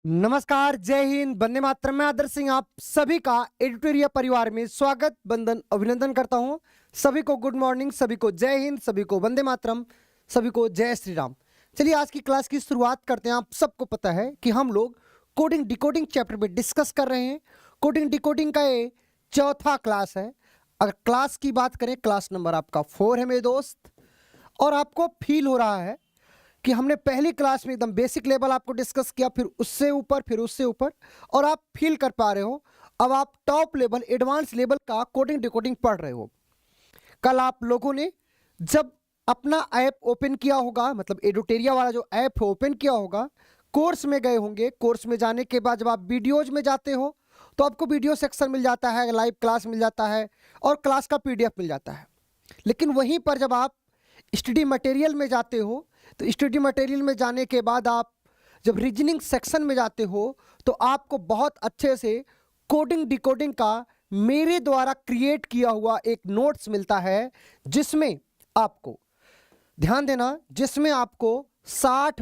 नमस्कार, जय हिंद, वंदे मातरम। मैं आदर्श सिंह आप सभी का एडिटोरियल परिवार में स्वागत, वंदन, अभिनंदन करता हूं। सभी को गुड मॉर्निंग, सभी को जय हिंद, सभी को वंदे मातरम, सभी को जय श्री राम। चलिए आज की क्लास की शुरुआत करते हैं। आप सबको पता है कि हम लोग कोडिंग डिकोडिंग चैप्टर पे डिस्कस कर रहे हैं। कोडिंग डिकोडिंग का ये चौथा क्लास है। अगर क्लास की बात करें, क्लास नंबर आपका 4 है मेरे दोस्त। और आपको फील हो रहा है कि हमने पहली क्लास में एकदम बेसिक लेवल आपको डिस्कस किया, फिर उससे ऊपर, फिर उससे ऊपर, और आप फील कर पा रहे हो अब आप टॉप लेवल, एडवांस लेवल का कोडिंग डिकोडिंग पढ़ रहे हो। कल आप लोगों ने जब अपना ऐप ओपन किया होगा, मतलब एडुटेरिया वाला जो ऐप ओपन किया होगा, कोर्स में गए होंगे। कोर्स में जाने के बाद जब आप वीडियोज में जाते हो तो आपको वीडियो सेक्शन मिल जाता है, लाइव क्लास मिल जाता है और क्लास का पीडीएफ मिल जाता है। लेकिन वहीं पर जब आप स्टडी मटेरियल में जाते हो तो स्टडी मटेरियल में जाने के बाद आप जब रीजनिंग सेक्शन में जाते हो तो आपको बहुत अच्छे से कोडिंग डिकोडिंग का मेरे द्वारा क्रिएट किया हुआ एक नोट्स मिलता है, जिसमें आपको ध्यान देना, जिसमें आपको 60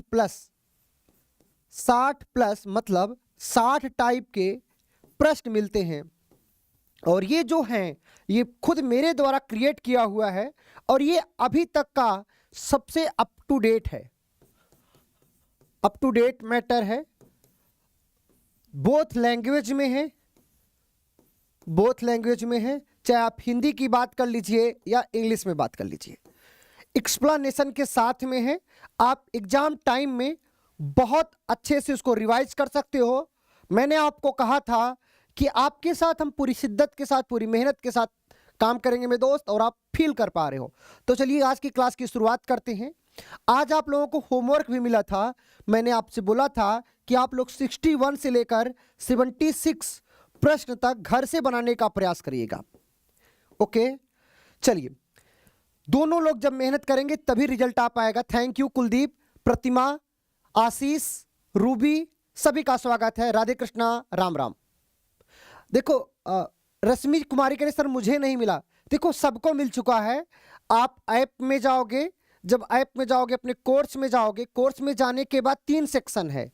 प्लस मतलब 60 टाइप के प्रश्न मिलते हैं। और ये जो हैं ये खुद मेरे द्वारा क्रिएट किया हुआ है और ये अभी तक का सबसे अप टू डेट है, अप टू डेट मैटर है। बोथ लैंग्वेज में है, बोथ लैंग्वेज में है, चाहे आप हिंदी की बात कर लीजिए या इंग्लिश में बात कर लीजिए। एक्सप्लेनेशन के साथ में है। आप एग्जाम टाइम में बहुत अच्छे से उसको रिवाइज कर सकते हो। मैंने आपको कहा था कि आपके साथ हम पूरी शिद्दत के साथ, पूरी मेहनत के साथ काम करेंगे मेरे दोस्त, और आप फील कर पा रहे हो। तो चलिए आज की क्लास की शुरुआत करते हैं। आज आप लोगों को होमवर्क भी मिला था। मैंने आपसे बोला था कि आप लोग 61 से लेकर 76 प्रश्न तक घर से बनाने का प्रयास करिएगा। ओके, चलिए, दोनों लोग जब मेहनत करेंगे तभी रिजल्ट आ पाएगा। Thank you Kuldeep, Pratima, Ashish, Ruby, सभी का स्वागत है। राधे कृष्णा, राम राम। देखो रश्मि कुमारी के सर मुझे नहीं मिला। देखो सबको मिल चुका है। आप ऐप में जाओगे, जब ऐप में जाओगे अपने कोर्स में जाओगे, कोर्स में जाने के बाद 3 सेक्शन है।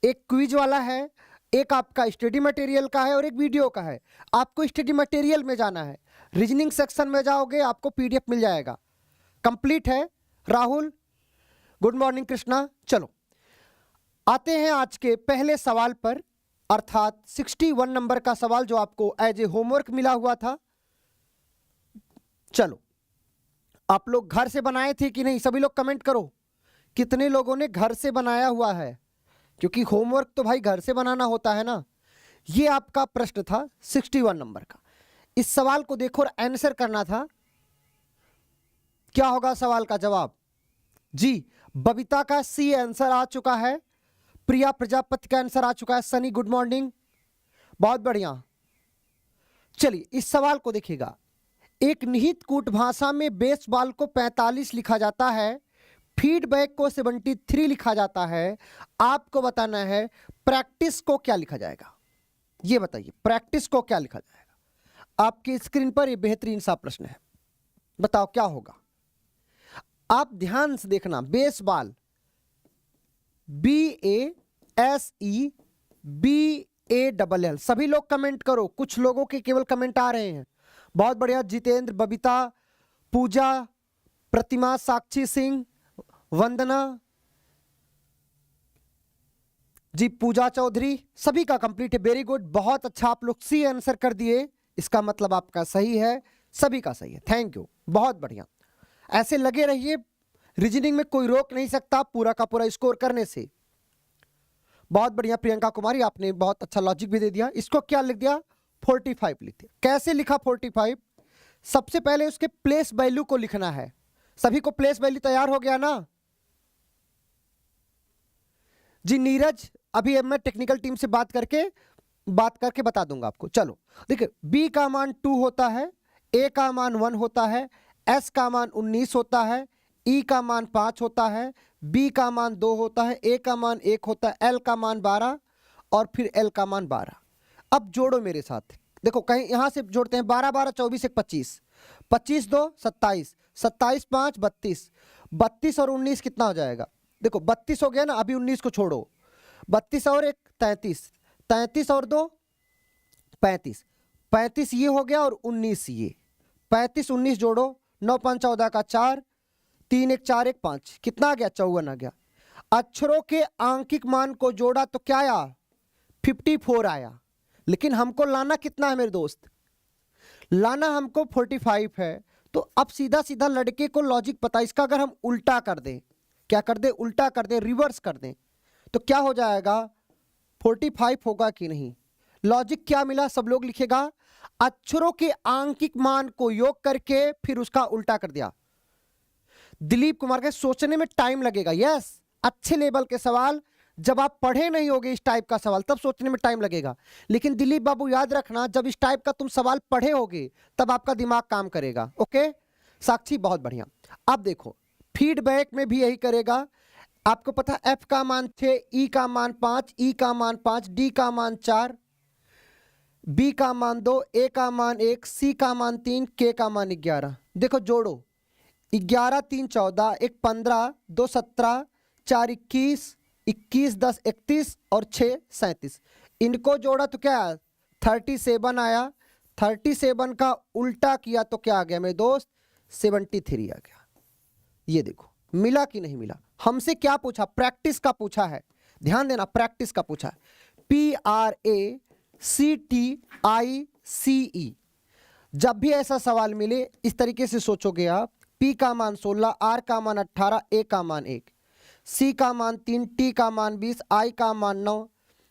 एक क्विज वाला है, एक आपका स्टडी मटेरियल का है और एक वीडियो का है। आपको स्टडी मटेरियल में जाना है। रीजनिंग सेक्शन में जाओगे आपको पीडीएफ मिल जाएगा। कंप्लीट है। Rahul good morning, Krishna. चलो आते हैं आज के पहले सवाल पर, अर्थात 61 नंबर का सवाल जो आपको एज ए होमवर्क मिला हुआ था। चलो, आप लोग घर से बनाए थे कि नहीं? सभी लोग कमेंट करो कितने लोगों ने घर से बनाया हुआ है, क्योंकि होमवर्क तो भाई घर से बनाना होता है ना। ये आपका प्रश्न था 61 नंबर का। इस सवाल को देखो और आंसर करना था। क्या होगा सवाल का जवाब? जी, बबीता का सी आंसर आ चुका है। प्रिया प्रजापति का आंसर आ चुका है। सनी गुड मॉर्निंग, बहुत बढ़िया। चलिए इस सवाल को देखिएगा। एक निहित कूट भाषा में बेसबॉल को 45 लिखा जाता है, फीडबैक को 73 लिखा जाता है। आपको बताना है प्रैक्टिस को क्या लिखा जाएगा। ये बताइए प्रैक्टिस को क्या लिखा जाएगा। आपकी स्क्रीन पर ये बेहतरीन सा प्रश्न है, बताओ क्या होगा। आप ध्यान से देखना। Baseball, BASEBALL। सभी लोग कमेंट करो। कुछ लोगों के केवल कमेंट आ रहे हैं। बहुत बढ़िया। जितेंद्र, बबीता, पूजा, प्रतिमा, साक्षी सिंह, वंदना जी, पूजा चौधरी, सभी का कंप्लीट है। वेरी गुड, बहुत अच्छा। आप लोग सी आंसर कर दिए, इसका मतलब आपका सही है, सभी का सही है। थैंक यू, बहुत बढ़िया। ऐसे लगे रहिए, रीजनिंग में कोई रोक नहीं सकता पूरा का पूरा स्कोर करने से। बहुत बढ़िया प्रियंका कुमारी, आपने बहुत अच्छा लॉजिक भी दे दिया। इसको क्या लिख दिया? 45 लिख दिया। कैसे लिखा 45? सबसे पहले उसके प्लेस वैल्यू को लिखना है। सभी को प्लेस वैल्यू तैयार हो गया ना? जी नीरज, अभी अब मैं टेक्निकल टीम से बात करके बता दूंगा आपको। चलो देखिए, बी का मान 2 होता है, ए का मान 1 होता है, एस का मान 19 होता है, ई का मान 5 होता है, बी का मान 2 होता है, ए का मान 1 होता है, एल का मान 12 और फिर एल का मान 12। अब जोड़ो मेरे साथ। देखो कहीं यहां से जोड़ते हैं। 12 12 24 1 25, 25 2 27, 27 5 32, 32 और 19 कितना हो जाएगा? देखो 32 हो गया ना, अभी 19 को छोड़ो। 32 और 1 33, 33 और 2 35, 35 ये हो गया और 19 ये, 35 19 जोड़ो, 9 5 14 का 4, 3 1 4 1 5, कितना आ गया? 54 आ गया। अक्षरों के आंकिक मान को जोड़ा तो क्या आया? 54 आया। लेकिन हमको लाना कितना है मेरे दोस्त? लाना हमको 45 है। तो अब सीधा सीधा लड़के को लॉजिक पता, इसका अगर हम उल्टा कर दें, क्या कर दें? उल्टा कर दें, रिवर्स कर दें, तो क्या हो जाएगा? 45 होगा कि नहीं? लॉजिक क्या मिला? सब लोग लिखेगा अक्षरों के आंकिक मान को योग करके फिर उसका उल्टा कर दिया। दिलीप कुमार के सोचने में टाइम लगेगा, यस, अच्छे लेवल के सवाल जब आप पढ़े नहीं होगे इस टाइप का सवाल तब सोचने में टाइम लगेगा। लेकिन दिलीप बाबू याद रखना, जब इस टाइप का तुम सवाल पढ़े होगे तब आपका दिमाग काम करेगा। ओके साक्षी, बहुत बढ़िया। अब देखो फीडबैक में भी यही करेगा। आपको पता है एफ का मान 6, ई का मान 5, ई का मान 5, डी का मान 4, बी का मान 2, ए का मान 1, सी का मान 3, के का मान 11। देखो जोड़ो, 11 3 14, 1 15, 2 17, 4 21, 21 10 31 और 6 37। इनको जोड़ा तो क्या 37 आया। 37 का उल्टा किया तो क्या आ गया मेरे दोस्त? 73 आ गया। ये देखो मिला कि नहीं मिला? हमसे क्या पूछा? प्रैक्टिस का पूछा है, ध्यान देना, प्रैक्टिस का पूछा है। PRACTICE। जब भी ऐसा सवाल मिले इस तरीके से सोचोगे आप। P का मान 16, R का मान 18, A का मान 1, C का मान 3, T का मान 20, I का मान 9,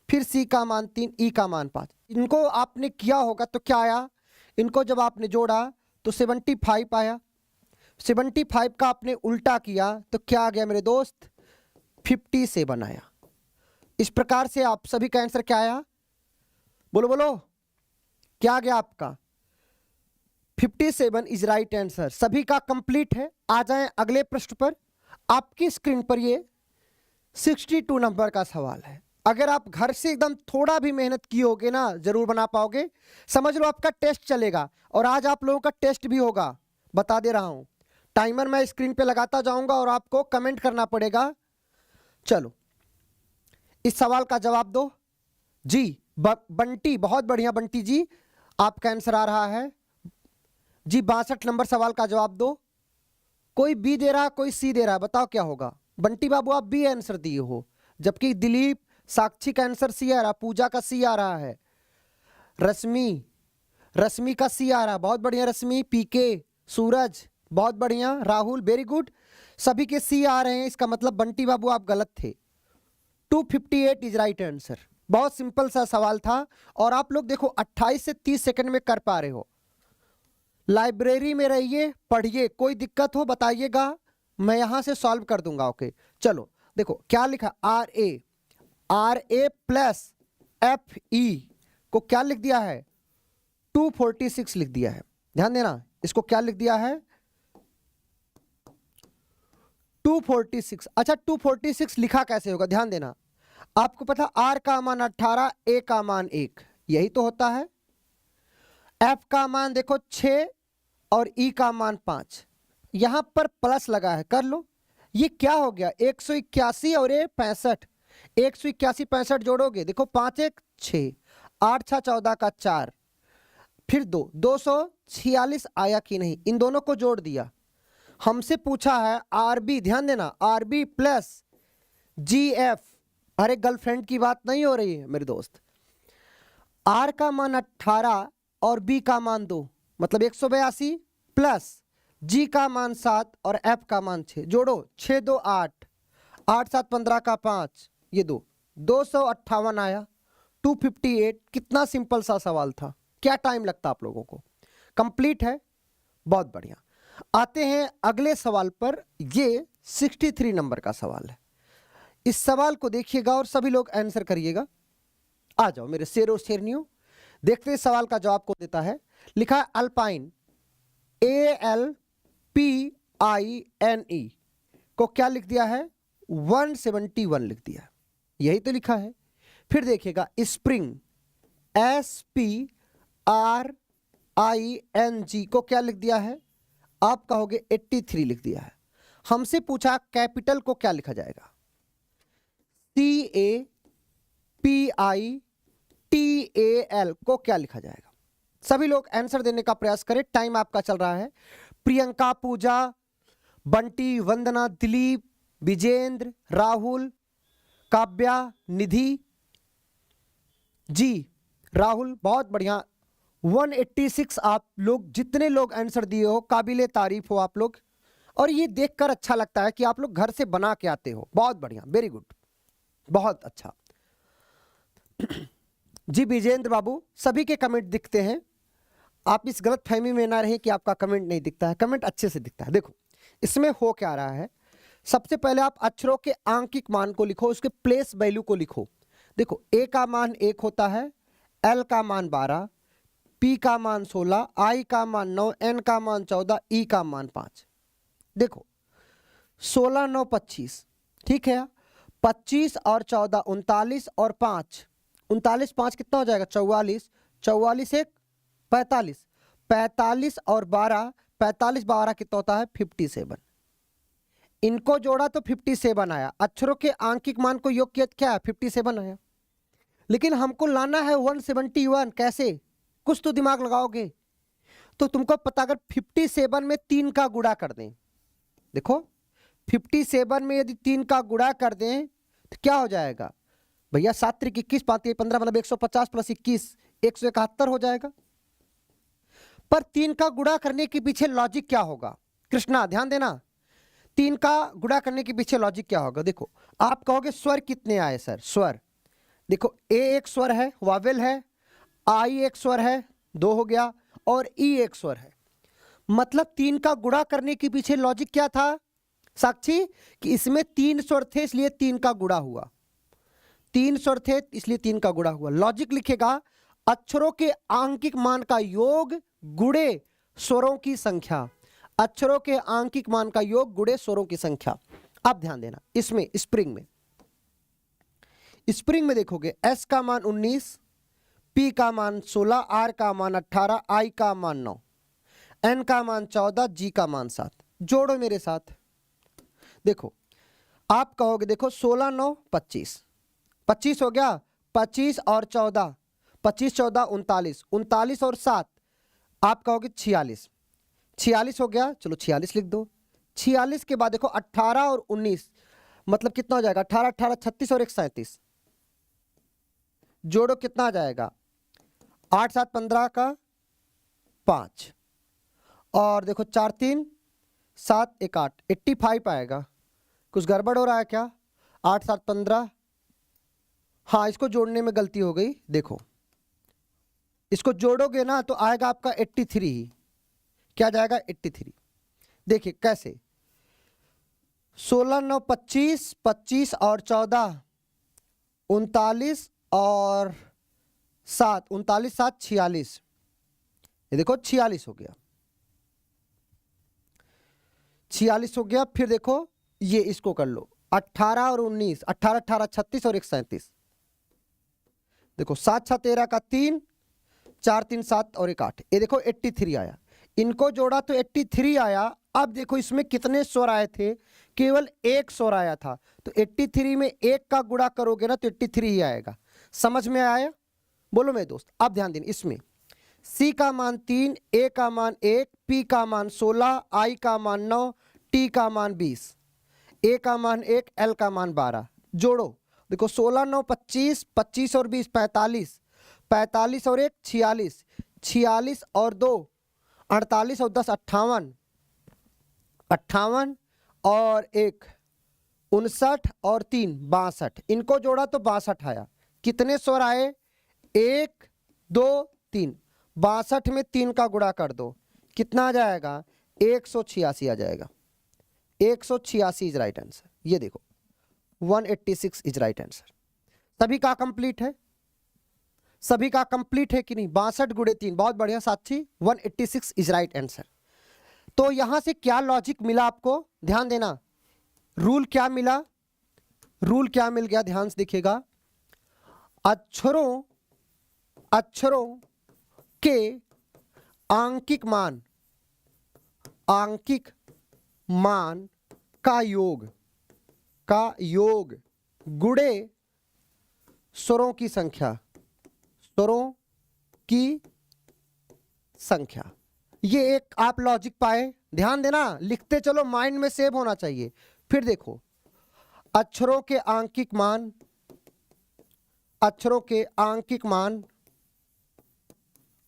फिर C का मान 3, E का मान 5। इनको आपने किया होगा तो क्या आया? इनको जब आपने जोड़ा तो 75 आया। 75 का आपने उल्टा किया तो क्या आ गया मेरे दोस्त? 57 आया। इस प्रकार से आप सभी का आंसर क्या आया? बोलो बोलो, क्या आ गया आपका? 57 इज राइट आंसर। सभी का कंप्लीट है। आ जाएं अगले प्रश्न पर। आपकी स्क्रीन पर ये 62 नंबर का सवाल है। अगर आप घर से एकदम थोड़ा भी मेहनत किए होगे ना, जरूर बना पाओगे। समझ लो आपका टेस्ट चलेगा और आज आप लोगों का टेस्ट भी होगा, बता दे रहा हूं। टाइमर मैं स्क्रीन पे लगाता जाऊंगा और आपको कमेंट करना पड़ेगा। चलो इस सवाल का जवाब दो जी। बंटी, बहुत बढ़िया बंटी जी, आपका आंसर आ रहा है जी। 62 नंबर सवाल का जवाब दो। कोई बी दे रहा है, कोई सी दे रहा है, बताओ क्या होगा? बंटी बाबू आप बी आंसर दिए हो, जबकि दिलीप साक्षी का आंसर सी आ रहा, पूजा का सी आ रहा है, रश्मि का सी आ रहा, बहुत बढ़िया रश्मि, पीके, सूरज, बहुत बढ़िया, राहुल, वेरी गुड, सभी के सी आ रहे हैं। इसका मतलब बंटी बाबू आप गलत थे। 258 इज राइट आंसर। बहुत सिंपल सा सवाल था और आप लोग देखो 28 से 30 सेकंड में कर पा रहे हो। लाइब्रेरी में रहिए, पढ़िए, कोई दिक्कत हो बताइएगा, मैं यहां से सॉल्व कर दूंगा। ओके चलो देखो क्या लिखा, R A plus F E को क्या लिख दिया है? 246 लिख दिया है। ध्यान देना, इसको क्या लिख दिया है? 246। अच्छा 246 लिखा कैसे होगा? ध्यान देना, आपको पता आर का मान 18, ए का मान 1, यही तो होता है। एफ का मान देखो 6 और ई का मान 5, यहां पर प्लस लगा है, कर लो। ये क्या हो गया? 181 और ये 65, 181 65 जोड़ोगे, देखो 5 1 6, 8 6 14 का 4, फिर 2, 246 आया कि नहीं? इन दोनों को जोड़ दिया। हमसे पूछा है आरबी, ध्यान देना, आरबी प्लस जीएफ। अरे गर्लफ्रेंड की बात नहीं हो रही है मेरे दोस्त। आर का मान 18 और बी का मान 2, मतलब 182 प्लस जी का मान 7 और एफ का मान 6, जोड़ो 6 2 8, 8 7 15 का 5, ये 2, 258 आया। 258। कितना सिंपल सा सवाल था, क्या टाइम लगता आप लोगों को? कंप्लीट है, बहुत बढ़िया। आते हैं अगले सवाल पर। ये 63 नंबर का सवाल है। इस सवाल को देखिएगा और सभी लोग आंसर करिएगा। आ जाओ मेरे शेरों शेरनियों, देखते हैं सवाल का जवाब कौन देता है। लिखा है अल्पाइन, ALPINE को क्या लिख दिया है? 171 लिख दिया है, यही तो लिखा है। फिर देखिएगा स्प्रिंग, SPRING को क्या लिख दिया है? आप कहोगे 83 लिख दिया है। हमसे पूछा कैपिटल को क्या लिखा जाएगा? PITAL को क्या लिखा जाएगा? सभी लोग आंसर देने का प्रयास करें, टाइम आपका चल रहा है। प्रियंका, पूजा, बंटी, वंदना, दिलीप, विजेंद्र, राहुल, काव्या, निधि जी, राहुल बहुत बढ़िया। 186 आप लोग जितने लोग आंसर दिए हो, काबिले तारीफ हो आप लोग, और ये देखकर अच्छा लगता है कि आप लोग घर से बना के आते हो। बहुत बढ़िया, वेरी गुड, बहुत अच्छा। जी विजेंद्र बाबू, सभी के कमेंट दिखते हैं, आप इस गलत फहमी में ना रहे कि आपका कमेंट नहीं दिखता है, कमेंट अच्छे से दिखता है। देखो इसमें हो क्या रहा है, सबसे पहले आप अक्षरों के आंकिक मान को लिखो, उसके प्लेस वैल्यू को लिखो। देखो ए का मान 1 होता है, एल का मान 12, पी का मान 16, आई का मान 9, एन का मान 14, ई का मान 5। देखो 16 9 25, ठीक है। 25 और 14 39 और 5 39 5 कितना हो जाएगा? 44, 44 1 45, 45 और 12 45 12 कितना होता है? 57। इनको जोड़ा तो 57 आया, अक्षरों के आंकिक मान को योग किया क्या है? 57 आया। लेकिन हमको लाना है 171, कैसे? कुछ तो दिमाग लगाओगे। तो तुमको पता, अगर 57 में 3 का गुणा कर दें, देखो 57 में यदि 3 का गुणा कर दें तो क्या हो जाएगा भैया? 7 3 21 5 3 15 मतलब 150 प्लस 21 171 हो जाएगा। पर 3 का गुणा करने के पीछे लॉजिक क्या होगा? कृष्णा ध्यान देना, 3 का गुणा करने के पीछे लॉजिक क्या होगा? देखो आप कहोगे स्वर कितने आए सर? स्वर देखो, ए एक स्वर है, वावेल है, आई एक स्वर है, 2 हो गया, और ई एक स्वर है। मतलब 3 का गुणा करने के पीछे लॉजिक क्या था साक्षी? कि इसमें 3 स्वर थे इसलिए 3 का गुणा हुआ, 3 स्वर थे इसलिए 3 का गुणा हुआ। लॉजिक लिखेगा अक्षरों के आंकिक मान का योग गुणे स्वरों की संख्या, अक्षरों के आंकिक मान का योग गुणे स्वरों की संख्या। अब ध्यान देना, इसमें स्प्रिंग में देखोगे एस का मान 19, पी का मान 16, आर का मान 18, आई का मान 9, एन का मान 14, जी का मान 7। जोड़ो मेरे साथ, देखो आप कहोगे देखो 16 9 25, 25 हो गया, 25 और 14 25 14 39, 39 और 7 आप कहोगे 46, 46 हो गया, चलो 46 लिख दो। 46 के बाद देखो 18 और 19 मतलब कितना हो जाएगा? 18 18 36 और 1 37। जोड़ो कितना आ जाएगा? 8 7 15 का 5, और देखो 4 3 7 1 8 85 आएगा। कुछ गड़बड़ हो रहा है क्या? 8 7 15, हाँ इसको जोड़ने में गलती हो गई। देखो इसको जोड़ोगे ना तो आएगा आपका 83 ही। क्या जाएगा? 83। देखिए कैसे, 16 9 25, 25 और 14 39 और 7 39 7 46, ये देखो 46 हो गया, 46 हो गया। फिर देखो ये इसको कर लो 18 और 19, 18 18 36 और 1 37। देखो 7 6 13 का 3, 4 3 7 और 1 8, ये देखो 83 आया। इनको जोड़ा तो 83 आया। अब देखो इसमें कितने स्वर आए थे? केवल एक स्वर आया था। तो 83 में 1 का गुणा करोगे ना तो 83 ही आएगा। समझ में आया? बोलो मेरे दोस्त। अब ध्यान देना, इसमें सी का मान 3, ए का मान 1, पी का मान 16, आई का मान 9, टी का मान 20, ए का मान 1, एल का मान 12। जोड़ो, देखो 16 9 25, 25 और 20 45, 45 और 1 46, 46 और 2 48 और 10 58, 58 और 1 59 और 3 62। इनको जोड़ा तो 62 आया। कितने स्वर आए? 1 2 3, 62 में 3 का गुणा कर दो, कितना आ जाएगा? 186 आ जाएगा। 186 इज राइट आंसर। ये देखो 186 इज राइट आंसर। सभी का कंप्लीट है? सभी का कंप्लीट है कि नहीं? 62 गुणे 3, बहुत बढ़िया साथी, 186 इज राइट आंसर। तो यहां से क्या लॉजिक मिला आपको? ध्यान देना, रूल क्या मिला? रूल क्या मिल गया? ध्यान से देखिएगा, अक्षरों के आंकिक मान का योग गुणे स्वरों की संख्या, स्वरों की संख्या। ये एक आप लॉजिक पाए, ध्यान देना, लिखते चलो, माइंड में सेव होना चाहिए। फिर देखो, अक्षरों के आंकिक मान, अक्षरों के आंकिक मान,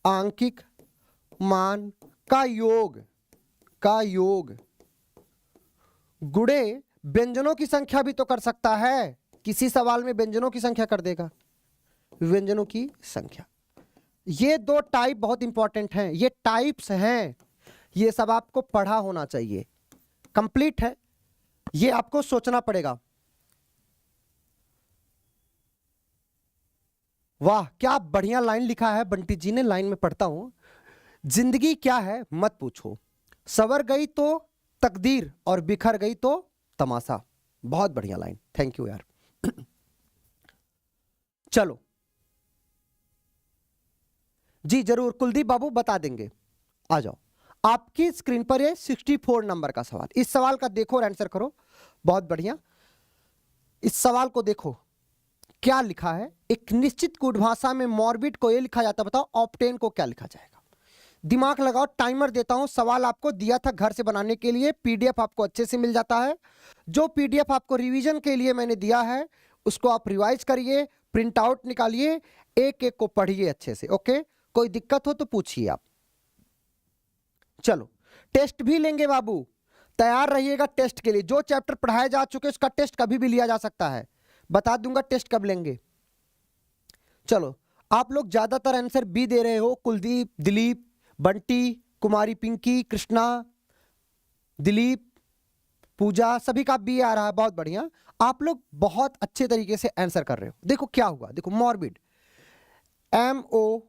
आंकिक मान का योग, का योग गुणे व्यंजनों की संख्या भी तो कर सकता है। किसी सवाल में व्यंजनों की संख्या कर देगा, व्यंजनों की संख्या। ये दो टाइप बहुत इंपॉर्टेंट हैं, ये टाइप्स हैं, ये सब आपको पढ़ा होना चाहिए, कंप्लीट है, ये आपको सोचना पड़ेगा। वाह क्या बढ़िया लाइन लिखा है बंटी जी ने, लाइन में पढ़ता हूं। जिंदगी क्या है मत पूछो, सवर गई तो तकदीर और बिखर गई तो तमाशा। बहुत बढ़िया लाइन, थैंक यू यार। चलो जी जरूर, कुलदीप बाबू बता देंगे, आ जाओ। आपकी स्क्रीन पर ये 64 नंबर का सवाल, इस सवाल का देखो और आंसर करो। बहुत बढ़िया, इस सवाल को देखो क्या लिखा है। एक निश्चित कूट भाषा में मॉर्बिड को ये लिखा जाता है, बताओ ऑप्टेन को क्या लिखा जाएगा। दिमाग लगाओ, टाइमर देता हूं। सवाल आपको दिया था घर से बनाने के लिए, पीडीएफ आपको अच्छे से मिल जाता है। जो पीडीएफ आपको रिवीजन के लिए मैंने दिया है उसको आप रिवाइज करिए, प्रिंट आउट निकालिए, एक एक को पढ़िए अच्छे से, ओके। कोई दिक्कत हो तो पूछिए आप। चलो टेस्ट भी लेंगे बाबू, तैयार रहिएगा टेस्ट के लिए। जो चैप्टर पढ़ाए जा चुके उसका टेस्ट कभी भी लिया जा सकता है, बता दूंगा टेस्ट कब लेंगे। चलो आप लोग ज्यादातर आंसर बी दे रहे हो, कुलदीप, दिलीप, बंटी, कुमारी, पिंकी, कृष्णा, दिलीप, पूजा, सभी का बी आ रहा है, बहुत बढ़िया। आप लोग बहुत अच्छे तरीके से आंसर कर रहे हो। देखो क्या हुआ, देखो मॉर्बिड, MORBID।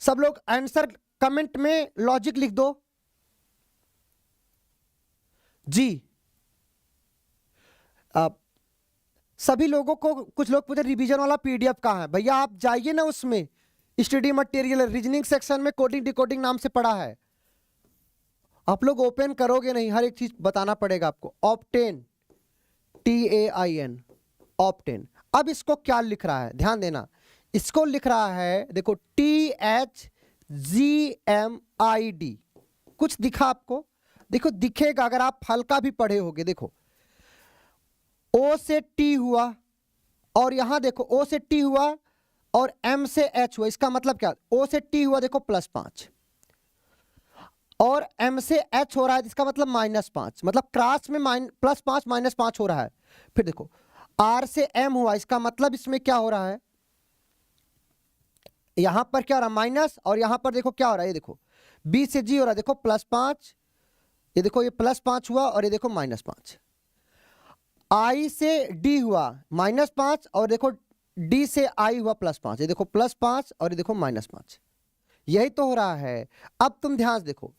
सब लोग आंसर कमेंट में लॉजिक लिख दो जी। सभी लोगों को, कुछ लोग पूछे रिवीजन वाला पीडीएफ कहाँ है, भैया आप जाइए ना, उसमें स्टडी मटेरियल रीजनिंग सेक्शन में कोडिंग डिकोडिंग नाम से पढ़ा है। आप लोग ओपन करोगे नहीं, हर एक चीज बताना पड़ेगा आपको। Obtain, TAIN, obtain. अब इसको क्या लिख रहा है, ध्यान देना, इसको लिख रहा है, देखो THGMID। कुछ दिखा आपको, देखो दिखेगा अगर आप हल्का भी पढ़े होगे। देखो O से T हुआ, और यहां देखो O से T हुआ और M से H हुआ, इसका मतलब क्या, O से T हुआ देखो +5 और M से H हो रहा है, इसका मतलब -5, मतलब क्रॉस में +5 -5 हो रहा है। फिर देखो R से M हुआ, इसका मतलब इसमें क्या हो रहा है, यहां पर क्या हो रहा है माइनस, और यहां पर देखो क्या हो रहा है, ये देखो B से G हो रहा है, देखो +5, ये देखो ये +5 हुआ और ये देखो -5। I से D हुआ -5 और देखो D से I हुआ +5, ये देखो +5 और ये देखो -5, यही तो हो रहा है। अब तुम ध्यान से देखो,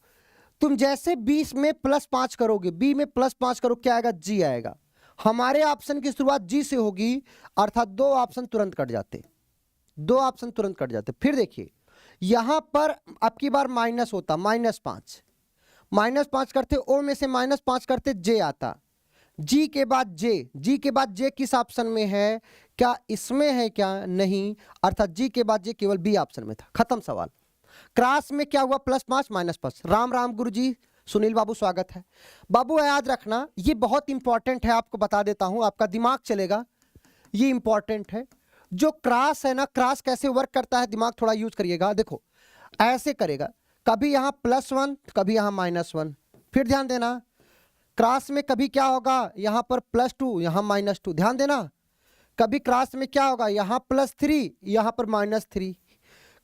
तुम जैसे 20 में +5 करोगे, B में +5 करो, क्या आएगा, G आएगा। हमारे ऑप्शन की शुरुआत G से होगी, अर्थात दो ऑप्शन तुरंत कट जाते, दो ऑप्शन तुरंत कट जाते। फिर देखिए यहां पर अब की बार माइनस होता, -5 करते, O में से -5 करते, J आता, G के बाद J, G के बाद J किस ऑप्शन में है, क्या इसमें है, क्या नहीं, अर्थात G के बाद J केवल B ऑप्शन में था, खत्म सवाल। क्रॉस में क्या हुआ, +5 -5। राम राम गुरुजी, सुनील बाबू स्वागत है। बाबू याद रखना, ये बहुत इंपॉर्टेंट है, आपको बता देता हूं, आपका दिमाग चलेगा, ये इंपॉर्टेंट है। जो क्रॉस है ना, क्रॉस कैसे वर्क करता है, दिमाग थोड़ा यूज करिएगा। देखो ऐसे करेगा, कभी यहां +1 कभी यहां -1। फिर ध्यान देना, क्रॉस में कभी क्या होगा, यहां पर +2 यहां -2, ध्यान देना। कभी क्रॉस में क्या होगा, यहां +3 यहां पर -3।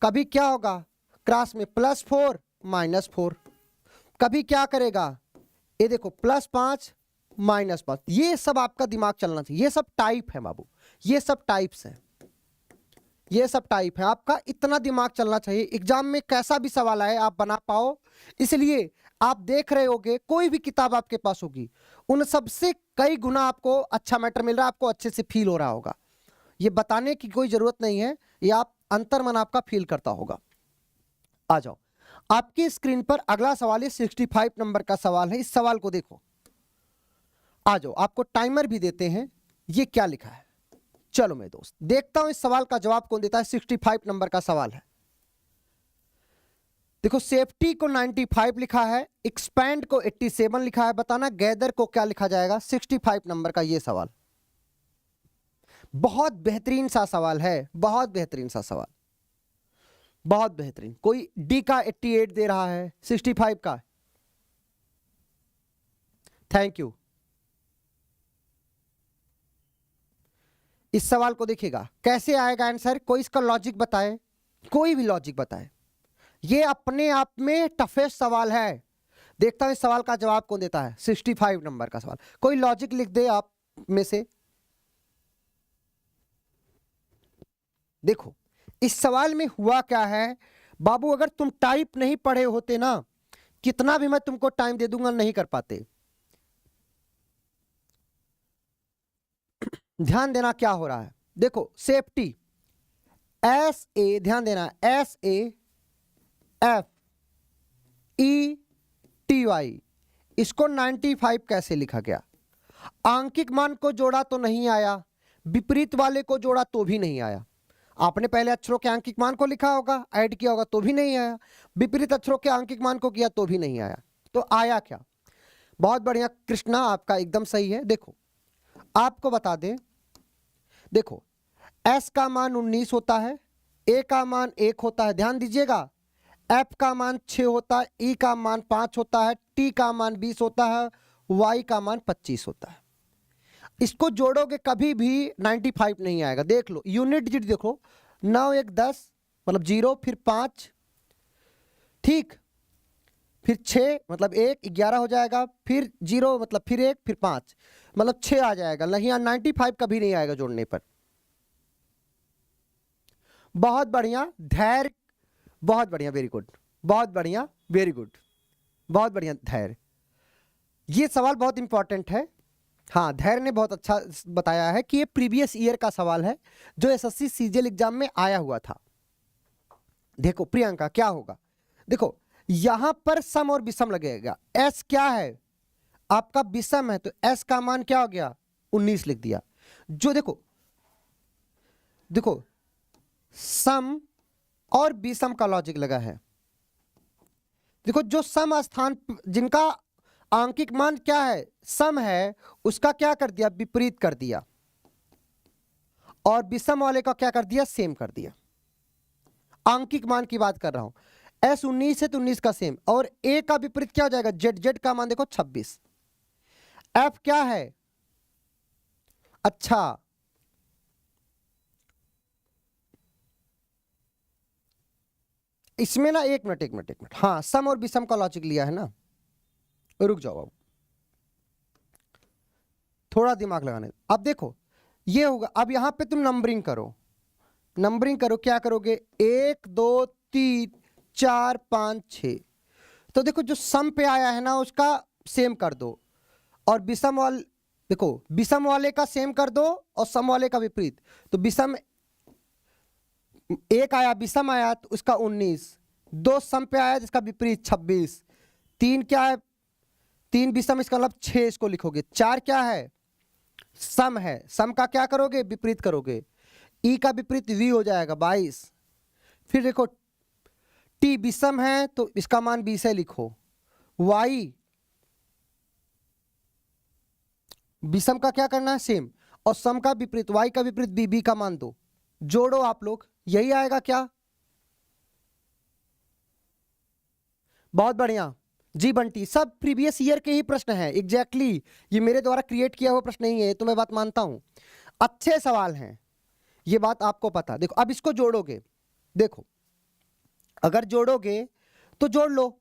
कभी क्या होगा क्रॉस में +4 -4। कभी क्या करेगा, ये देखो +5 -5। ये सब आपका दिमाग चलना चाहिए, ये सब टाइप है बाबू, ये सब टाइप्स हैं, ये सब टाइप है, आपका इतना दिमाग चलना चाहिए। एग्जाम में कैसा भी सवाल आए आप बना पाओ, इसलिए आप देख रहे होगे कोई भी किताब आपके पास होगी, उन सबसे कई गुना आपको अच्छा मैटर मिल रहा है, आपको अच्छे से फील हो रहा होगा। ये बताने की कोई जरूरत नहीं है, ये आप अंतर्मन आपका फील करता होगा। आ जाओ, आपकी स्क्रीन पर अगला सवाल है, 65 नंबर का सवाल है। इस सवाल को देखो, आ जाओ, आपको टाइमर भी देते हैं। ये क्या लिखा है, चलो मेरे दोस्त देखता हूं इस सवाल का जवाब कौन देता है। 65 नंबर का सवाल है। देखो सेफ्टी को 95 लिखा है, एक्सपैंड को 87 लिखा है। बताना गैदर को क्या लिखा जाएगा। 65 नंबर का ये सवाल बहुत बेहतरीन सा सवाल है, बहुत बेहतरीन सा सवाल, बहुत बेहतरीन। कोई डी का 88 दे रहा है, 65 का। Thank you. इस सवाल को देखिएगा कैसे आएगा आंसर, कोई इसका लॉजिक बताए, कोई भी लॉजिक बताए। ये अपने आप में टफेस्ट सवाल है। देखता हूं इस सवाल का जवाब कौन देता है। 65 नंबर का सवाल, कोई लॉजिक लिख दे आप में से। देखो इस सवाल में हुआ क्या है बाबू, अगर तुम टाइप नहीं पढ़े होते ना, कितना भी मैं तुमको टाइम दे दूंगा नहीं कर पाते। ध्यान देना क्या हो रहा है। देखो सेफ्टी SA, ध्यान देना SAFETY, इसको 95 कैसे लिखा गया। आंकिक मान को जोड़ा तो नहीं आया, विपरीत वाले को जोड़ा तो भी नहीं आया। आपने पहले अक्षरों के आंकिक मान को लिखा होगा, ऐड किया होगा तो भी नहीं आया, विपरीत अक्षरों के आंकिक मान को किया तो भी नहीं आया। तो आया क्या। बहुत बढ़िया कृष्णा, आपका एकदम सही है। देखो आपको बता दें, देखो S का मान 19 होता है, A का मान 1 होता है, ध्यान दीजिएगा। F का मान 6 होता है, E का मान 5 होता है, T का मान 20 होता है, Y का मान 25 होता है। इसको जोड़ोगे कभी भी 95 नहीं आएगा। देख लो यूनिट डिजिट देखो, 9 1 10 मतलब 0, फिर 5, ठीक, फिर 6 मतलब 1 11 हो जाएगा, फिर 0 मतलब फिर 1 फिर 5 मतलब 6 आ जाएगा। नहीं 95 कभी नहीं आएगा जोड़ने पर। बहुत बढ़िया, धैर्य, बहुत बढ़िया, वेरी गुड, बहुत बढ़िया, वेरी गुड, बहुत बढ़िया धैर्य। ये सवाल बहुत इंपॉर्टेंट है। हाँ धैर्य ने बहुत अच्छा बताया है कि ये प्रीवियस ईयर का सवाल है जो SSC CGL एग्जाम में आया हुआ था। देखो प्रियंका क्या होगा, देखो यहां पर सम और विषम लगेगा। S क्या है आपका, विषम है, तो S का मान क्या हो गया 19 लिख दिया। जो देखो देखो सम और विषम का लॉजिक लगा है। देखो जो सम स्थान जिनका आंकिक मान क्या है सम है, उसका क्या कर दिया विपरीत कर दिया, और विषम वाले का क्या कर दिया सेम कर दिया। आंकिक मान की बात कर रहा हूं। S 19 है तो 19 का सेम, और A का विपरीत क्या हो जाएगा Z का मान देखो 26। F क्या है, अच्छा इसमें ना एक मिनट, हाँ सम और विषम का लॉजिक लिया है ना, रुक जाओ अब थोड़ा दिमाग लगाने। अब देखो ये होगा, अब यहां पे तुम नंबरिंग करो, नंबरिंग करो, क्या करोगे 1 2 3 4 5 6। तो देखो जो सम पे आया है ना उसका सेम कर दो, और विषम वाले देखो विषम वाले का सेम कर दो और सम वाले का विपरीत। तो विषम 1 आया, विषम आया तो उसका 19, 2 सम पे आया जिसका विपरीत 26, 3 क्या है 3 विषम इसका मतलब 6 इसको लिखोगे, 4 क्या है सम है, सम का क्या करोगे विपरीत करोगे, ई का विपरीत वी हो जाएगा 22। फिर देखो टी विषम है तो इसका मान 20 है लिखो, वाई विषम का क्या करना है सेम, और सम का विपरीत वाई का विपरीत बी, बी का मान दो, जोड़ो आप लोग, यही आएगा क्या। बहुत बढ़िया जी बंटी, सब प्रीवियस ईयर के ही प्रश्न है एग्जैक्टली, ये मेरे द्वारा क्रिएट किया हुआ प्रश्न नहीं है, तो मैं बात मानता हूं अच्छे सवाल हैं, ये बात आपको पता। देखो अब इसको जोड़ोगे, देखो अगर जोड़ोगे तो जोड़ लो,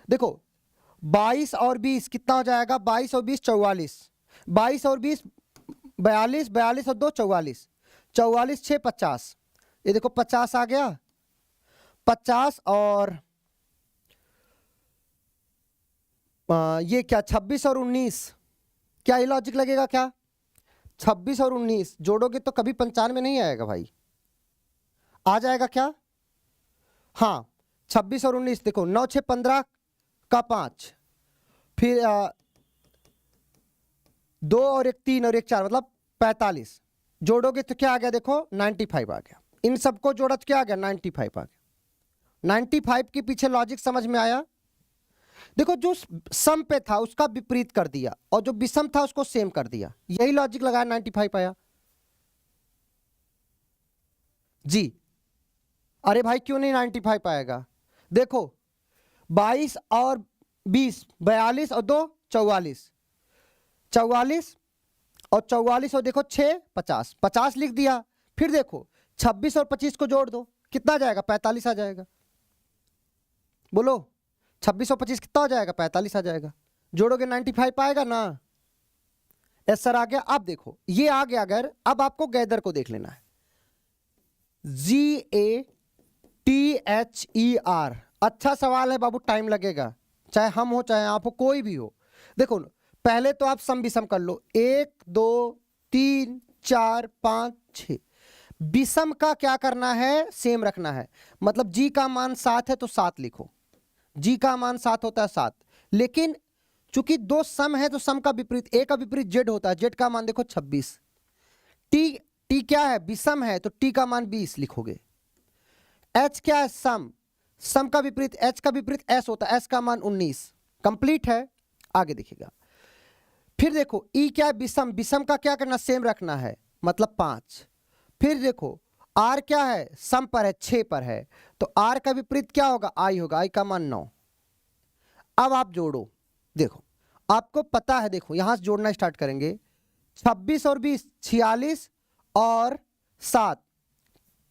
देखो 22 और 20 कितना हो जाएगा, 22 और 20 44, 22 और 20 42, 42 और 2 44, 44 6 50, ये देखो 50 आ गया, 50 और ये क्या 26 और 19, क्या ये लॉजिक लगेगा क्या, 26 और 19 जोड़ोगे तो कभी 95 नहीं आएगा भाई, आ जाएगा क्या, हाँ 26 और 19 देखो 9 6 15 का 5, फिर 2 और 1 3 और 1 4 मतलब 45। जोड़ोगे तो क्या आ गया, देखो 95 आ गया। इन सबको जोड़ा तो क्या आ गया, 95 आ गया। 95 के पीछे लॉजिक समझ में आया। देखो जो सम पे था उसका विपरीत कर दिया और जो विषम था उसको सेम कर दिया, यही लॉजिक लगाया, 95 आया जी। अरे भाई क्यों नहीं 95 आएगा, देखो 22 और 20 42 और 2 44, 44 और 44 और देखो 6 50, 50 लिख दिया। फिर देखो 26 और 25 को जोड़ दो, कितना आ जाएगा, 45 आ जाएगा। बोलो 26 और 25 कितना हो जाएगा, 45 आ जाएगा। जोड़ोगे 95 आएगा ना। यस सर आ गया। अब देखो ये आ गया, अगर अब आपको गैदर को देख लेना है, GATHER। अच्छा सवाल है बाबू, टाइम लगेगा, चाहे हम हो चाहे आप हो, कोई भी हो। देखो पहले तो आप सम विषम कर लो, 1 2 3 4 5 6। विषम का क्या करना है, सेम रखना है। मतलब जी का मान 7 है तो 7 लिखो, जी का मान 7 होता है 7। लेकिन चूंकि 2 सम है तो सम का विपरीत, ए का विपरीत जेड होता है, जेड का मान देखो 26। टी टी क्या है, विषम है तो टी का मान 20 लिखोगे। एच क्या है, सम, सम का विपरीत, एच का विपरीत एस होता है, एस का मान 19। कंप्लीट है, आगे देखिएगा। फिर देखो ई क्या है, विषम, विषम का क्या करना, सेम रखना है, मतलब 5। फिर देखो आर क्या है, सम पर है, 6 पर है, तो आर का विपरीत क्या होगा, आई होगा, आई का मान 9। अब आप जोड़ो, देखो आपको पता है, देखो यहां से जोड़ना स्टार्ट करेंगे, 26 और 20 46 और 7,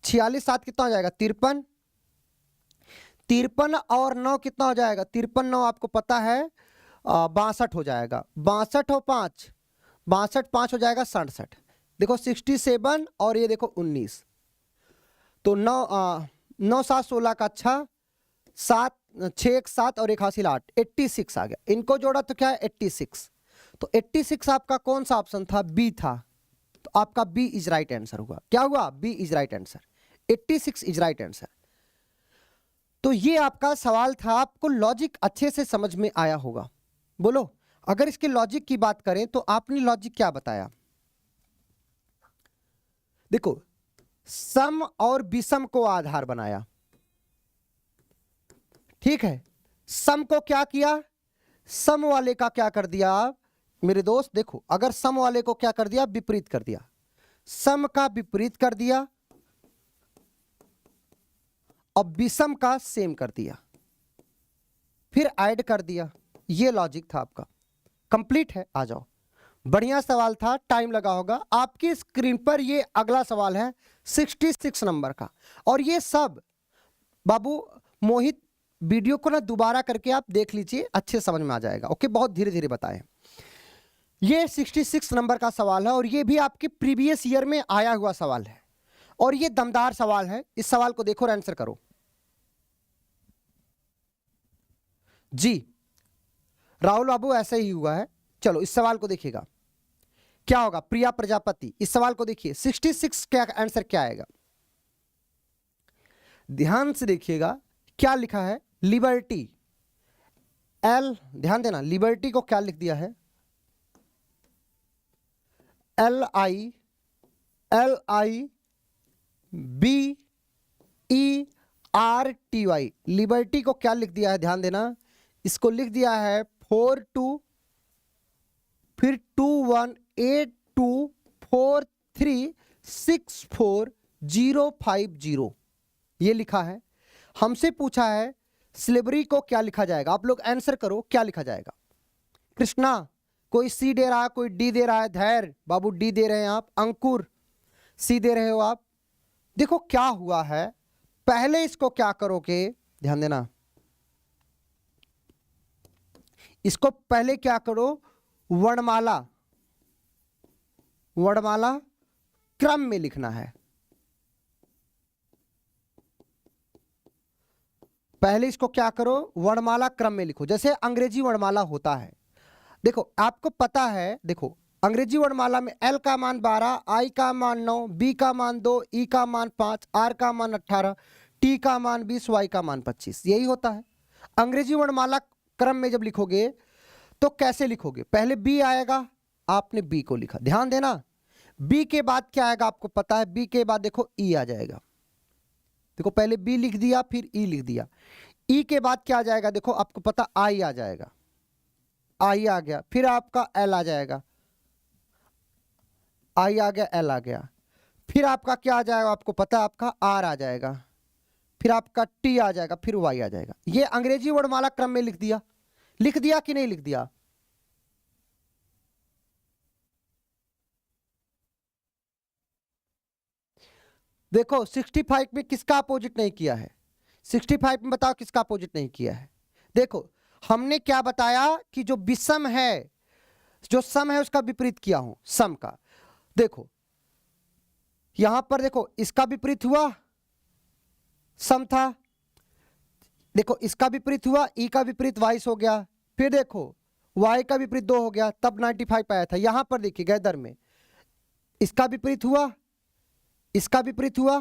46 7 कितना हो जाएगा, 53। 53 और 9 कितना हो जाएगा, 53 9 आपको पता है 62 हो जाएगा। 62 और 5 62 5 हो जाएगा 67। देखो 67 और ये देखो 19, तो 9 7 16 का अच्छा, 7 6 1 7 और 1 हासिल 8, 86 आ गया। इनको जोड़ा तो क्या है 86, तो 86 आपका कौन सा ऑप्शन था, बी था, तो आपका बी इज राइट आंसर हुआ। क्या हुआ, B is right answer, 86 is right answer. तो ये आपका सवाल था, आपको लॉजिक अच्छे से समझ में आया होगा। बोलो अगर इसके लॉजिक की बात करें तो आपने लॉजिक क्या बताया, देखो सम और विषम को आधार बनाया, ठीक है। सम को क्या किया, सम वाले का क्या कर दिया मेरे दोस्त, देखो अगर सम वाले को क्या कर दिया, विपरीत कर दिया, सम का विपरीत कर दिया और विषम का सेम कर दिया, फिर ऐड कर दिया। ये लॉजिक था आपका, कंप्लीट है। आ जाओ, बढ़िया सवाल था, टाइम लगा होगा। आपकी स्क्रीन पर ये अगला सवाल है 66 नंबर का, और ये सब बाबू मोहित वीडियो को ना दोबारा करके आप देख लीजिए, अच्छे समझ में आ जाएगा। ओके, बहुत धीरे धीरे बताएं। ये 66 नंबर का सवाल है और ये भी आपके प्रीवियस ईयर में आया हुआ सवाल है, और ये दमदार सवाल है। इस सवाल को देखो और आंसर करो जी। राहुल बाबू ऐसा ही हुआ है। चलो इस सवाल को देखिएगा, क्या होगा, प्रिया प्रजापति। इस सवाल को देखिए 66 का आंसर क्या आएगा, ध्यान से देखिएगा क्या लिखा है, लिबर्टी, एल, ध्यान देना, लिबर्टी को क्या लिख दिया है, LIBERTY, लिबर्टी को क्या लिख दिया है, ध्यान देना, इसको लिख दिया है 42 फिर 2182436450, ये लिखा है। हमसे पूछा है स्लेवरी को क्या लिखा जाएगा, आप लोग आंसर करो क्या लिखा जाएगा। कृष्णा कोई सी दे रहा है, कोई डी दे रहा है, धैर्य बाबू डी दे रहे हैं आप, अंकुर सी दे रहे हो आप। देखो क्या हुआ है, पहले इसको क्या करोगे, ध्यान देना, इसको पहले क्या करो, वर्णमाला, वर्णमाला क्रम में लिखना है। पहले इसको क्या करो, वर्णमाला क्रम में लिखो, जैसे अंग्रेजी वर्णमाला होता है। देखो आपको पता है, देखो अंग्रेजी वर्णमाला में एल का मान 12, आई का मान 9, बी का मान 2, ई का मान 5, आर का मान 18, टी का मान 20, वाई का मान 25, यही होता है। अंग्रेजी वर्णमाला क्रम में जब लिखोगे तो कैसे लिखोगे, पहले बी आएगा, आपने बी को लिखा। ध्यान देना, बी के बाद क्या आएगा आपको पता है, बी के बाद देखो ई आ जाएगा। देखो पहले बी लिख दिया फिर ई लिख दिया। ई के बाद क्या आ जाएगा देखो आपको पता, आई आ जाएगा, आई आ गया, फिर आपका एल आ जाएगा, आई आ गया, एल आ गया, फिर आपका क्या आ जाएगा आपको पता है, आपका आर आ जाएगा, फिर आपका टी आ जाएगा, फिर वाई आ जाएगा। ये अंग्रेजी वर्णमाला क्रम में लिख दिया। लिख दिया कि नहीं लिख दिया? देखो 65 में किसका अपोजिट नहीं किया है? 65 में बताओ किसका अपोजिट नहीं किया है? देखो हमने क्या बताया कि जो विषम है, जो सम है उसका विपरीत किया हूं, सम का। देखो यहां पर देखो इसका विपरीत हुआ, सम था, देखो इसका विपरीत हुआ, ई का विपरीत 22 हो गया, फिर देखो y का विपरीत 2 हो गया, तब 95 आया था। यहां पर देखिए गैदर में इसका विपरीत हुआ, इसका विपरीत हुआ,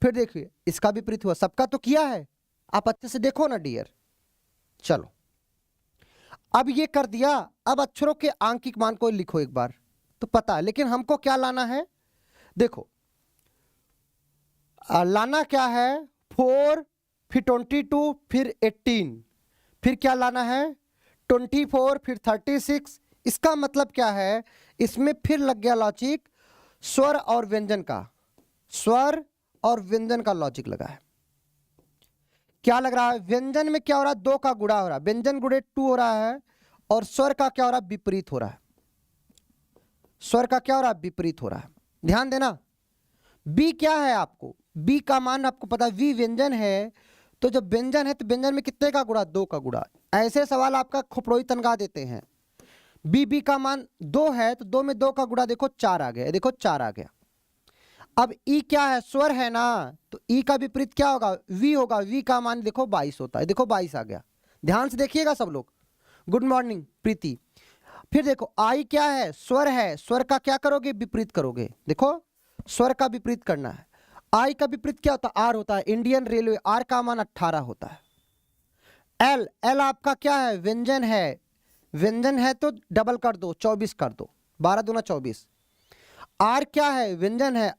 फिर देखिए इसका विपरीत हुआ, सबका तो किया है, आप अच्छे से देखो ना डियर। चलो अब ये कर दिया, अब अक्षरों के आंकिक मान को लिखो एक बार तो पता है, लेकिन हमको क्या लाना है, देखो लाना क्या है, 4 फिर 22 फिर 18, फिर क्या लाना है 24 फिर 36। इसका मतलब क्या है, इसमें फिर लग गया लॉजिक स्वर और व्यंजन का, स्वर और व्यंजन का लॉजिक लगा है। क्या लग रहा है, व्यंजन में क्या हो रहा है, 2 का गुणा हो रहा है, व्यंजन गुणे 2 हो रहा है, और स्वर का क्या हो रहा है, विपरीत हो रहा है, स्वर का क्या हो रहा है, विपरीत हो रहा है। ध्यान देना, बी क्या है आपको, बी का मान आपको पता है, वी व्यंजन है, तो जब व्यंजन है तो व्यंजन में कितने का गुणा, 2 का गुणा। ऐसे सवाल आपका खोपड़ोई तनखा देते हैं। बी का मान 2 है तो 2 में 2 का गुणा देखो 4 आ गया, देखो 4 आ गया। अब ई क्या है, स्वर है ना, तो ई का विपरीत क्या होगा, वी होगा, वी का मान देखो 22 होता है, देखो 22 आ गया। ध्यान से देखिएगा सब लोग। गुड मॉर्निंग प्रीति। फिर देखो आई क्या है, स्वर है, स्वर का क्या करोगे, विपरीत करोगे। देखो स्वर का विपरीत करना है। आई का विपरीत क्या होता है, आर होता है, इंडियन रेलवे, आर का मान 18 होता है। एल, एल आपका क्या है, व्यंजन है, व्यंजन है तो डबल कर दो, 24 कर दो, 12 दूना 24। आर क्या है, व्यंजन है,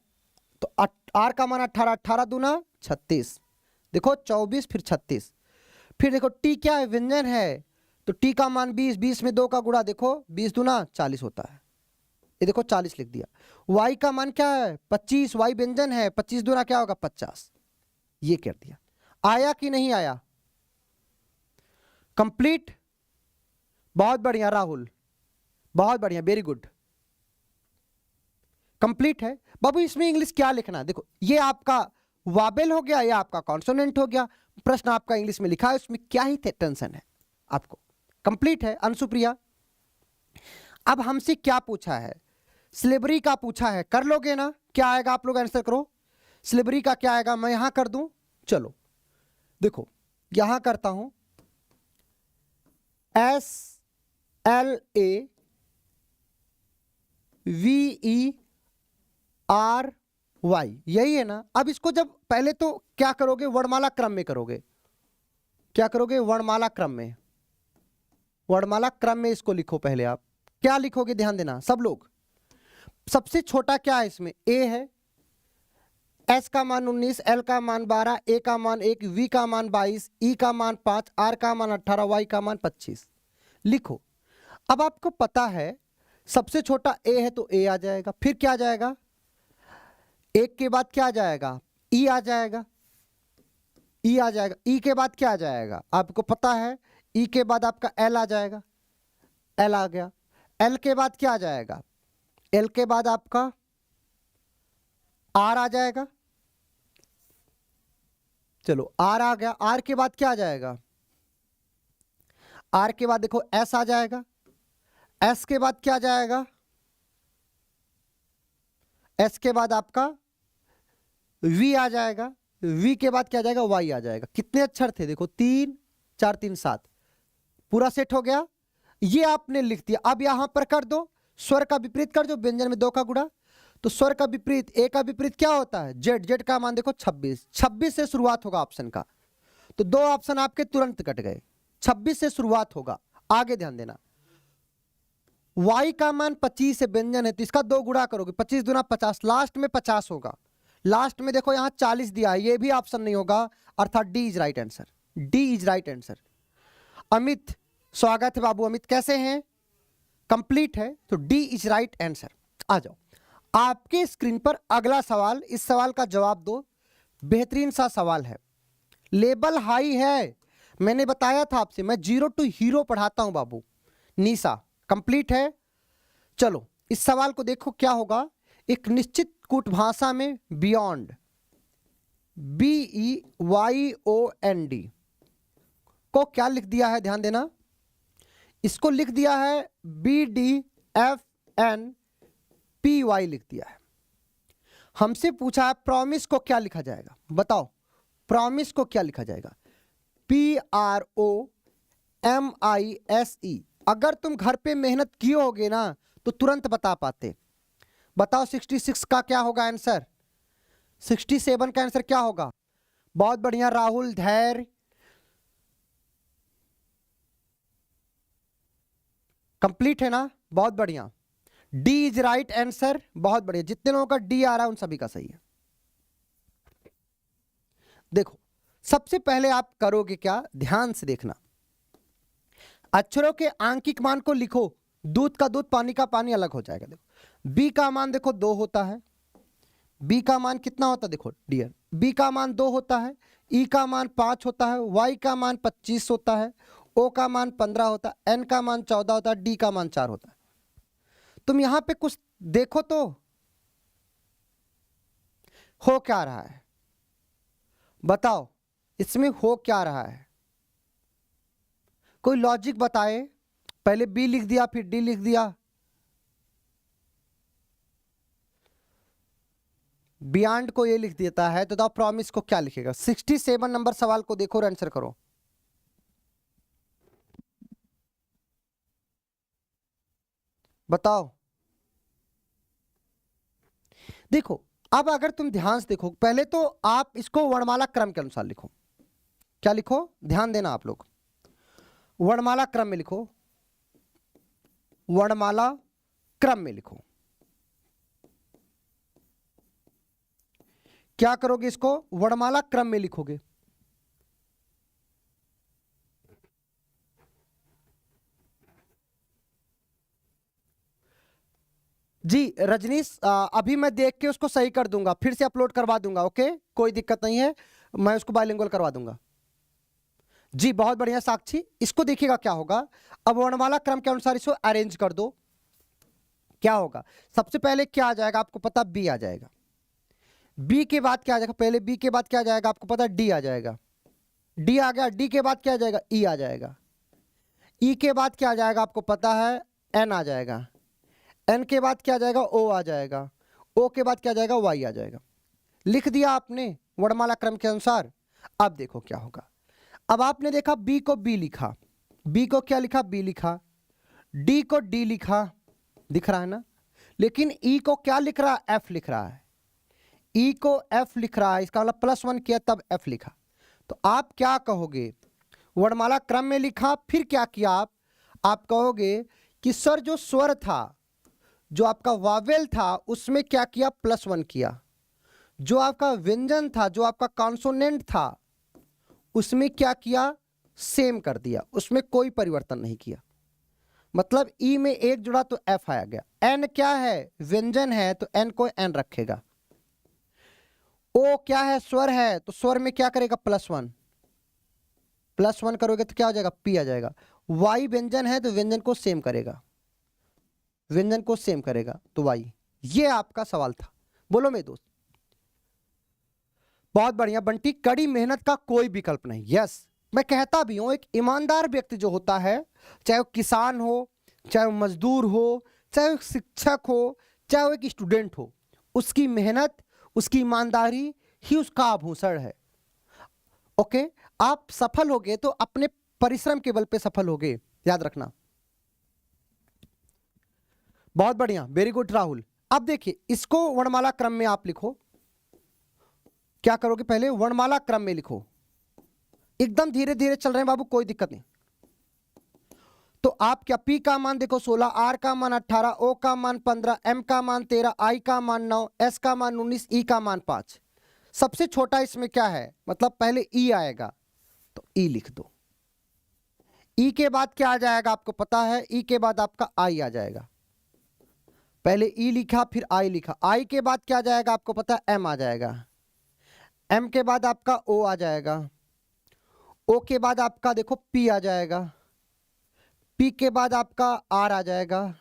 तो आर का मान 18, 18 दूना 36, देखो 24 फिर 36। फिर देखो टी क्या है, व्यंजन है, तो टी का मान 20, 20 में 2 का गुणा देखो 20 दूना 40 होता है, ये देखो 40 लिख दिया। y का मान क्या है, 25, y व्यंजन है, 25 दूना क्या होगा 50, ये कर दिया। आया कि नहीं आया, कंप्लीट, बहुत बढ़िया राहुल, बहुत बढ़िया, वेरी गुड, कंप्लीट है। बाबू इसमें इंग्लिश क्या लिखना है, देखो ये आपका वाबेल हो गया, ये आपका कॉन्सोनेंट हो गया, प्रश्न आपका इंग्लिश में लिखा है, उसमें क्या ही टेंशन है आपको, कंप्लीट है। अंशुप्रिया अब हमसे क्या पूछा है, स्लेवरी का पूछा है, कर लोगे ना, क्या आएगा आप लोग आंसर करो, स्लेवरी का क्या आएगा, मैं यहां कर दूं, चलो देखो यहां करता हूं, SLAVERY, यही है ना। अब इसको जब पहले तो क्या करोगे, वर्णमाला क्रम में करोगे, क्या करोगे, वर्णमाला क्रम में, वर्णमाला क्रम में इसको लिखो। पहले आप क्या लिखोगे, ध्यान देना सब लोग, सबसे छोटा क्या है इसमें, ए है, एस का मान 19, एल का मान 12, ए का मान 1, वी का मान 22, ई का मान 5, आर का मान 18, वाई का मान 25 लिखो। अब आपको पता है सबसे छोटा ए है तो ए आ जाएगा, फिर क्या आ जाएगा, एक के बाद क्या आ जाएगा, ई आ जाएगा, ई आ जाएगा, ई के बाद क्या आ जाएगा आपको पता है, ई के बाद आपका एल आ जाएगा, एल आ गया, एल के बाद क्या आ जाएगा, एल के बाद आपका आर आ जाएगा, चलो आर आ गया, आर के बाद क्या आ जाएगा, आर के बाद देखो एस आ जाएगा, एस के बाद क्या आ जाएगा, एस के बाद आपका वी आ जाएगा, वी के बाद क्या आ जाएगा, वाई आ जाएगा। कितने अक्षर थे देखो, 3 4 3 7, पूरा सेट हो गया, ये आपने लिख दिया। अब यहां पर कर दो, स्वर का विपरीत कर दो, व्यंजन में 2 का गुणा, तो स्वर का विपरीत, ए का विपरीत क्या होता है, जेड, जेड का मान देखो 26, 26 से शुरुआत होगा ऑप्शन का, तो 2 ऑप्शन आपके तुरंत कट गए, 26 से शुरुआत होगा। आगे ध्यान देना, y का मान 25 से व्यंजन है तो इसका 2 गुणा करोगे, 25 दूना 50, लास्ट में 50 होगा। लास्ट में देखो यहां 40 दिया है, ये भी ऑप्शन नहीं होगा, अर्थात D is right answer. D is right answer. Amit, स्वागत है बाबू अमित, कैसे हैं? कंप्लीट है, तो डी इज राइट आंसर। आ जाओ आपके स्क्रीन पर अगला सवाल, इस सवाल का जवाब दो। बेहतरीन सा सवाल है, लेवल हाई है, मैंने बताया था आपसे, मैं 0 टू हीरो पढ़ाता हूं बाबू। निशा, कंप्लीट है। चलो इस सवाल को देखो क्या होगा। एक निश्चित कूट भाषा में बियॉन्ड, BEYOND को क्या लिख दिया है, ध्यान देना, इसको लिख दिया है BDFNPY लिख दिया है। हमसे पूछा है प्रॉमिस को क्या लिखा जाएगा, बताओ प्रॉमिस को क्या लिखा जाएगा? PROMISE। अगर तुम घर पे मेहनत किए होगे ना तो तुरंत बता पाते। बताओ 66 का क्या होगा आंसर? 67 का आंसर क्या होगा? बहुत बढ़िया राहुल, धैर्य, कंप्लीट है ना, बहुत बढ़िया। डी इज राइट आंसर, बहुत बढ़िया। जितने लोगों का डी आ रहा है उन सभी का सही है। देखो सबसे पहले आप करोगे क्या, ध्यान से देखना, अक्षरों के आंकिक मान को लिखो, दूध का दूध पानी का पानी अलग हो जाएगा। देखो बी का मान देखो 2 होता है, बी का मान कितना होता है, देखो डियर, बी का मान 2 होता है, ई का मान 5 होता है, वाई का मान 25 होता है, ओ का मान 15 होता है, एन का मान 14 होता है, डी का मान 4 होता है। तुम यहां पे कुछ देखो तो हो क्या रहा है, बताओ इसमें हो क्या रहा है, कोई लॉजिक बताए। पहले बी लिख दिया फिर डी लिख दिया, बियॉन्ड को ये लिख देता है, तो प्रॉमिस को क्या लिखेगा? 67 नंबर सवाल को देखो और आंसर करो। बताओ। देखो अब अगर तुम ध्यान से देखो, पहले तो आप इसको वर्णमाला क्रम के अनुसार लिखो। क्या लिखो, ध्यान देना आप लोग, वर्णमाला क्रम में लिखो, वर्णमाला क्रम में लिखो। क्या करोगे, इसको वर्णमाला क्रम में लिखोगे। जी रजनीश, अभी मैं देख के उसको सही कर दूंगा, फिर से अपलोड करवा दूंगा, ओके कोई दिक्कत नहीं है, मैं उसको बाइलिंगुअल करवा दूंगा। जी बहुत बढ़िया साक्षी, इसको देखिएगा क्या होगा। अब वर्णमाला क्रम के अनुसार इसको अरेंज कर दो। क्या होगा, सबसे पहले क्या आ जाएगा आपको पता, बी आ जाएगा, बी के बाद क्या आ जाएगा, पहले बी के बाद क्या आ जाएगा आपको पता, डी आ जाएगा, डी आ गया, डी के बाद क्या आ जाएगा, ई आ जाएगा, ई के बाद क्या आ जाएगा आपको पता है, एन आ जाएगा, एन के बाद क्या आ जाएगा, ओ आ जाएगा, ओ के बाद क्या आ जाएगा, वाई आ जाएगा। लिख दिया आपने वर्णमाला क्रम के अनुसार। अब देखो क्या होगा, अब आपने देखा बी को बी लिखा, बी को क्या लिखा, बी लिखा, डी को डी लिखा, दिख रहा है ना, लेकिन ई को क्या लिख रहा है, एफ लिख रहा है, ई को एफ लिख रहा है, इसका मतलब +1 किया तब एफ लिखा। तो आप क्या कहोगे, वर्णमाला क्रम में लिखा, फिर क्या किया आप कहोगे कि सर जो स्वर था, जो आपका वावेल था, उसमें क्या किया, +1 किया, जो आपका व्यंजन था, जो आपका कॉन्सोनेंट था, उसमें क्या किया, सेम कर दिया, उसमें कोई परिवर्तन नहीं किया। मतलब ई में 1 जुड़ा तो एफ आया गया। एन क्या है, व्यंजन है, तो एन को एन रखेगा। ओ क्या है, स्वर है, तो स्वर में क्या करेगा, +1, +1 करोगे तो क्या हो जाएगा, पी आ जाएगा। वाई व्यंजन है तो व्यंजन को सेम करेगा, व्यंजन को सेम करेगा तो वाई। ये आपका सवाल था, बोलो मेरे दोस्त। बहुत बढ़िया बंटी, कड़ी मेहनत का कोई विकल्प नहीं। यस, मैं कहता भी हूं, एक ईमानदार व्यक्ति जो होता है, चाहे वो किसान हो, चाहे वो मजदूर हो, चाहे वो शिक्षक हो, चाहे वो एक स्टूडेंट हो, उसकी मेहनत, उसकी ईमानदारी ही उसका आभूषण है। ओके, आप सफल होगे तो अपने परिश्रम के बल पे सफल होगे, याद रखना। बहुत बढ़िया, वेरी गुड राहुल। अब देखिए इसको वर्णमाला क्रम में आप लिखो। क्या करोगे, पहले वर्णमाला क्रम में लिखो, एकदम धीरे धीरे चल रहे हैं बाबू, कोई दिक्कत नहीं। तो आप क्या P का मान देखो 16, R का मान 18, O का मान 15, M का मान 13, I का मान 9, S का मान 19, E का मान 5। सबसे छोटा इसमें क्या है, मतलब पहले E आएगा तो E लिख दो। E के बाद क्या आ जाएगा आपको पता है, E के बाद आपका I आ जाएगा। पहले E लिखा फिर I लिखा, I के बाद क्या आ जाएगा आपको पता है, M आ जाएगा। M के बाद आपका O आ जाएगा। O के बाद आपका देखो P आ जाएगा। P के बाद आपका R आ जाएगा।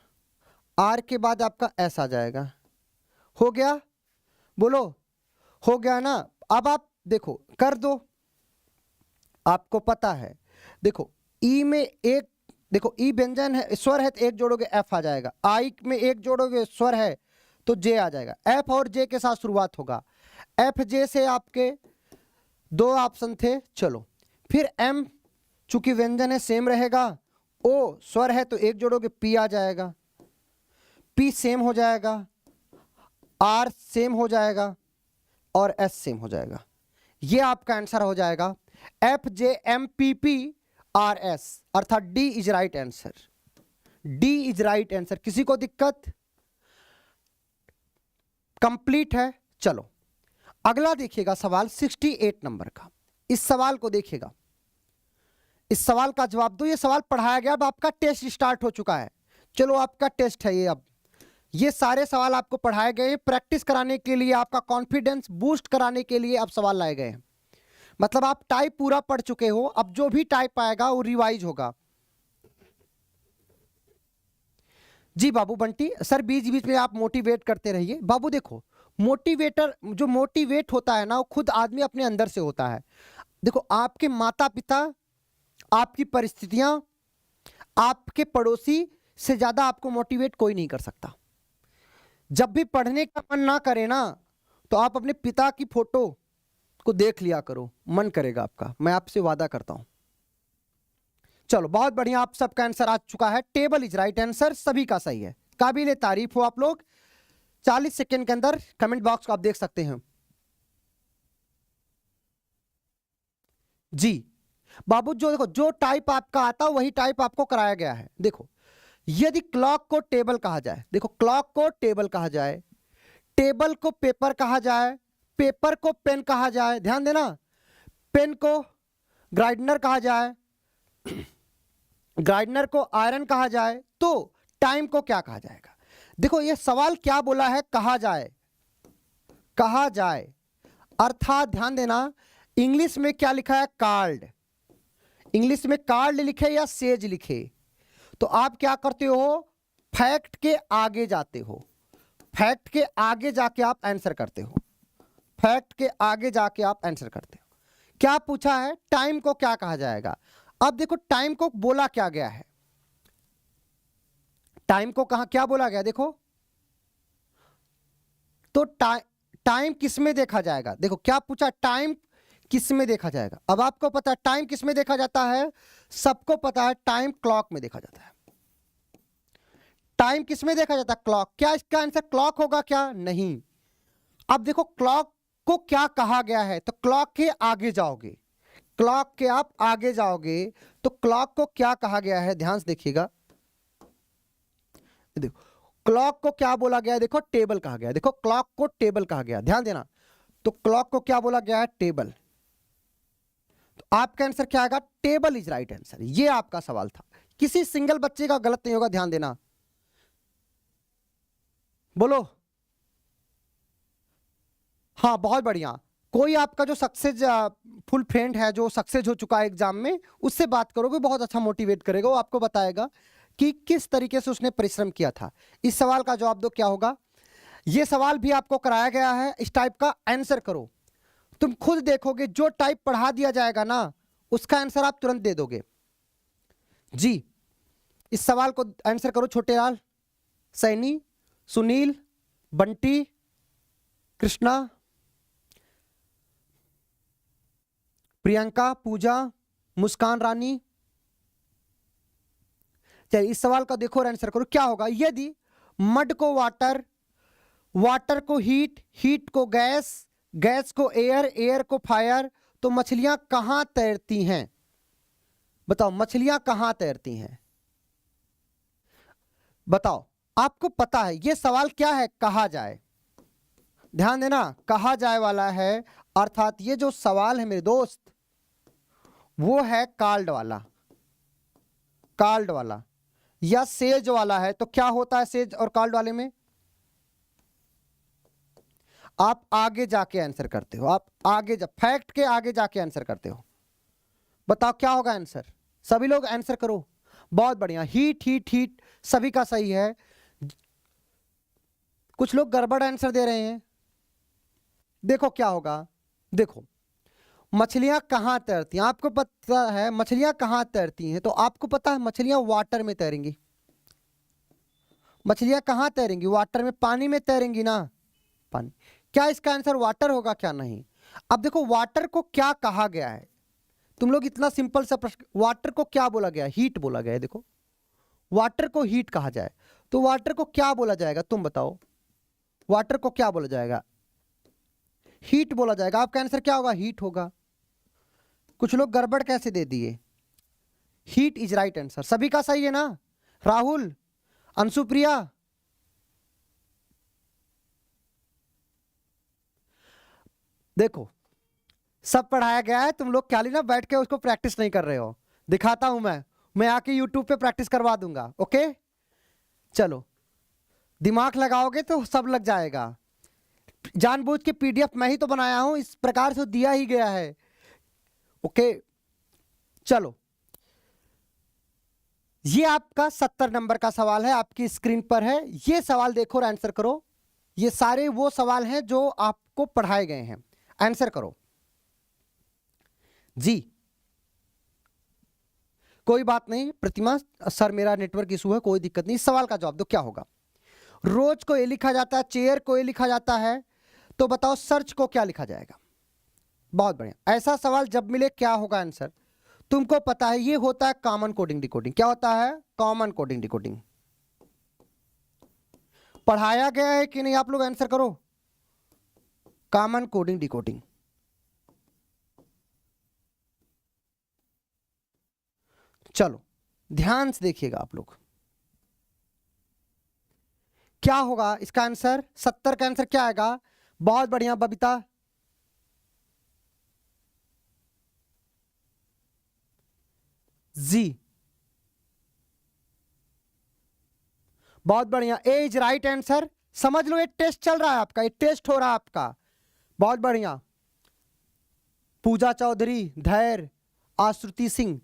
R के बाद आपका S आ जाएगा। हो गया, बोलो हो गया ना। अब आप देखो कर दो, आपको पता है देखो E में एक, देखो E व्यंजन है, स्वर है तो एक जोड़ोगे F आ जाएगा। I में एक जोड़ोगे स्वर है तो J आ जाएगा। F और J के साथ शुरुआत होगा। F J से आपके दो ऑप्शन थे, चलो फिर M चूंकि व्यंजन है सेम रहेगा। O स्वर है तो एक जोड़ोगे P आ जाएगा। P सेम हो जाएगा, R सेम हो जाएगा और S सेम हो जाएगा। ये आपका आंसर हो जाएगा FJMPPRS, अर्थात D is right answer. D is right answer. किसी को दिक्कत? कंप्लीट है। चलो अगला देखिएगा सवाल 68 नंबर का। इस सवाल को देखिएगा, इस सवाल का जवाब दो। ये सवाल पढ़ाया गया, अब आपका टेस्ट स्टार्ट हो चुका है। चलो आपका टेस्ट है ये। अब ये सारे सवाल आपको पढ़ाए गए, प्रैक्टिस कराने के लिए, आपका कॉन्फिडेंस बूस्ट कराने के लिए अब सवाल लाए गए हैं। मतलब आप टाइप पूरा पढ़ चुके हो, अब जो भी टाइप आएगा वो रिवाइज होगा। जी बाबू बंटी सर, बीच बीच में आप मोटिवेट करते रहिए। बाबू देखो, मोटिवेटर जो मोटिवेट होता है ना, वो खुद आदमी अपने अंदर से होता है। देखो आपके माता पिता, आपकी परिस्थितियां, आपके पड़ोसी से ज्यादा आपको मोटिवेट कोई नहीं कर सकता। जब भी पढ़ने का मन ना करे ना, तो आप अपने पिता की फोटो को देख लिया करो, मन करेगा आपका, मैं आपसे वादा करता हूं। चलो बहुत बढ़िया, आप सबका आंसर आ चुका है। टेबल इज राइट आंसर, सभी का सही है। काबिले तारीफ हो आप लोग। 40 सेकंड के अंदर कमेंट बॉक्स को आप देख सकते हैं। जी बाबू, जो देखो जो टाइप आपका आता है वही टाइप आपको कराया गया है। देखो यदि क्लॉक को टेबल कहा जाए, देखो क्लॉक को टेबल कहा जाए, टेबल को पेपर कहा जाए, पेपर को पेन कहा जाए, ध्यान देना, पेन को ग्राइंडर कहा जाए, ग्राइंडर को आयरन कहा जाए, तो टाइम को क्या कहा जाएगा? देखो ये सवाल क्या बोला है, कहा जाए, कहा जाए, अर्थात ध्यान देना इंग्लिश में क्या लिखा है, कार्ड। इंग्लिश में कार्ड लिखे या सेज लिखे, तो आप क्या करते हो, फैक्ट के आगे जाते हो, फैक्ट के आगे जाके आप आंसर करते हो, फैक्ट के आगे जाके आप आंसर करते हो। क्या पूछा है, टाइम को क्या कहा जाएगा? अब देखो टाइम को बोला क्या गया है, टाइम को कहा क्या बोला गया, देखो तो टाइम किस में देखा जाएगा? देखो क्या पूछा, टाइम किस में देखा जाएगा? अब आपको पता है टाइम किस में देखा जाता है, सबको पता है टाइम क्लॉक में देखा जाता है। टाइम किस में देखा जाता है, क्लॉक। क्या इसका आंसर क्लॉक होगा क्या? नहीं। अब देखो क्लॉक को क्या कहा गया है, तो क्लॉक के आगे जाओगे, क्लॉक के आप आगे जाओगे तो क्लॉक को क्या कहा गया है, ध्यान से देखिएगा। देखो क्लॉक को क्या बोला गया है, देखो टेबल कहा गया है। देखो क्लॉक को टेबल कहा गया, ध्यान देना। तो क्लॉक को क्या बोला गया है, टेबल। तो आपका आंसर क्या आएगा, टेबल इज राइट आंसर। ये आपका सवाल था, किसी सिंगल बच्चे का गलत नहीं होगा, ध्यान देना। बोलो हाँ, बहुत बढ़िया। कोई आपका जो सक्सेस फुल फ्रेंड है, जो सक्सेस हो चुका है एग्जाम में, उससे बात करोगे, बहुत अच्छा मोटिवेट करेगा, वो आपको बताएगा कि किस तरीके से उसने परिश्रम किया था। इस सवाल का जवाब दो, क्या होगा? ये सवाल भी आपको कराया गया है, इस टाइप का आंसर करो। तुम खुद देखोगे जो टाइप पढ़ा दिया जाएगा ना, उसका आंसर आप तुरंत दे दोगे। जी इस सवाल को आंसर करो। छोटे लाल, सैनी, सुनील, बंटी, कृष्णा, प्रियंका, पूजा, मुस्कान रानी। चलिए इस सवाल का देखो और आंसर करो। क्या होगा, यदि मड को वाटर, वाटर को हीट, हीट को गैस, गैस को एयर, एयर को फायर, तो मछलियां कहां तैरती हैं? बताओ मछलियां कहां तैरती हैं? बताओ, आपको पता है ये सवाल क्या है? कहा जाए। ध्यान देना, कहा जाए वाला है, अर्थात ये जो सवाल है मेरे दोस्त वो है कार्ड वाला, कार्ड वाला या सेज वाला है। तो क्या होता है सेज और कार्ड वाले में? आप आगे जाके आंसर करते हो, आप आगे जा, फैक्ट के आगे जाके आंसर करते हो। बताओ क्या होगा आंसर? सभी लोग आंसर करो। बहुत बढ़िया, हीट हीट हीट सभी का सही है। कुछ लोग गड़बड़ आंसर दे रहे हैं। देखो क्या होगा, देखो मछलियां कहां तैरती हैं? आपको पता है मछलियां कहां तैरती हैं? तो आपको पता है मछलियां वाटर में तैरेंगी। मछलियां कहां तैरेंगी? वाटर में, पानी में तैरेंगी ना, पानी। क्या इसका आंसर वाटर होगा? क्या नहीं? अब देखो वाटर को क्या कहा गया है, तुम लोग इतना सिंपल सा प्रश्न, वाटर को क्या बोला गया? हीट बोला गया है। देखो वाटर को हीट कहा जाए तो वाटर को क्या बोला जाएगा? तुम बताओ, वाटर को क्या बोला जाएगा? हीट बोला जाएगा। आपका आंसर क्या होगा? हीट होगा। कुछ लोग गड़बड़ कैसे दे दिए? Heat is right answer. सभी का सही है ना? राहुल, अंशुप्रिया, देखो सब पढ़ाया गया है, तुम लोग खाली ना बैठ के उसको प्रैक्टिस नहीं कर रहे हो। दिखाता हूं मैं आके यूट्यूब पे प्रैक्टिस करवा दूंगा। ओके चलो, दिमाग लगाओगे तो सब लग जाएगा। जानबूझ के पीडीएफ मैं ही तो बनाया हूं, इस प्रकार से दिया ही गया है। ओके चलो, ये आपका 70 नंबर का सवाल है, आपकी स्क्रीन पर है। ये सवाल देखो और आंसर करो। ये सारे वो सवाल हैं जो आपको पढ़ाए गए हैं, आंसर करो जी। कोई बात नहीं प्रतिमा सर, मेरा नेटवर्क इशू है, कोई दिक्कत नहीं। इस सवाल का जवाब दो, क्या होगा? रोज को ये लिखा जाता है, चेयर को ये लिखा जाता है, तो बताओ सर्च को क्या लिखा जाएगा? बहुत बढ़िया, ऐसा सवाल जब मिले क्या होगा आंसर? तुमको पता है ये होता है कॉमन कोडिंग डिकोडिंग। क्या होता है? Common coding decoding. पढ़ाया गया है कि नहीं? आप लोग आंसर करो। Common coding decoding. चलो ध्यान से देखिएगा आप लोग, क्या होगा इसका आंसर? 70 का आंसर क्या आएगा? बहुत बढ़िया बबीता, जी। बहुत बढ़िया, ए इज राइट आंसर। समझ लो एक टेस्ट चल रहा है आपका, एक टेस्ट हो रहा है आपका। बहुत बढ़िया, पूजा चौधरी, धैर्य, आश्रुति सिंह।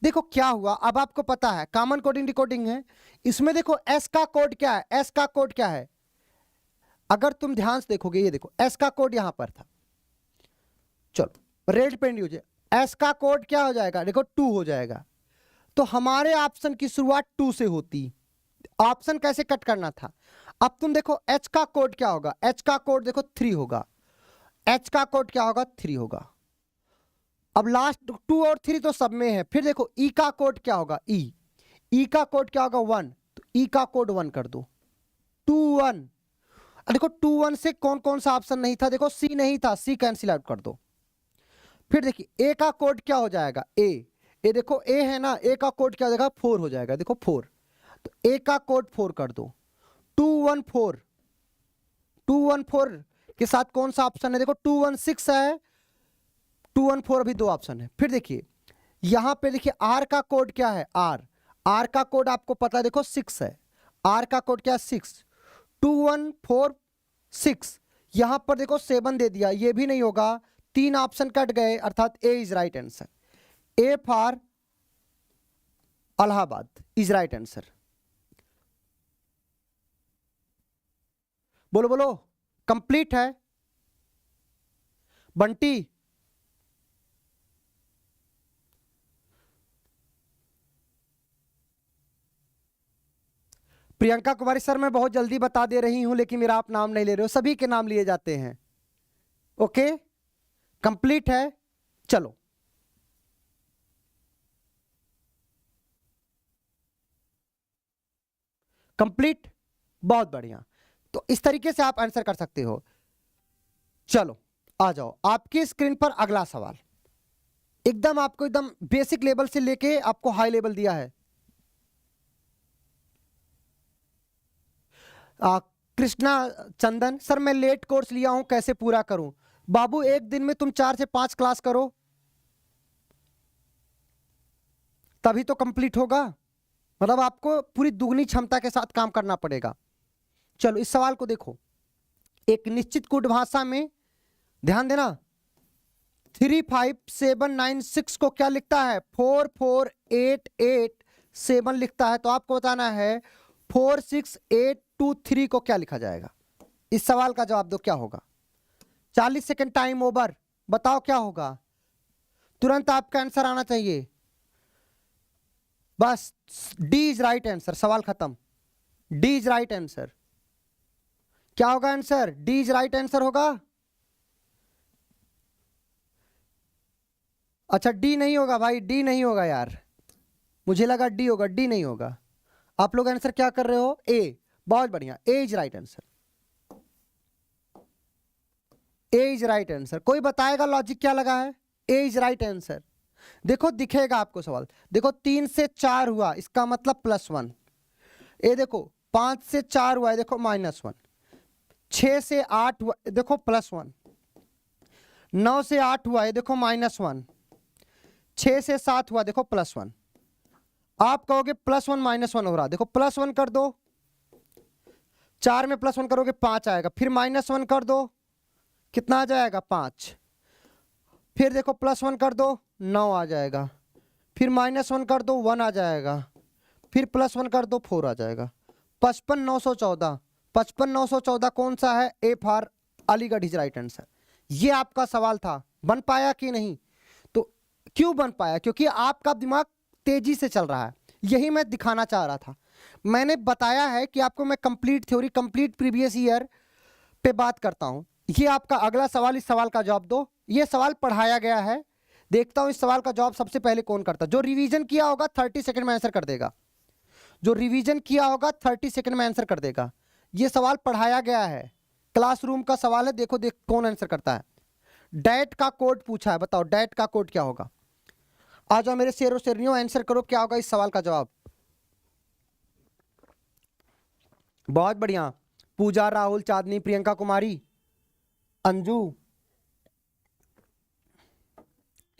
देखो क्या हुआ, अब आपको पता है कॉमन कोडिंग डिकोडिंग है। इसमें देखो एस का कोड क्या है? एस का कोड क्या है? अगर तुम ध्यान से देखोगे, ये देखो एस का कोड यहां पर था। चलो रेड पेन यूज, एस का कोड क्या हो जाएगा? देखो 2 हो जाएगा। तो हमारे ऑप्शन की शुरुआत 2 से होती। ऑप्शन कैसे कट करना था? अब तुम देखो एच का कोड क्या होगा? एच का कोड देखो 3 होगा। एच का कोड क्या होगा? 3 होगा। अब लास्ट 2 और 3 तो सब में है। फिर देखो ई का कोड क्या होगा? ई का कोड क्या होगा? 1। तो ई का कोड 1 कर दो, 2 1। देखो 2 1 से कौन कौन सा ऑप्शन नहीं था? देखो सी नहीं था, सी कैंसिल आउट कर दो। फिर देखिए ए का कोड क्या हो जाएगा? ए देखो ए है ना, ए का कोड क्या हो जाएगा? 4 हो जाएगा। देखो 4, तो ए का कोड 4 कर दो। 2 1 4, 2 1 4 के साथ कौन सा ऑप्शन है? देखो 2 1 6 है, 2 1 4 अभी 2 ऑप्शन है। फिर देखिए यहां पे देखिए आर का कोड क्या है? आर का कोड आपको पता है, देखो 6 है। आर का कोड क्या है? 6। 2 1 4 6, यहां पर देखो 7 दे दिया, ये भी नहीं होगा। 3 ऑप्शन कट गए, अर्थात A is right answer. A for Allahabad is right answer. बोलो बोलो, कंप्लीट है बंटी? प्रियंका कुमारी सर, मैं बहुत जल्दी बता दे रही हूं, लेकिन मेरा आप नाम नहीं ले रहे हो, सभी के नाम लिए जाते हैं। ओके कंप्लीट है, चलो कंप्लीट, बहुत बढ़िया। तो इस तरीके से आप आंसर कर सकते हो। चलो आ जाओ, आपकी स्क्रीन पर अगला सवाल। एकदम आपको एकदम बेसिक लेवल से लेके आपको हाई लेवल दिया है। कृष्णा चंदन, सर मैं लेट कोर्स लिया हूं, कैसे पूरा करूं? बाबू एक दिन में तुम 4 से 5 क्लास करो, तभी तो कंप्लीट होगा। मतलब आपको पूरी दुगनी क्षमता के साथ काम करना पड़ेगा। चलो इस सवाल को देखो, एक निश्चित कूट भाषा में ध्यान देना, 35796 को क्या लिखता है? 44887 लिखता है। तो आपको बताना है 46823 को क्या लिखा जाएगा। इस सवाल का जवाब दो, क्या होगा? 40 सेकंड टाइम ओवर, बताओ क्या होगा? तुरंत आपका आंसर आना चाहिए। बस डी इज राइट आंसर, सवाल खत्म। D is right answer. क्या होगा answer? D is right answer होगा। अच्छा डी नहीं होगा भाई, डी नहीं होगा यार, मुझे लगा डी होगा, डी नहीं होगा। आप लोग आंसर क्या कर रहे हो? ए। बहुत बढ़िया, A is right answer. A is right answer. कोई बताएगा लॉजिक क्या लगा है? A is right answer. देखो दिखेगा आपको सवाल, देखो 3 से 4 हुआ, इसका मतलब +1। ये देखो 5 से 4 हुआ है, देखो -1। 6 से 8 हुआ, देखो +1। 9 से 8 हुआ है, देखो -1। 6 से 7 हुआ, देखो +1। आप कहोगे +1 -1 हो रहा, देखो +1 कर दो, 4 में +1 करोगे 5 आएगा, फिर -1 कर दो, कितना आ जाएगा? 5। फिर देखो +1 कर दो, 9 आ जाएगा, फिर -1 कर दो, 1 आ जाएगा, फिर +1 कर दो, 4 आ जाएगा। 55,914, 55,914 कौन सा है? A for Aligarh is right answer. ये आपका सवाल था, बन पाया कि नहीं? तो क्यों बन पाया? क्योंकि आपका दिमाग तेजी से चल रहा है, यही मैं दिखाना चाह रहा था। मैंने बताया है कि आपको मैं complete theory, complete previous year पे बात करता हूं। ये आपका अगला सवाल, इस सवाल का जवाब दो। ये सवाल पढ़ाया गया है, देखता हूं इस सवाल का जवाब सबसे पहले कौन करता। जो रिवीजन किया होगा 30 सेकंड में आंसर कर देगा, जो रिवीजन किया होगा 30 सेकंड में आंसर कर देगा। ये सवाल पढ़ाया गया है, क्लासरूम का सवाल है, देखो देख कौन आंसर करता है। डैट का कोड पूछा है, बताओ डैट का कोड क्या होगा? आ जाओ मेरे शेरों शेरनियों, आंसर करो क्या होगा इस सवाल का जवाब। बहुत बढ़िया, पूजा, राहुल, चांदनी, प्रियंका कुमारी, अंजू,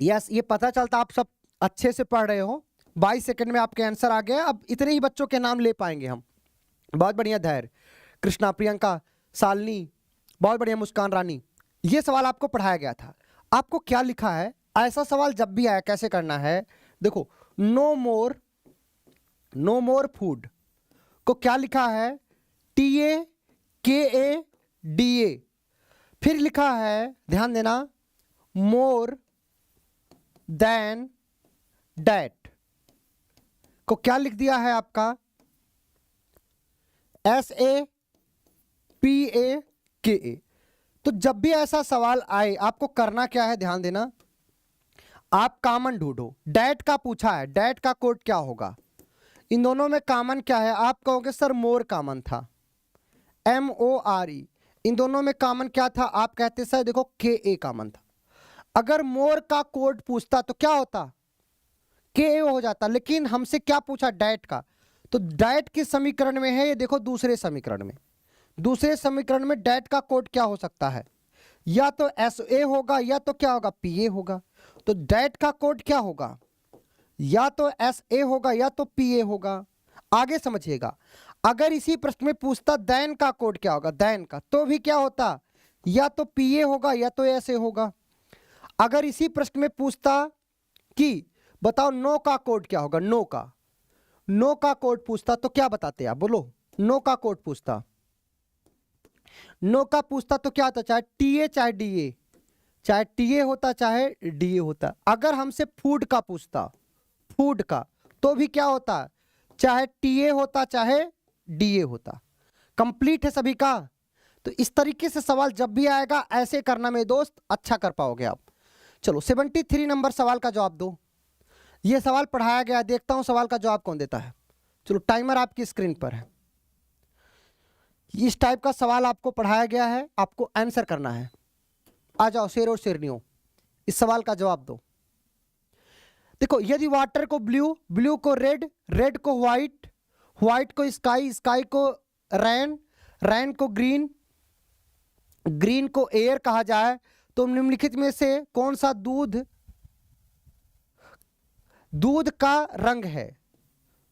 यस। ये पता चलता आप सब अच्छे से पढ़ रहे हो। 22 सेकंड में आपके आंसर आ गया। अब इतने ही बच्चों के नाम ले पाएंगे हम। बहुत बढ़िया धैर्य, कृष्णा, प्रियंका, शालिनी, बहुत बढ़िया मुस्कान रानी। ये सवाल आपको पढ़ाया गया था। आपको क्या लिखा है? ऐसा सवाल जब भी आया कैसे करना है, देखो नो मोर फूड को क्या लिखा है? TAKADA। फिर लिखा है, ध्यान देना, मोर देन डैट को क्या लिख दिया है आपका? SAPAKA। तो जब भी ऐसा सवाल आए आपको करना क्या है, ध्यान देना, आप कॉमन ढूंढो। डैट का पूछा है, डैट का कोड क्या होगा? इन दोनों में कॉमन क्या है? आप कहोगे सर मोर कॉमन था, MORE। इन दोनों में कॉमन क्या था? आप कहते सर देखो KA कॉमन था। अगर मोर का कोड पूछता तो क्या होता? KA हो जाता। लेकिन हमसे क्या पूछा? डैट का। तो डैट किस समीकरण में है? ये देखो दूसरे समीकरण में। दूसरे समीकरण में डैट का कोड क्या हो सकता है? या तो SA होगा या तो क्या होगा? PA होगा। तो डैट का कोड क्या होगा? या तो SA होगा या तो PA होगा। आगे समझिएगा, अगर इसी प्रश्न में पूछता दैन का कोड क्या होगा, दैन का, तो भी क्या होता? या तो PA होगा या तो SA होगा। अगर इसी प्रश्न में पूछता कि बताओ नो का कोड क्या होगा, नो का कोड पूछता तो क्या बताते आप? बोलो, नो का कोड पूछता, नो का पूछता तो क्या होता? चाहे TA चाहे DA, चाहे TA होता चाहे DA होता। अगर हमसे फूड का पूछता, फूड का, तो भी क्या होता? चाहे TA होता चाहे DA होता। कंप्लीट है सभी का? तो इस तरीके से सवाल जब भी आएगा ऐसे करना मेरे दोस्त, अच्छा कर पाओगे आप। चलो 73 नंबर सवाल का जवाब दो। यह सवाल पढ़ाया गया, देखता हूं सवाल का जवाब कौन देता है। चलो टाइमर आपकी स्क्रीन पर है। इस टाइप का सवाल आपको पढ़ाया गया है, आपको आंसर करना है। आ जाओ शेर और शेरनियों, इस सवाल का जवाब दो। देखो, यदि वाटर को ब्लू, ब्लू को रेड, रेड को व्हाइट, व्हाइट को स्काई, स्काई को रैन, रैन को ग्रीन, ग्रीन को एयर कहा जाए तो निम्नलिखित में से कौन सा दूध का रंग है?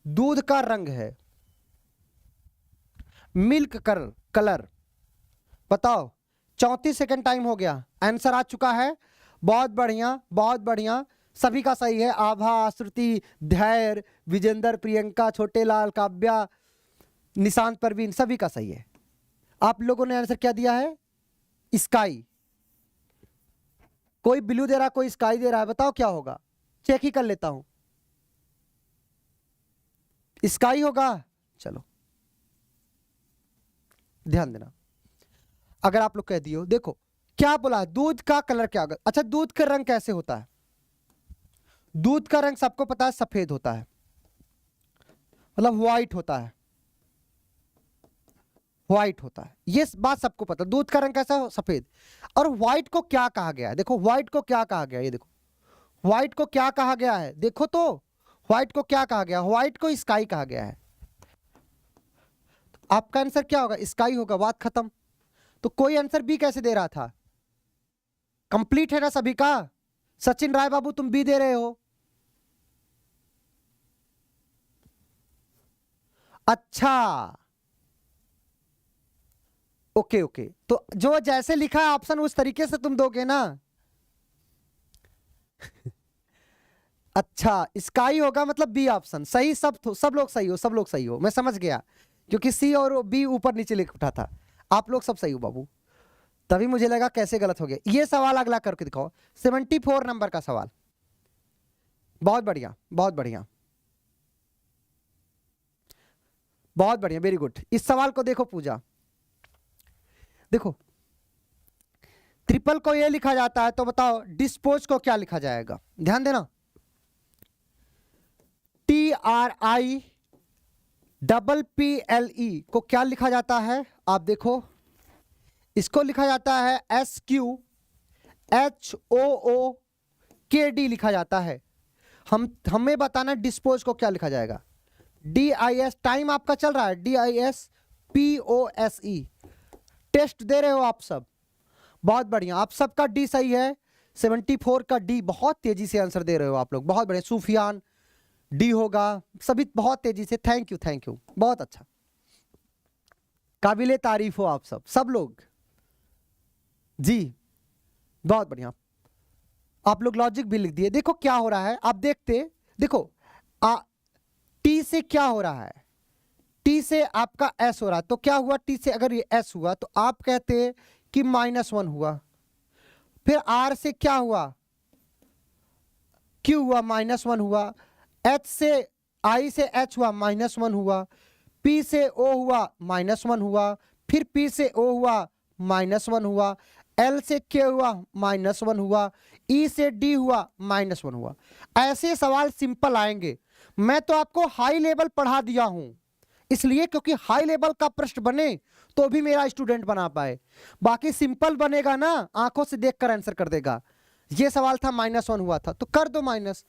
दूध का रंग है मिल्क कलर। बताओ, 34 सेकंड टाइम हो गया, आंसर आ चुका है। बहुत बढ़िया, बहुत बढ़िया, सभी का सही है। आभा, श्रुति, धैर्य, विजेंद्र, प्रियंका, छोटे लाल, काव्या, निशांत, परवीन, सभी का सही है। आप लोगों ने आंसर क्या दिया है? स्काई। कोई ब्लू दे रहा, कोई स्काई दे रहा है, बताओ क्या होगा? चेक ही कर लेता हूं। स्काई होगा, चलो ध्यान देना। अगर आप लोग कह दियो, देखो क्या बोला, दूध का कलर क्या होगा? अच्छा, दूध का रंग कैसे होता है? दूध का रंग सबको पता है, सफेद होता है, मतलब व्हाइट होता है, व्हाइट होता है, ये बात सबको पता है। दूध का रंग कैसा हो? सफेद। और व्हाइट को क्या कहा गया है? देखो व्हाइट को क्या कहा गया है, ये देखो व्हाइट को क्या कहा गया है, देखो तो व्हाइट को क्या कहा गया? व्हाइट को स्काई कहा गया है। आपका आंसर क्या होगा? स्काई होगा, बात खत्म। तो कोई आंसर बी कैसे दे रहा था? कंप्लीट है ना सभी का? सचिन राय बाबू तुम बी दे रहे हो, अच्छा ओके ओके। तो जो जैसे लिखा है ऑप्शन उस तरीके से तुम दोगे ना। अच्छा, स्काई होगा, मतलब बी ऑप्शन सही। सब लोग सही हो, सब लोग सही हो, मैं समझ गया, क्योंकि सी और बी ऊपर नीचे लिख उठा था। आप लोग सब सही हो बाबू, तभी मुझे लगा कैसे गलत हो गया। ये सवाल अगला करके दिखाओ, 74 नंबर का सवाल। बहुत बढ़िया, बहुत बढ़िया, बहुत बढ़िया, वेरी गुड। इस सवाल को देखो पूजा, देखो ट्रिपल को ये लिखा जाता है, तो बताओ डिस्पोज को क्या लिखा जाएगा? ध्यान देना, TRIPPLE को क्या लिखा जाता है? आप देखो, इसको लिखा जाता है SQHOOKD लिखा जाता है। हमें बताना डिस्पोज को क्या लिखा जाएगा? DIS, टाइम आपका चल रहा है, DISPOSE। टेस्ट दे रहे हो आप सब, बहुत बढ़िया, आप सबका डी सही है। 74 का डी, बहुत तेजी से आंसर दे रहे हो आप लोग, बहुत बढ़िया। सुफियान डी होगा, सभी बहुत तेजी से, थैंक यू थैंक यू, बहुत अच्छा, काबिले तारीफ हो आप सब लोग जी, बहुत बढ़िया। आप लोग लॉजिक भी लिख दिए। देखो क्या हो रहा है, आप देखते, देखो टी से क्या हो रहा है? टी से आपका एस हो रहा है, तो क्या हुआ? टी से अगर ये एस हुआ तो आप कहते कि -1 हुआ। फिर आर से क्या हुआ? क्यू हुआ, -1 हुआ। एच से, आई से एच हुआ, -1 हुआ। पी से ओ हुआ, -1 हुआ। फिर पी से ओ हुआ, -1 हुआ। एल से के हुआ, -1 हुआ। ई से डी हुआ, -1 हुआ। ऐसे सवाल सिंपल आएंगे। मैं तो आपको हाई लेवल पढ़ा दिया हूं, इसलिए क्योंकि हाई लेवल का प्रश्न बने तो भी मेरा स्टूडेंट बना पाए। बाकी सिंपल बनेगा ना, आंखों से देखकर आंसर कर देगा। ये सवाल था -1 हुआ था, तो कर दो माइनस,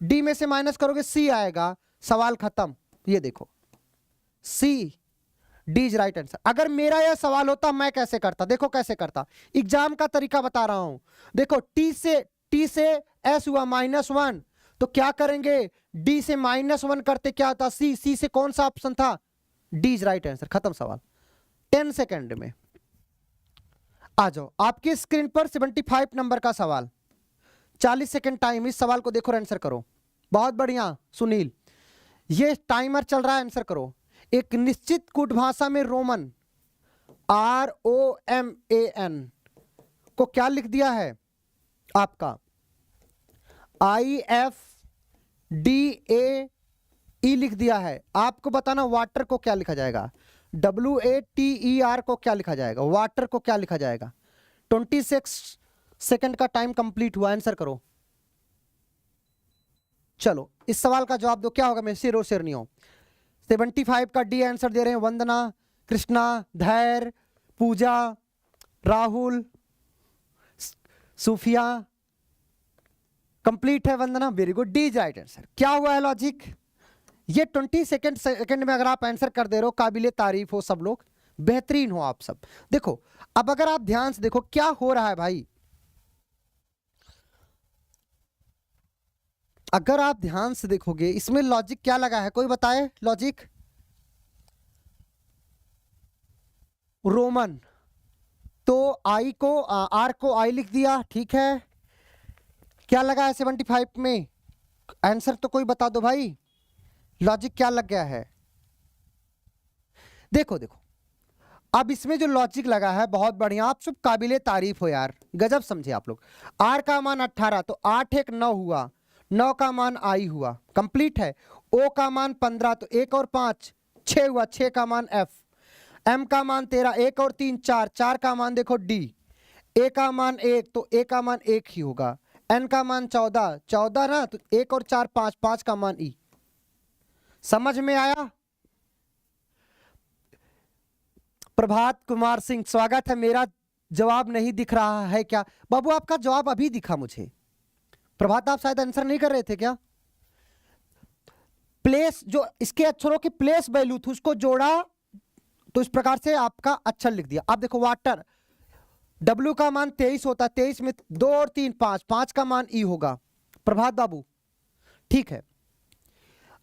डी में से माइनस करोगे सी आएगा, सवाल खत्म। ये देखो सी, डी इज राइट आंसर। अगर मेरा यह सवाल होता मैं कैसे करता? देखो कैसे करता, एग्जाम का तरीका बता रहा हूं। देखो टी से एस हुआ -1, तो क्या करेंगे? डी से -1 करते क्या होता? सी से कौन सा ऑप्शन था? डी इज राइट आंसर, खत्म सवाल। 10 सेकेंड में आ जाओ आपकी स्क्रीन पर 75 नंबर का सवाल। 40 सेकेंड टाइम, इस सवाल को देखो और आंसर करो। बहुत बढ़िया सुनील, ये टाइमर चल रहा है, आंसर करो। एक निश्चित कूट भाषा में रोमन ROMAN को क्या लिख दिया है? आपका IFDAE लिख दिया है। आपको बताना वाटर को क्या लिखा जाएगा? WATER को क्या लिखा जाएगा? वाटर को क्या लिखा जाएगा? 26 सेकंड का टाइम कंप्लीट हुआ, आंसर करो। चलो इस सवाल का जवाब दो, क्या होगा? मैं सिर और सिर नहीं हूं। 75 का डी आंसर दे रहे हैं वंदना, कृष्णा, धैर्य, पूजा, राहुल, सूफिया। कंप्लीट है Vandana, very good, D right answer. क्या हुआ है लॉजिक? ये 20 सेकंड में अगर आप आंसर कर दे रहे हो, काबिले तारीफ हो सब लोग, बेहतरीन हो आप सब। देखो अब अगर आप ध्यान से देखो क्या हो रहा है भाई, अगर आप ध्यान से देखोगे इसमें लॉजिक क्या लगा है, कोई बताए लॉजिक? रोमन, तो आई को आर को आई लिख दिया, ठीक है। क्या लगा है 75 में? आंसर तो कोई बता दो भाई, लॉजिक क्या लग गया है? देखो देखो अब इसमें जो लॉजिक लगा है बहुत बढ़िया, आप सब काबिले तारीफ हो यार, गजब समझे आप लोग। आर का मान 18 तो 8 एक 9 हुआ, 9 का मान आई हुआ, कंप्लीट है। ओ का मान 15 तो 1 और 5 6 हुआ, 6 का मान एफ। एम का मान 13, 1 और 3 4, 4 का मान देखो डी। ए का मान 1 तो ए का मान 1 ही होगा। एन का मान 14, 14 ना तो 1 और 4 5, 5 का मान ई। समझ में आया? प्रभात कुमार सिंह स्वागत है। मेरा जवाब नहीं दिख रहा है क्या? बाबू आपका जवाब अभी दिखा मुझे। प्रभात आप शायद आंसर नहीं कर रहे थे क्या? प्लेस जो इसके अक्षरों की प्लेस वैल्यू थी उसको जोड़ा तो इस प्रकार से आपका अक्षर लिख दिया। आप देखो वाटर, W का मान 23 होता है, 23 में 2 और 3 5, 5 का मान ई होगा। प्रभात बाबू ठीक है।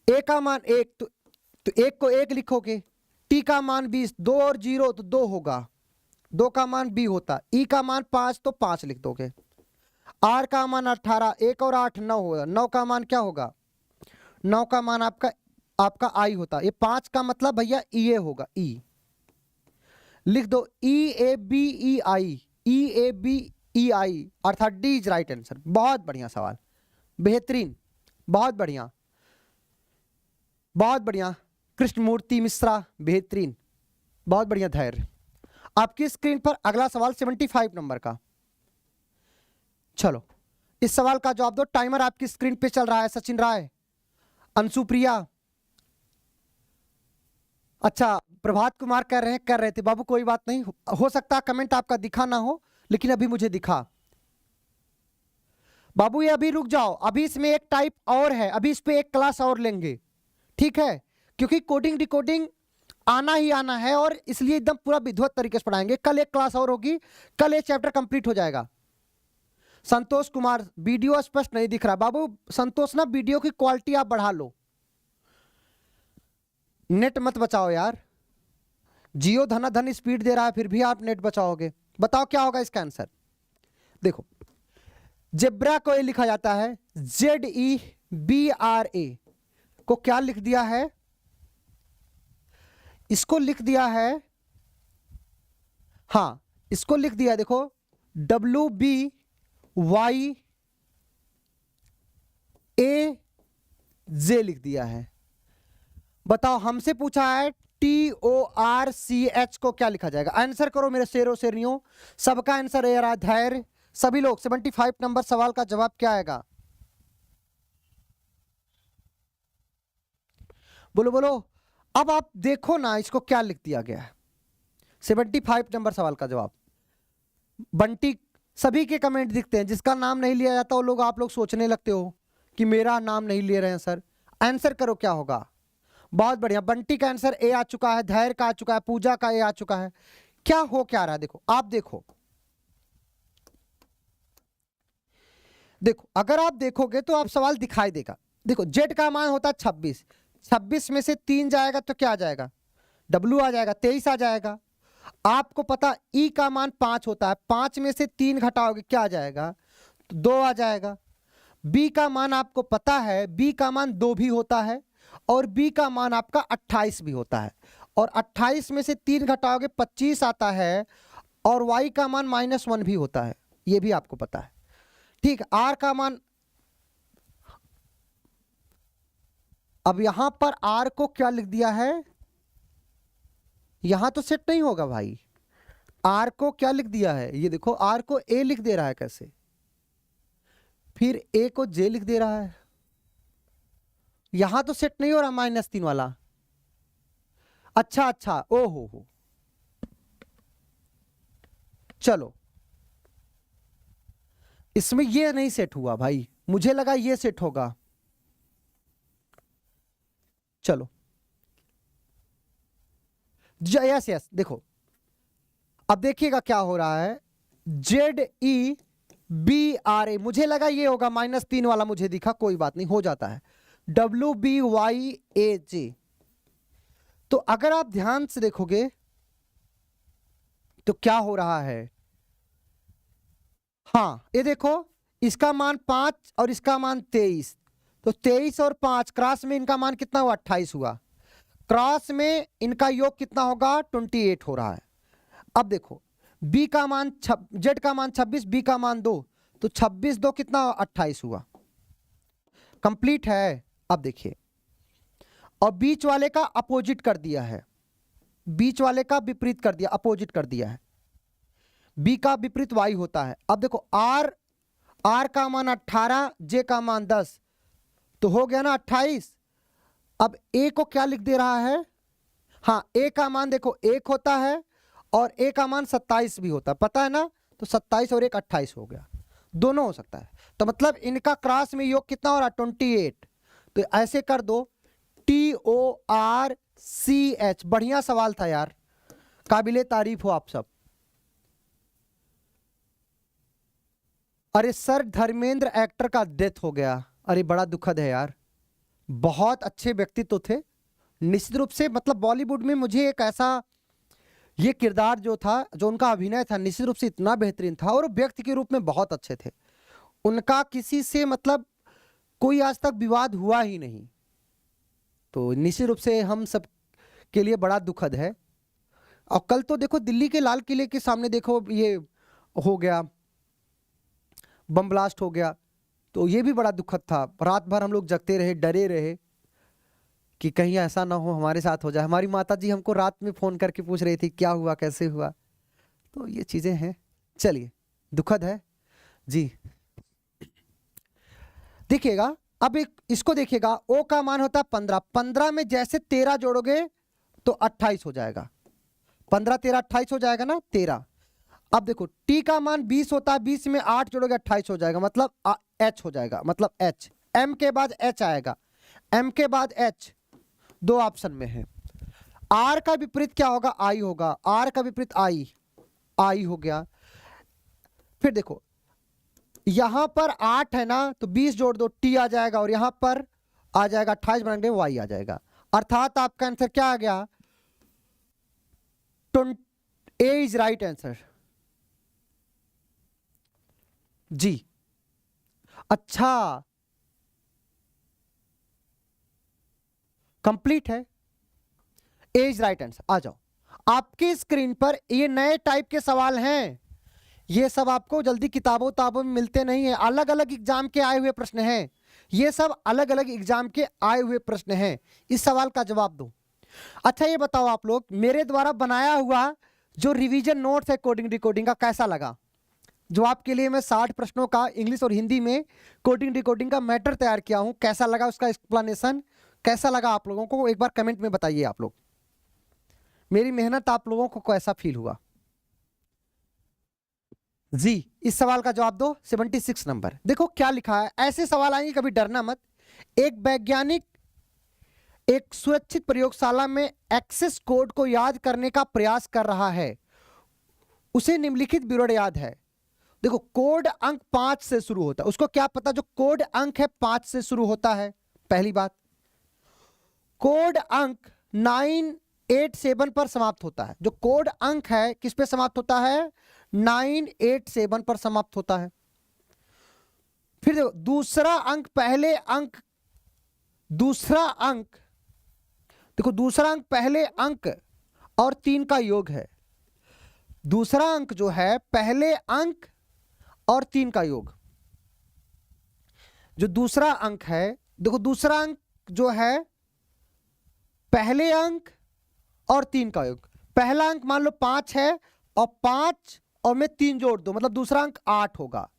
ए का मान 1 तो 1 को 1 लिखोगे। टी का मान 20, 2 और 0 तो 2 होगा, 2 का मान बी होता। ई का मान 5 तो 5 लिख दोगे। आर का मान 18, 1 और 8 9 होगा, 9 का मान क्या होगा? 9 का मान आपका आई होता। ये 5 का मतलब भैया ई ए होगा, ई लिख दो। ई A B E I, E A B E आई अर्थात डी इज राइट आंसर। बहुत बढ़िया सवाल, बेहतरीन, बहुत बढ़िया, बहुत बढ़िया। कृष्णमूर्ति मिश्रा बेहतरीन, बहुत बढ़िया धैर्य। आपकी स्क्रीन पर अगला सवाल 75 नंबर का। चलो इस सवाल का जवाब दो। टाइमर आपकी स्क्रीन पे चल रहा है। सचिन राय, अंशुप्रिया, अच्छा प्रभात कुमार कर रहे थे बाबू, कोई बात नहीं, हो सकता कमेंट आपका दिखा ना हो लेकिन अभी मुझे दिखा। बाबू ये अभी रुक जाओ, अभी इसमें एक टाइप और है, अभी इस पे एक क्लास और लेंगे, ठीक है? क्योंकि कोडिंग डिकोडिंग आना ही आना है और इसलिए एकदम पूरा विधिवत तरीके से पढ़ाएंगे। कल एक क्लास और होगी, कल ये चैप्टर कंप्लीट हो जाएगा। संतोष कुमार, वीडियो स्पष्ट नहीं दिख रहा। बाबू संतोष ना वीडियो की क्वालिटी आप बढ़ा लो, नेट मत बचाओ यार। जियो धनाधन स्पीड दे रहा है फिर भी आप नेट बचाओगे। बताओ क्या होगा इसका आंसर? देखो जेब्रा को ये लिखा जाता है ZEBRA को क्या लिख दिया है? इसको लिख दिया है, हाँ इसको लिख दिया, देखो WBYAJ लिख दिया है। बताओ हमसे पूछा है TORCH को क्या लिखा जाएगा? आंसर करो मेरे शेरों शेरनियों, सबका आंसर है रहा धैर्य। सभी लोग 75 नंबर सवाल का जवाब क्या आएगा? बोलो बोलो। अब आप देखो ना इसको क्या लिख दिया गया है। 75 नंबर सवाल का जवाब बंटी, सभी के कमेंट दिखते हैं, जिसका नाम नहीं लिया जाता वो लोग, आप लोग सोचने लगते हो कि मेरा नाम नहीं ले रहे हैं सर। आंसर करो क्या होगा? बहुत बढ़िया, बंटी का आंसर ए आ चुका है, धैर्य का आ चुका है, पूजा का ए आ चुका है। क्या हो क्या रहा है? देखो आप देखो, देखो अगर आप देखोगे तो आप सवाल दिखाई देगा। देखो जेड का मान होता है 26, 26 में से 3 जाएगा तो क्या आ जाएगा? डब्ल्यू आ जाएगा, 23 आ जाएगा। आपको पता ई का मान 5 होता है, 5 में से 3 घटाओगे क्या आ जाएगा? तो 2 आ जाएगा। बी का मान आपको पता है, बी का मान 2 भी होता है और बी का मान आपका 28 भी होता है, और 28 में से 3 घटाओगे 25 आता है, और वाई का मान -1 भी होता है, ये भी आपको पता है, ठीक। आर का मान, अब यहां पर आर को क्या लिख दिया है? यहां तो सेट नहीं होगा भाई। आर को क्या लिख दिया है? ये देखो आर को ए लिख दे रहा है, कैसे? फिर ए को जे लिख दे रहा है, यहां तो सेट नहीं हो रहा -3 वाला। अच्छा अच्छा, ओ हो, चलो इसमें ये नहीं सेट हुआ भाई, मुझे लगा ये सेट होगा। चलो यस यस, देखो अब देखिएगा क्या हो रहा है, ZEBRA, मुझे लगा ये होगा -3 वाला, मुझे दिखा, कोई बात नहीं, हो जाता है, WBYAJ। तो अगर आप ध्यान से देखोगे तो क्या हो रहा है, हाँ ये देखो, इसका मान 5 और इसका मान 23, तो 23 और 5 क्रॉस में इनका मान कितना हुआ, 28 हुआ, क्रॉस में इनका योग कितना होगा, 28 हो रहा है। अब देखो B का मान Z का मान 26, B का मान 2, तो 26 2 कितना, 28 हुआ, कंप्लीट है। अब देखिए, और बीच वाले का अपोजिट कर दिया है, बीच वाले का विपरीत कर दिया, अपोजिट कर दिया है, B का विपरीत Y होता है। अब देखो R का मान 18, J का मान 10, तो हो गया ना 28। अब A को क्या लिख दे रहा है, हाँ A का मान देखो 1 होता है और A का मान 27 भी होता है, पता है ना, तो 27 और 1 28 हो गया, दोनों हो सकता है। तो मतलब इनका क्रॉस में योग कितना हो रहा है, 28। तो ऐसे कर दो, TORCH। बढ़िया सवाल था यार, काबिले तारीफ हो आप सब। अरे सर धर्मेंद्र एक्टर का डेथ हो गया, अरे बड़ा दुखद है यार, बहुत अच्छे व्यक्तित्व थे निश्चित रूप से, मतलब बॉलीवुड में मुझे एक ऐसा, ये किरदार जो था, जो उनका अभिनय था, निश्चित रूप से इतना बेहतरीन था, और व्यक्ति के रूप में बहुत अच्छे थे। उनका किसी से मतलब कोई आज तक विवाद हुआ ही नहीं, तो निश्चित रूप से हम सब के लिए बड़ा दुखद है। और कल तो देखो दिल्ली के लाल किले के सामने देखो ये हो गया, बम ब्लास्ट हो गया, तो ये भी बड़ा दुखद था। रात भर हम लोग जगते रहे, डरे रहे कि कहीं ऐसा ना हो हमारे साथ हो जाए। हमारी माता जी हमको रात में फोन करके पूछ रही थी क्या हुआ, कैसे हुआ, तो ये चीजें हैं। चलिए, दुखद है जी। देखिएगा अब इसको देखिएगा, O का मान होता है 15, 15 में जैसे 13 जोड़ोगे तो 28 हो जाएगा, 15 13 28 हो जाएगा ना, 13। अब देखो T का मान 20 होता है, 20 में 8 जोड़ोगे 28 हो जाएगा, मतलब H हो जाएगा, मतलब H। M के बाद H आएगा, M के बाद H, दो ऑप्शन में है। R का विपरीत क्या होगा, I होगा, R का विपरीत I हो गया। फिर देखो यहां पर 8 है ना, तो 20 जोड़ दो, T आ जाएगा, और यहां पर आ जाएगा 28 बनाएंगे, Y आ जाएगा, अर्थात आपका आंसर क्या आ गया, A इज राइट आंसर जी। अच्छा, कंप्लीट है, A इज राइट आंसर। आ जाओ, आपकी स्क्रीन पर ये नए टाइप के सवाल हैं, ये सब आपको जल्दी किताबों में मिलते नहीं है, अलग अलग एग्जाम के आए हुए प्रश्न हैं, ये सब अलग अलग एग्जाम के आए हुए प्रश्न हैं। इस सवाल का जवाब दो। अच्छा ये बताओ आप लोग, मेरे द्वारा बनाया हुआ जो रिवीजन नोट्स है कोडिंग डिकोडिंग का कैसा लगा, जो आपके लिए मैं 60 प्रश्नों का इंग्लिश और हिंदी में कोडिंग डिकोडिंग का मैटर तैयार किया हूं, कैसा लगा, उसका एक्सप्लेनेशन कैसा लगा आप लोगों को, एक बार कमेंट में बताइए आप लोग, मेरी मेहनत आप लोगों को कैसा फील हुआ जी। इस सवाल का जवाब दो, 76 नंबर। देखो क्या लिखा है, ऐसे सवाल आएंगे, कभी डरना मत। एक वैज्ञानिक एक सुरक्षित प्रयोगशाला में एक्सेस कोड को याद करने का प्रयास कर रहा है, उसे निम्नलिखित विवरण याद है। देखो कोड अंक 5 से शुरू होता है, उसको क्या पता जो कोड अंक है 5 से शुरू होता है, पहली बात। कोड अंक 987 पर समाप्त होता है, जो कोड अंक है किस पे समाप्त होता है, 987 पर समाप्त होता है। फिर देखो दूसरा अंक, पहले अंक, दूसरा अंक, देखो दूसरा अंक पहले अंक और 3 का योग है, दूसरा अंक जो है पहले अंक और 3 का योग। जो दूसरा अंक है, देखो दूसरा अंक जो है पहले अंक और 3 का योग। पहला अंक मान लो 5 है, और 5 और में 3 जोड़ दो, मतलब दूसरा अंक 8 होगा।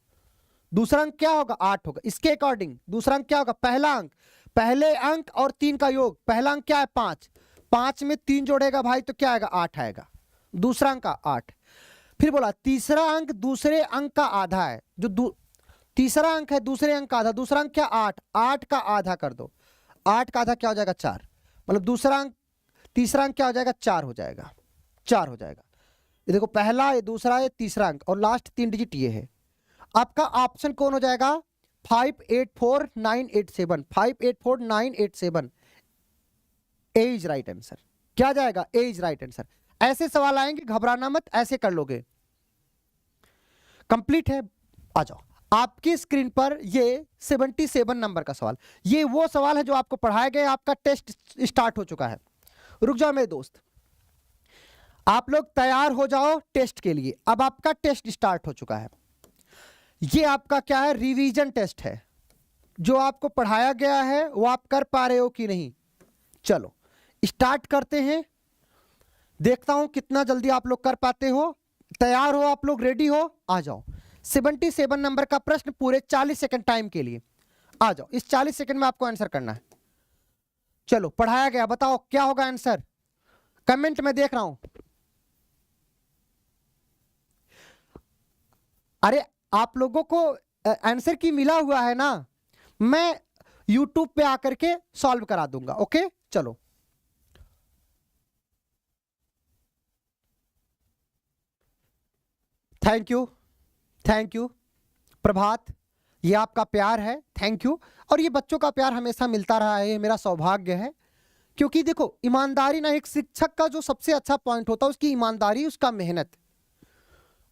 दूसरा अंक क्या होगा, 8 होगा। इसके अकॉर्डिंग दूसरा अंक क्या होगा, पहला अंक, पहले अंक और 3 का योग। पहला अंक क्या है 5, 5 में 3 जोड़ेगा भाई तो क्या आएगा, 8 आएगा, दूसरा अंक का 8। फिर बोला तीसरा अंक दूसरे अंक का आधा है, जो तीसरा अंक है दूसरे अंक का आधा, दूसरा अंक क्या 8, 8 का आधा कर दो, 8 का आधा क्या हो जाएगा 4, मतलब दूसरा अंक तीसरा अंक क्या हो जाएगा, 4 हो जाएगा, 4 हो जाएगा। ये देखो पहला, ये दूसरा, ये तीसरा अंक और लास्ट 3 डिजिट ये है। आपका ऑप्शन कौन हो जाएगा, 584987, 584987 ए इज राइट आंसर। क्या जाएगा, ए इज राइट आंसर। ऐसे सवाल आएंगे, घबराना मत, ऐसे कर लोगे। कंप्लीट है, आ जाओ। आपकी स्क्रीन पर ये 77 नंबर का सवाल, ये वो सवाल है जो आपको पढ़ाया गया। आपका टेस्ट स्टार्ट हो चुका है। रुक जाओ मेरे दोस्त, आप लोग तैयार हो जाओ टेस्ट के लिए। अब आपका टेस्ट स्टार्ट हो चुका है। ये आपका क्या है, रिवीजन टेस्ट है। जो आपको पढ़ाया गया है वो आप कर पा रहे हो कि नहीं। चलो स्टार्ट करते हैं, देखता हूं कितना जल्दी आप लोग कर पाते हो। तैयार हो आप लोग, रेडी हो, आ जाओ। 77 नंबर का प्रश्न पूरे 40 सेकंड टाइम के लिए, आ जाओ। इस 40 सेकंड में आपको आंसर करना है। चलो पढ़ाया गया, बताओ क्या होगा आंसर, कमेंट में देख रहा हूं। अरे आप लोगों को आंसर की मिला हुआ है ना, मैं YouTube पे आकर के सॉल्व करा दूंगा। ओके चलो, थैंक यू, थैंक यू प्रभात, ये आपका प्यार है, थैंक यू। और ये बच्चों का प्यार हमेशा मिलता रहा है, ये मेरा सौभाग्य है। क्योंकि देखो ईमानदारी ना, एक शिक्षक का जो सबसे अच्छा पॉइंट होता है उसकी ईमानदारी, उसका मेहनत।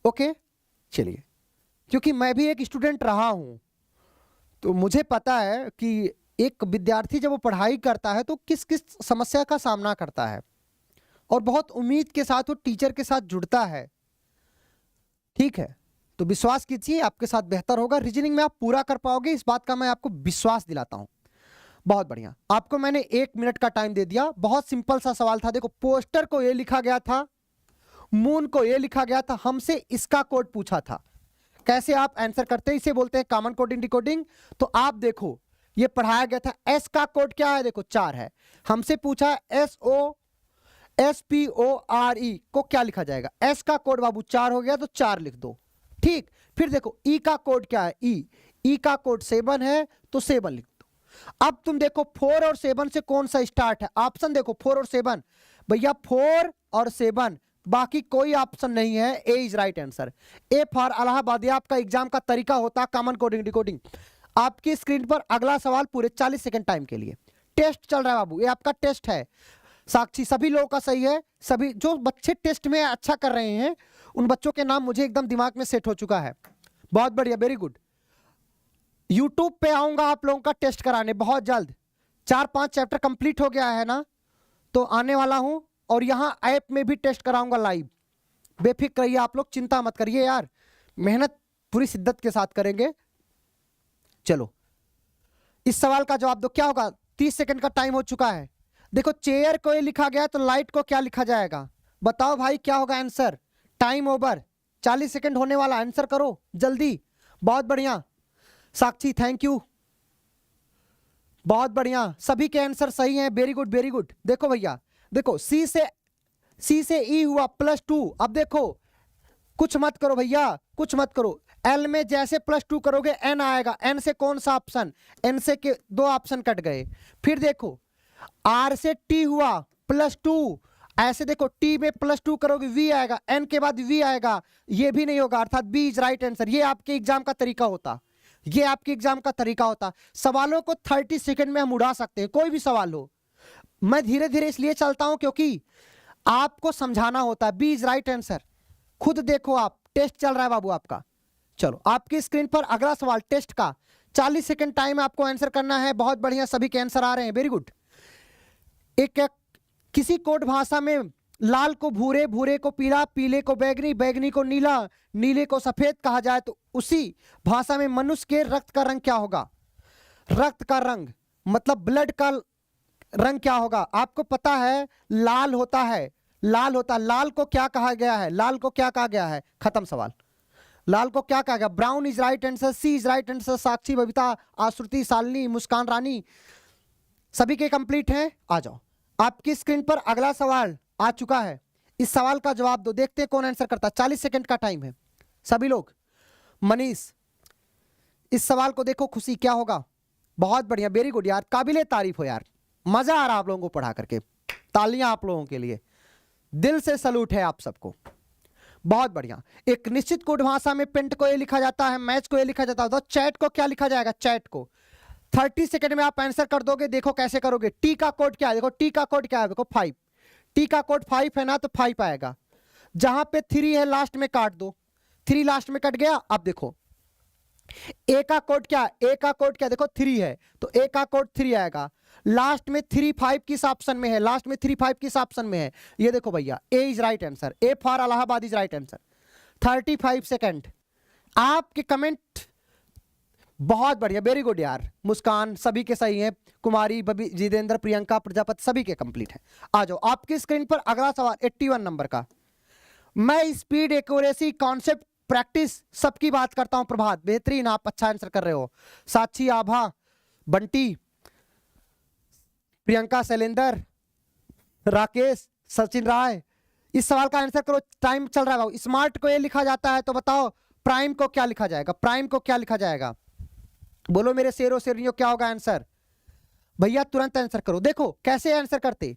ओके चलिए, क्योंकि मैं भी एक स्टूडेंट रहा हूं तो मुझे पता है कि एक विद्यार्थी जब वो पढ़ाई करता है तो किस किस समस्या का सामना करता है, और बहुत उम्मीद के साथ वो टीचर के साथ जुड़ता है। ठीक है, तो विश्वास कीजिए आपके साथ बेहतर होगा। रीजनिंग में आप पूरा कर पाओगे, इस बात का मैं आपको विश्वास दिलाता हूं। बहुत बढ़िया, आपको मैंने 1 मिनट का टाइम दे दिया। बहुत सिंपल सा सवाल था। देखो पोस्टर को ये लिखा गया था, मून को ये लिखा गया था, हमसे इसका कोड पूछा था। कैसे आप आंसर करते हैं, इसे बोलते हैं कॉमन कोडिंग डिकोडिंग। तो आप देखो ये पढ़ाया गया था, एस का कोड क्या है, देखो 4 है। हमसे पूछा SOSPORE को क्या लिखा जाएगा, एस का कोड बाबू 4 हो गया तो 4 लिख दो। ठीक, फिर देखो ई का कोड क्या है, ई का कोड 7 है तो 7 लिख दो। अब तुम देखो 4 और 7 से कौन सा स्टार्ट है, ऑप्शन देखो 4 और 7, भैया 4 और 7, बाकी कोई ऑप्शन नहीं है। A is right answer. A for Allahabad, आपका एग्जाम का तरीका होता है कॉमन कोडिंग डिकोडिंग। आपकी स्क्रीन पर अगला सवाल पूरे 40 सेकंड टाइम के लिए। टेस्ट चल रहा है बाबू, ये आपका टेस्ट है। साक्षी सभी लोगों का सही है, सभी जो बच्चे टेस्ट में अच्छा कर रहे हैं उन बच्चों के नाम मुझे एकदम दिमाग में सेट हो चुका है। बहुत बढ़िया, वेरी गुड। यूट्यूब पे आऊंगा आप लोगों का टेस्ट कराने बहुत जल्द। 4-5 चैप्टर कंप्लीट हो गया है ना, तो आने वाला हूं, और यहां ऐप में भी टेस्ट कराऊंगा लाइव। बेफिक्र रहिए आप लोग, चिंता मत करिए यार, मेहनत पूरी शिद्दत के साथ करेंगे। चलो इस सवाल का जवाब दो, क्या होगा। 30 सेकंड का टाइम हो चुका है। देखो चेयर को ये लिखा गया तो लाइट को क्या लिखा जाएगा, बताओ भाई क्या होगा आंसर। टाइम ओवर, 40 सेकंड होने वाला, आंसर करो जल्दी। बहुत बढ़िया साक्षी, थैंक यू, बहुत बढ़िया, सभी के आंसर सही हैं, वेरी गुड वेरी गुड। देखो भैया, देखो सी से ई हुआ +2। अब देखो कुछ मत करो भैया, कुछ मत करो। एल में जैसे +2 करोगे एन आएगा, एन से कौन सा ऑप्शन, एन से के 2 ऑप्शन कट गए। फिर देखो आर से टी हुआ +2, ऐसे देखो टी में +2 करोगे वी आएगा, एन के बाद वी आएगा, ये भी नहीं होगा, अर्थात बी इज राइट आंसर। ये आपके एग्जाम का तरीका होता, ये आपके एग्जाम का तरीका होता। सवालों को 30 सेकंड में हम उड़ा सकते हैं, कोई भी सवाल हो। मैं धीरे धीरे इसलिए चलता हूं क्योंकि आपको समझाना होता है। बी इज राइट आंसर, खुद देखो आप, टेस्ट चल रहा है बाबू आपका। चलो आपकी स्क्रीन पर अगला सवाल टेस्ट का, 40 सेकंड टाइम आपको आंसर करना है। बहुत बढ़िया, सभी के आंसर आ रहे हैं, वेरी गुड। एक किसी कोड भाषा में लाल को भूरे, भूरे को पीला, पीले को बैगनी, बैगनी को नीला, नीले को सफेद कहा जाए तो उसी भाषा में मनुष्य के रक्त का रंग क्या होगा। रक्त का रंग मतलब ब्लड का रंग क्या होगा। आपको पता है लाल होता है, लाल होता, लाल को क्या कहा गया है, लाल को क्या कहा गया है, खत्म सवाल। लाल को क्या कहा गया, brown is right answer, C is right answer. Sakshi, Babita, Ashruti, Shalini, Muskan Rani, सभी के कंप्लीट हैं। आ जाओ, आपकी स्क्रीन पर अगला सवाल आ चुका है। इस सवाल का जवाब दो, देखते हैं कौन आंसर करता है। 40 सेकंड का टाइम है सभी लोग। मनीष, इस सवाल को देखो, खुशी क्या होगा। बहुत बढ़िया, वेरी गुड यार, काबिले तारीफ हो यार, मजा आ रहा आप लोगों को पढ़ा करके। तालियां आप लोगों के लिए, दिल से सलूट है आप सबको, बहुत बढ़िया। एक निश्चित कोड भाषा में प्रिंट को ये लिखा जाता है, मैच को ये लिखा जाता है, तो चैट को क्या लिखा जाएगा? चैट को 30 सेकंड में आप आंसर कर दोगे। देखो कैसे करोगे। टी का कोड क्या है? देखो टी का कोड क्या है? देखो 5। टी का कोड 5 है ना, तो 5 आएगा। जहां पे 3 है लास्ट में काट दो, 3 लास्ट में कट गया। अब देखो ए का कोड क्या? ए का कोड क्या? देखो 3 है, तो ए का कोड 3 आएगा। लास्ट में 3 5 किस ऑप्शन में है? लास्ट में 3 5 किस ऑप्शन में है? ये देखो भैया, A is right answer. A for Allahabad is right answer. 35 second. आपके कमेंट बहुत बढ़िया, वेरी गुड यार। मुस्कान सभी के सही हैं, कुमारी, बबी, जितेंद्र, प्रियंका, प्रजापति सभी के कंप्लीट हैं। आ जाओ आपकी स्क्रीन पर अगला सवाल 81 नंबर का। मैं स्पीड, एक्यूरेसी, कॉन्सेप्ट, प्रैक्टिस सबकी बात करता हूं। प्रभात बेहतरीन, आप अच्छा आंसर कर रहे हो। साक्षी, आभा, बंटी, प्रियंका, शैलेंद्र, राकेश, सचिन राय, इस सवाल का आंसर करो। टाइम चल रहा है। स्मार्ट को ये लिखा जाता है, तो बताओ प्राइम को क्या लिखा जाएगा? प्राइम को क्या लिखा जाएगा? बोलो मेरे शेरों शेरनियों, क्या होगा आंसर? भैया तुरंत आंसर करो। देखो कैसे आंसर करते।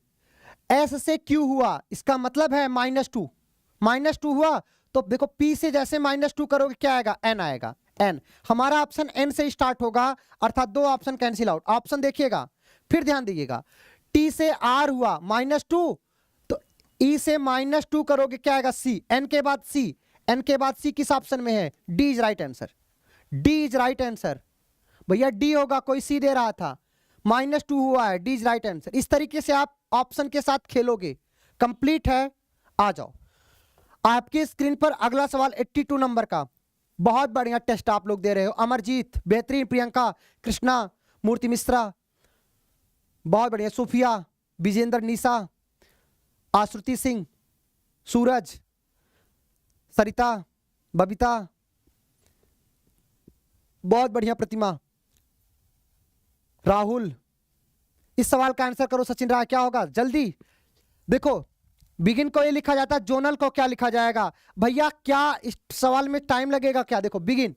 एस से क्यू हुआ, इसका मतलब है -2। -2 हुआ तो देखो पी से जैसे -2 करोगे क्या आएगा? एन आएगा। एन, हमारा ऑप्शन एन से स्टार्ट होगा, अर्थात 2 ऑप्शन कैंसिल आउट। ऑप्शन देखिएगा, फिर ध्यान दीजिएगा। टी से आर हुआ -2, तो ई से -2 करोगे क्या आएगा? सी। एन के बाद सी, एन के बाद सी किस ऑप्शन में है? D is right answer. D is right answer भैया, डी होगा, कोई सी दे रहा था। -2 हुआ है, डी इज राइट आंसर। इस तरीके से आप ऑप्शन के साथ खेलोगे। कंप्लीट है। आ जाओ आपकी स्क्रीन पर अगला सवाल 82 नंबर का। बहुत बढ़िया टेस्ट आप लोग दे रहे हो। अमरजीत बेहतरीन, प्रियंका, कृष्णा, मूर्ति मिश्रा बहुत बढ़िया, सुफिया, विजेंद्र, निशा, आश्रुति सिंह, सूरज, सरिता, बबीता बहुत बढ़िया, प्रतिमा, राहुल। इस सवाल का आंसर करो। सचिन राय क्या होगा? जल्दी देखो। बिगिन को ये लिखा जाता है, जोनल को क्या लिखा जाएगा? भैया क्या इस सवाल में टाइम लगेगा क्या? देखो बिगिन,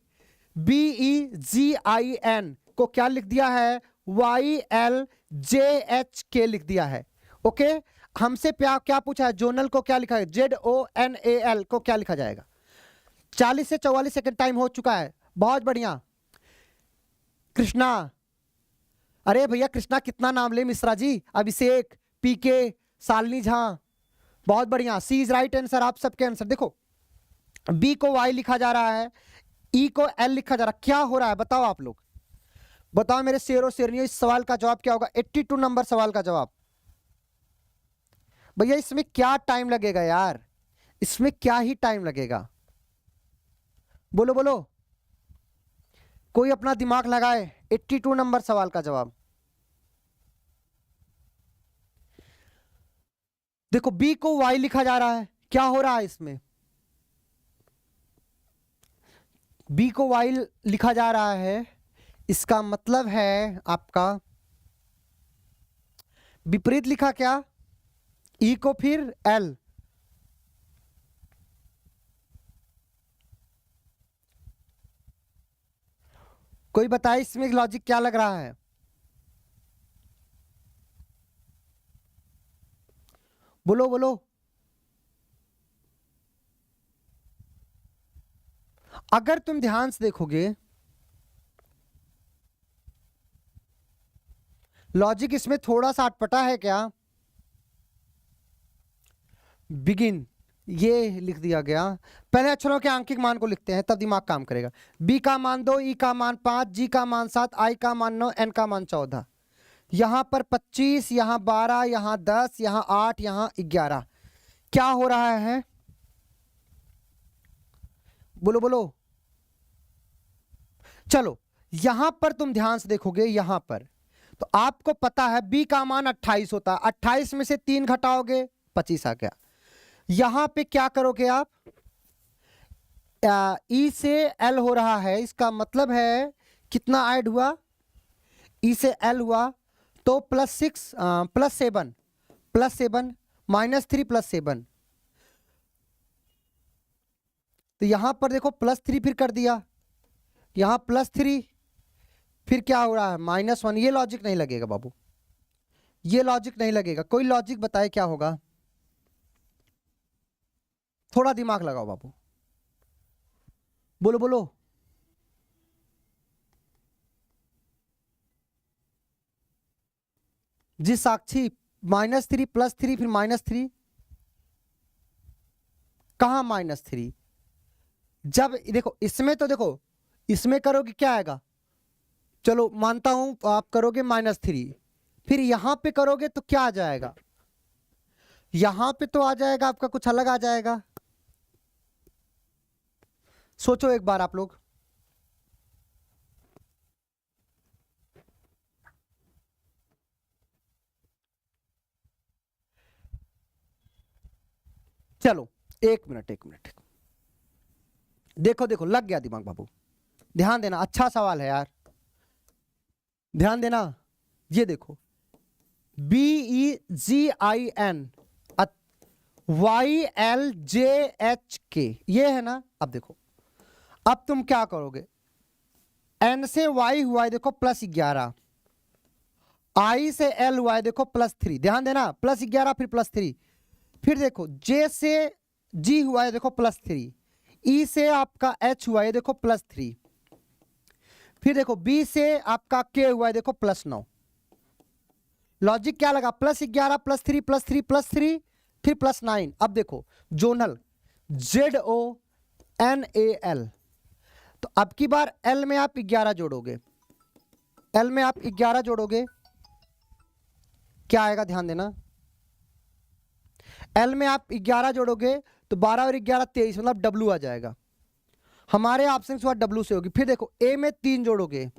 BEGIN को क्या लिख दिया है? YLJHK लिख दिया है। ओके, हमसे क्या पूछा है? जोनल को क्या लिखा है? ZONAL को क्या लिखा जाएगा? 40 से 44 सेकंड टाइम हो चुका है। बहुत बढ़िया कृष्णा, अरे भैया कृष्णा कितना नाम ले, मिश्रा जी, अभिषेक, पीके, शालिनी झा बहुत बढ़िया। सी इज राइट आंसर। आप सबके आंसर देखो, बी को वाई लिखा जा रहा है, ई को एल लिखा जा रहा है। क्या हो रहा है बताओ आप लोग, बताओ मेरे शेरों शेरनियों, इस सवाल का जवाब क्या होगा? 82 नंबर सवाल का जवाब। भैया इसमें क्या टाइम लगेगा यार? इसमें क्या ही टाइम लगेगा? बोलो बोलो, कोई अपना दिमाग लगाए। 82 नंबर सवाल का जवाब देखो, बी को वाई लिखा जा रहा है। क्या हो रहा है इसमें? बी को वाई लिखा जा रहा है, इसका मतलब है आपका विपरीत लिखा क्या? ई को फिर एल। कोई बताए इसमें लॉजिक क्या लग रहा है? बोलो बोलो। अगर तुम ध्यान से देखोगे, लॉजिक इसमें थोड़ा सा अटपटा है क्या? बिगिन ये लिख दिया गया, पहले अक्षरों के आंकिक मान को लिखते हैं तब दिमाग काम करेगा। बी का मान 2, ई का मान 5, जी का मान 7, आई का मान 9, एन का मान 14। यहां पर 25, यहां 12, यहां 10, यहां 8, यहां 11। क्या हो रहा है? बोलो बोलो। चलो यहां पर तुम ध्यान से देखोगे, यहां पर तो आपको पता है बी का मान 28 होता है। 28 में से 3 घटाओगे 25 आ गया। यहां पे क्या करोगे आप? ई से एल हो रहा है, इसका मतलब है कितना ऐड हुआ? ई से एल हुआ तो +6 +7 +7 -3 +7, तो यहां पर देखो +3 फिर कर दिया, यहां +3 फिर क्या हो रहा है? -1। ये लॉजिक नहीं लगेगा बाबू, ये लॉजिक नहीं लगेगा। कोई लॉजिक बताए क्या होगा? थोड़ा दिमाग लगाओ बाबू, बोलो बोलो। जी साक्षी, -3 +3 फिर -3, कहां -3? जब देखो इसमें, तो देखो इसमें करोगे क्या आएगा, चलो मानता हूं आप करोगे -3, फिर यहां पे करोगे तो क्या आ जाएगा, यहां पे तो आ जाएगा आपका कुछ अलग आ जाएगा। सोचो एक बार आप लोग। चलो एक मिनट एक मिनट, देखो देखो लग गया दिमाग बाबू, ध्यान देना, अच्छा सवाल है यार, ध्यान देना। ये देखो BEGIN YLJHK, ये है ना। अब देखो, अब तुम क्या करोगे, N से Y हुआ है देखो +11, I से L हुआ है देखो +3, ध्यान देना, +11 फिर +3, फिर देखो J से G हुआ है देखो +3, E से आपका H हुआ है देखो +3, फिर देखो B से आपका K हुआ है देखो +9। लॉजिक क्या लगा, +11 +3 +3 +3 फिर +9। अब देखो जोनल ZONAL, तो अब की बार L में आप 11 जोड़ोगे, L में आप 11 जोड़ोगे, क्या आएगा ध्यान देना, L में आप 11 जोड़ोगे तो 12 और 11 23, मतलब W आ जाएगा। हमारे ऑप्शन के बाद W से होगी। फिर देखो A में 3 जोड़ोगे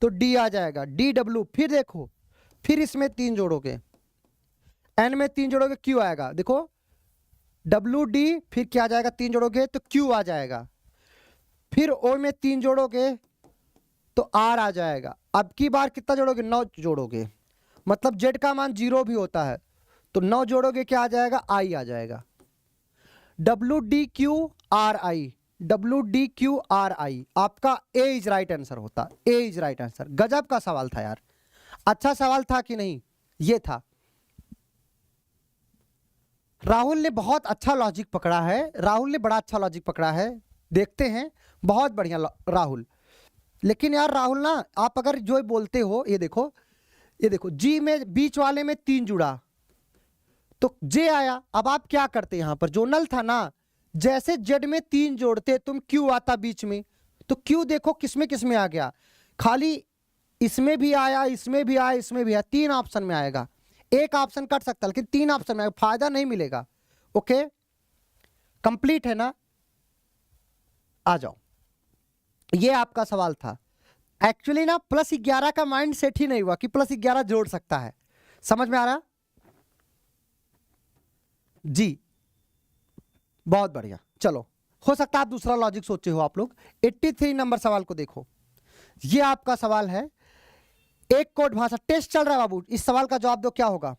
तो D आ जाएगा, DW। फिर देखो, फिर इसमें 3 जोड़ोगे, N में 3 जोड़ोगे Q आएगा, देखो WD, फिर क्या आ जाएगा, 3 जोड़ोगे तो Q आ जाएगा, फिर O में 3 जोड़ोगे तो R आ जाएगा। अब की बार कितना जोड़ोगे, 9 जोड़ोगे, मतलब Z का मान 0 भी होता है, तो 9 जोड़ोगे क्या आ जाएगा, I आ जाएगा। WDQRI, WDQRI, आपका A इज राइट आंसर होता, A इज राइट आंसर। गजब का सवाल था यार, अच्छा सवाल था कि नहीं, ये था। राहुल ने बहुत अच्छा लॉजिक पकड़ा है, राहुल ने बड़ा अच्छा लॉजिक पकड़ा है, देखते हैं, बहुत बढ़िया राहुल। लेकिन यार राहुल ना, आप अगर जो बोलते हो, ये देखो, ये देखो जी में बीच वाले में 3 जुड़ा तो जे आया। अब आप क्या करते, यहां पर जोनल था ना, जैसे जेड में 3 जोड़ते तुम क्यू आता बीच में, तो क्यू देखो किसमें किसमें आ गया, खाली इसमें भी आया, इसमें भी आया, इसमें भी आया, 3 ऑप्शन में आएगा। एक ऑप्शन कट सकता है लेकिन 3 ऑप्शन में आएगा, फायदा नहीं मिलेगा। ओके, कंप्लीट है ना, आ जाओ। ये आपका सवाल था। एक्चुअली ना +11 का माइंड सेट ही नहीं हुआ कि +11 जोड़ सकता है, समझ में आ रहा जी, बहुत बढ़िया। चलो, हो सकता है आप दूसरा लॉजिक सोचे हो आप लोग। 83 नंबर सवाल को देखो, ये आपका सवाल है, एक कोड भाषा टेस्ट चल रहा है बाबू, इस सवाल का जवाब दो, क्या होगा।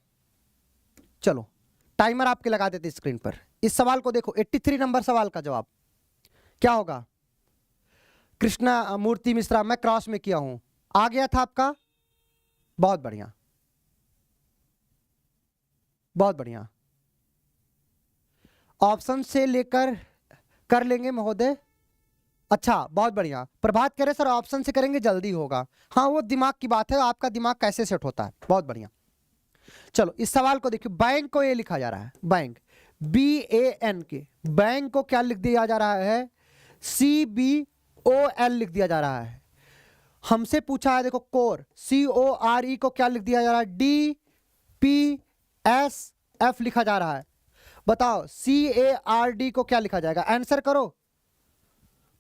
चलो टाइमर आपके लगा देते स्क्रीन पर, इस सवाल को देखो, 83 नंबर सवाल का जवाब क्या होगा। कृष्णा मूर्ति मिश्रा, मैं क्रॉस में किया हूं, आ गया था आपका, बहुत बढ़िया बहुत बढ़िया। ऑप्शन से लेकर कर लेंगे महोदय, अच्छा बहुत बढ़िया। प्रभात कह रहे सर ऑप्शन से करेंगे जल्दी होगा, हाँ वो दिमाग की बात है, आपका दिमाग कैसे सेट होता है, बहुत बढ़िया। चलो इस सवाल को देखिए, बैंक को ये लिखा जा रहा है, बैंक BAN के, बैंक को क्या लिख दिया जा रहा है, CBOL लिख दिया जा रहा है। हमसे पूछा है देखो कोर, CORE को क्या लिख दिया जा रहा है, DPSF लिखा जा रहा है। बताओ CARD को क्या लिखा जाएगा, आंसर करो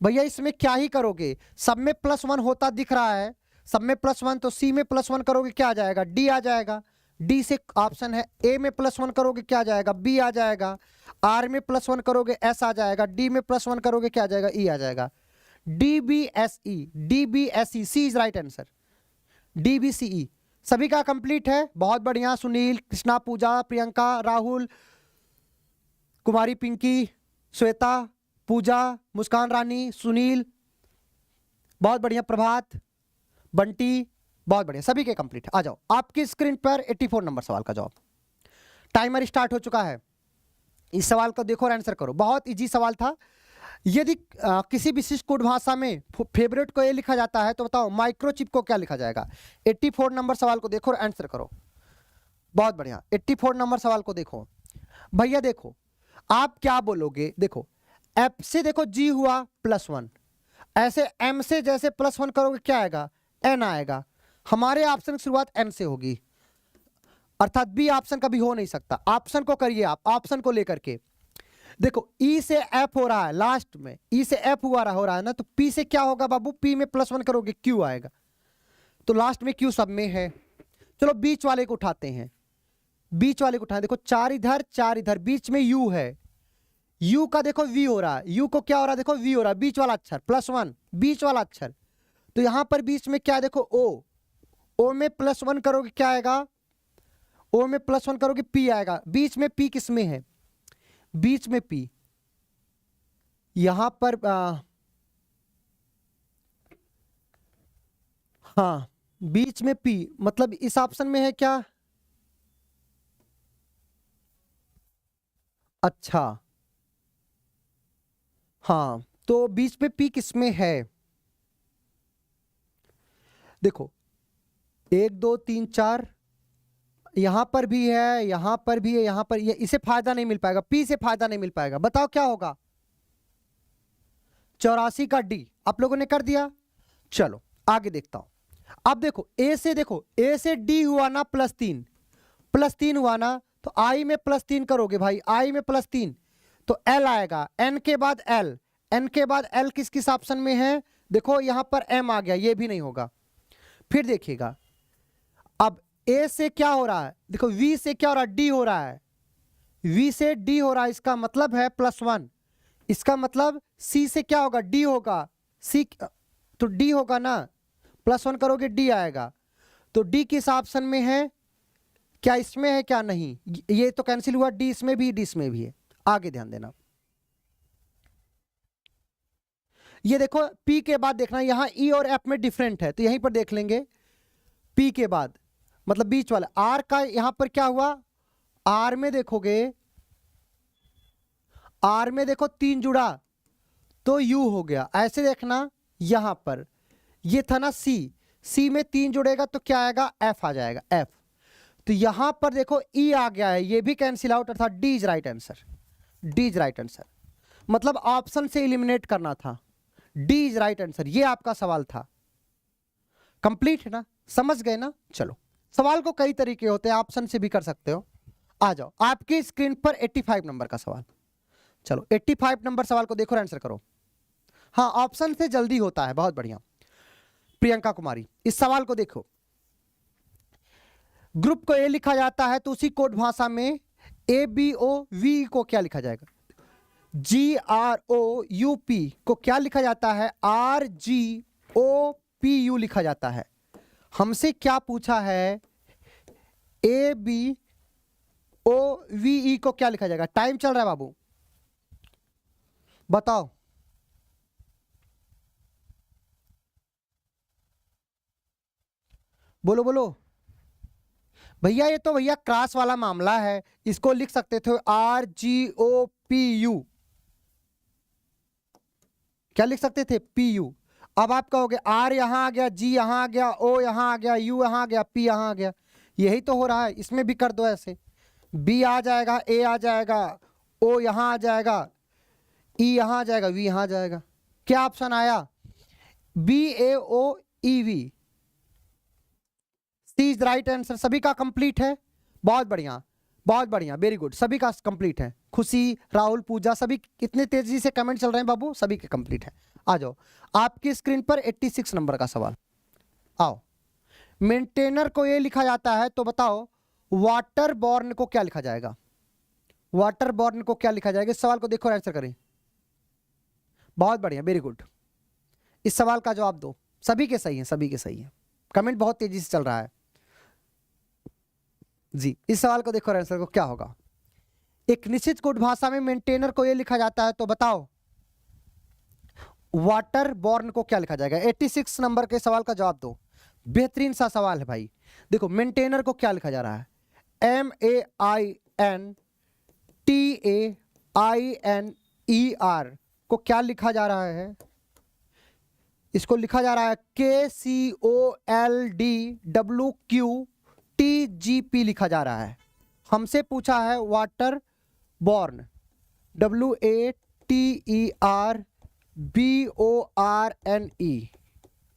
भैया, इसमें क्या ही करोगे, सब में +1 होता दिख रहा है, सब में +1, तो C में +1 करोगे क्या आ जाएगा, D आ जाएगा, D से ऑप्शन है, A में +1 करोगे क्या आ जाएगा, B आ जाएगा, R में +1 करोगे S आ जाएगा, D में +1 करोगे क्या आ जाएगा, E आ जाएगा। DBSE C is right answer, DBCE। सभी का कंप्लीट है, बहुत बढ़िया। सुनील, कृष्णा, पूजा, प्रियंका, राहुल, कुमारी पिंकी, श्वेता, पूजा, मुस्कान रानी, सुनील, बहुत बढ़िया, प्रभात, बंटी, बहुत बढ़िया, सभी के कंप्लीट है। आ जाओ आपकी स्क्रीन पर 84 नंबर सवाल का जवाब। टाइमर स्टार्ट हो चुका है, इस सवाल को देखो और आंसर करो। बहुत इजी सवाल था। यदि किसी विशिष्ट कोड भाषा में फेवरेट को ए लिखा जाता है तो बताओ माइक्रोचिप को क्या लिखा जाएगा। 84 नंबर सवाल को देखो और आंसर करो। बहुत बढ़िया, 84 नंबर सवाल को देखो भैया। देखो आप क्या बोलोगे, देखो एफ से देखो जी हुआ +1, ऐसे एम से जैसे +1 करोगे क्या आएगा, एन आएगा। हमारे ऑप्शन की शुरुआत एन से होगी, अर्थात बी ऑप्शन कभी हो नहीं सकता। ऑप्शन को करिए आप, ऑप्शन को लेकर के देखो ई से एफ हो रहा है, लास्ट में ई से एफ हो रहा है ना, तो पी से क्या होगा बाबू, पी में +1 करोगे क्यू आएगा, तो लास्ट में क्यू सब में है। चलो बीच वाले को उठाते हैं, बीच वाले को उठाएं। देखो 4 इधर 4 इधर, बीच में यू है, यू का देखो वी हो रहा है, यू को क्या हो रहा है, देखो वी हो रहा है, बीच वाला अक्षर +1, बीच वाला अक्षर। तो यहां पर बीच में क्या देखो ओ, ओ में +1 करोगे क्या आएगा, ओ में +1 करोगे पी आएगा। बीच में पी किस में है, बीच में पी यहां पर हाँ बीच में पी, मतलब इस ऑप्शन में है क्या, अच्छा हाँ, तो बीच में पी किस में है, देखो 1 2 3 4 यहां पर भी है, यहां पर भी है, यहां पर, ये इसे फायदा नहीं मिल पाएगा, पी से फायदा नहीं मिल पाएगा। बताओ क्या होगा, 84 का डी। आप लोगों ने कर दिया, चलो आगे देखता हूं। अब देखो ए से डी हुआ ना +3 हुआ ना, तो आई में +3 करोगे भाई, आई में +3 तो एल आएगा, एन के बाद एल, एन के बाद एल किस किस ऑप्शन में है, देखो यहां पर एम आ गया, ये भी नहीं होगा। फिर देखिएगा अब ए से क्या हो रहा है, देखो वी से क्या हो रहा है, डी हो रहा है, वी से डी हो रहा है, इसका मतलब है +1, इसका मतलब सी से क्या होगा, डी होगा, सी तो डी होगा ना, +1 करोगे डी आएगा। तो डी किस ऑप्शन में है, क्या इसमें है क्या नहीं, ये तो कैंसिल हुआ, डी इसमें भी, डी इसमें भी है। आगे ध्यान देना, ये देखो पी के बाद देखना, यहां ई और एफ में डिफरेंट है, तो यहीं पर देख लेंगे पी के बाद, मतलब बीच वाला आर का यहां पर क्या हुआ, आर में देखोगे, आर में देखो 3 जुड़ा तो यू हो गया, ऐसे देखना यहां पर ये था ना सी, सी में 3 जुड़ेगा तो क्या आएगा, एफ आ जाएगा, एफ। तो यहां पर देखो ई आ गया है, ये भी कैंसिल आउट, अर्थात D is right answer, D is right answer, मतलब ऑप्शन से एलिमिनेट करना था, डी इज राइट आंसर, ये आपका सवाल था। कंप्लीट है ना, समझ गए ना। चलो सवाल को कई तरीके होते हैं, ऑप्शन से भी कर सकते हो। आ जाओ आपकी स्क्रीन पर 85 नंबर का सवाल। चलो 85 नंबर सवाल को देखो और आंसर करो। हाँ ऑप्शन से जल्दी होता है, बहुत बढ़िया। प्रियंका कुमारी, इस सवाल को देखो, ग्रुप को ए लिखा जाता है तो उसी कोड भाषा में ए बी ओ वी को क्या लिखा जाएगा, G R O U P को क्या लिखा जाता है, R G O P U लिखा जाता है। हमसे क्या पूछा है, A B O V E को क्या लिखा जाएगा। टाइम चल रहा है बाबू, बताओ, बोलो बोलो भैया, ये तो भैया क्रॉस वाला मामला है, इसको लिख सकते थे R G O P U, क्या लिख सकते थे, पी यू। अब आप कहोगे आर यहां आ गया, जी यहां आ गया, ओ यहां आ गया, यू यहां आ गया, पी यहां आ गया, यही तो हो रहा है, इसमें भी कर दो ऐसे, बी आ जाएगा, ए आ जाएगा, ओ यहां आ जाएगा, ई यहां आ जाएगा, वी यहां आ जाएगा। क्या ऑप्शन आया, B A O E V, C is right answer. सभी का कंप्लीट है, बहुत बढ़िया बहुत बढ़िया, वेरी गुड, सभी का कंप्लीट है। खुशी, राहुल, पूजा, सभी कितने तेजी से कमेंट चल रहे हैं बाबू, सभी के कंप्लीट है। आ जाओ आपकी स्क्रीन पर 86 नंबर का सवाल। आओ, मेंटेनर को ये लिखा जाता है तो बताओ वाटर बॉर्न को क्या लिखा जाएगा, वाटर बॉर्न को क्या लिखा जाएगा। इस सवाल को देखो और आंसर करें, बहुत बढ़िया, वेरी गुड। इस सवाल का जवाब दो, सभी के सही है, सभी के सही है, कमेंट बहुत तेजी से चल रहा है जी। इस सवाल को देखो और आंसर को क्या होगा। एक निश्चित कोड भाषा में मेंटेनर को ये लिखा जाता है तो बताओ वाटर बॉर्न को क्या लिखा जाएगा। 86 नंबर के सवाल का जवाब दो, बेहतरीन सा सवाल है भाई। देखो मेंटेनर को क्या लिखा जा रहा है, MAINTAINER को क्या लिखा जा रहा है, इसको लिखा जा रहा है KCOLDWQTGP लिखा जा रहा है। हमसे पूछा है वाटर बॉर्न, WATERBORNE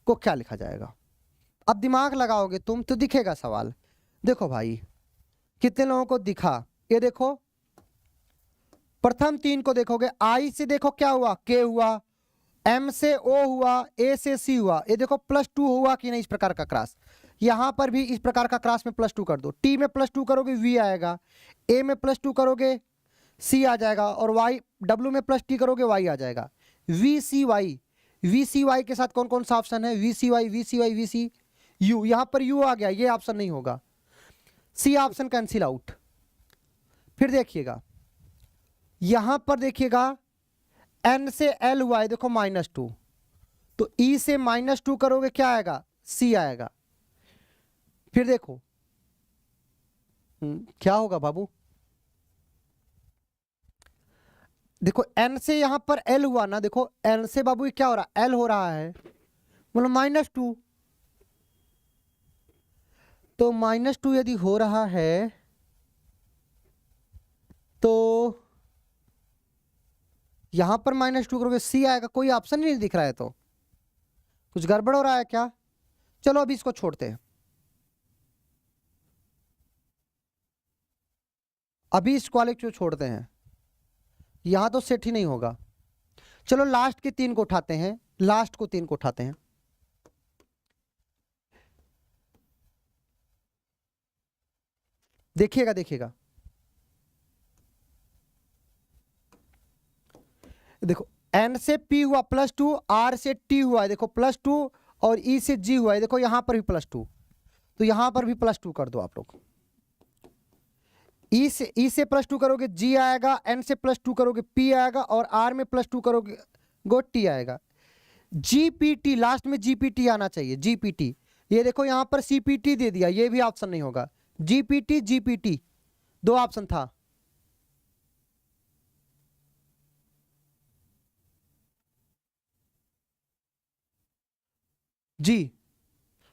को क्या लिखा जाएगा। अब दिमाग लगाओगे तुम तो दिखेगा सवाल। देखो भाई कितने लोगों को दिखा, ये देखो प्रथम 3 को देखोगे, आई से देखो क्या हुआ, के हुआ, एम से ओ हुआ, ए से सी हुआ, ये देखो +2 हुआ कि नहीं, इस प्रकार का क्रॉस। यहां पर भी इस प्रकार का क्रॉस में +2 कर दो, टी में +2 करोगे वी आएगा, ए में +2 करोगे सी आ जाएगा, और वाई डब्ल्यू में +T करोगे वाई आ जाएगा। VCY के साथ कौन कौन सा ऑप्शन है, VCY VCU, यहां पर U आ गया, ये ऑप्शन नहीं होगा, सी ऑप्शन कैंसिल आउट। फिर देखिएगा यहां पर देखिएगा N से L हुआ है, देखो -2, तो E से -2 करोगे क्या आएगा, C आएगा। फिर देखो क्या होगा बाबू, देखो N से यहां पर L हुआ ना, देखो N से बाबू क्या हो रहा है, L हो रहा है, मतलब -2, तो -2 यदि हो रहा है तो यहां पर -2 करोगे सी आएगा, कोई ऑप्शन ही नहीं दिख रहा है, तो कुछ गड़बड़ हो रहा है क्या। चलो अभी इसको छोड़ते हैं, अभी इस वाले को छोड़ते हैं, यहां तो सेट ही नहीं होगा। चलो लास्ट के 3 को उठाते हैं, लास्ट को 3 को उठाते हैं। देखिएगा देखिएगा देखो N से P हुआ +2, R से T हुआ है देखो +2, और E से G हुआ है, देखो यहां पर भी +2, तो यहां पर भी +2 कर दो आप लोग। E से +2 करोगे G आएगा, N से +2 करोगे P आएगा, और R में +2 करोगे T आएगा। GPT लास्ट में GPT आना चाहिए, GPT। ये देखो यहां पर CPT दे दिया, ये भी ऑप्शन नहीं होगा, GPT 2 ऑप्शन था। जी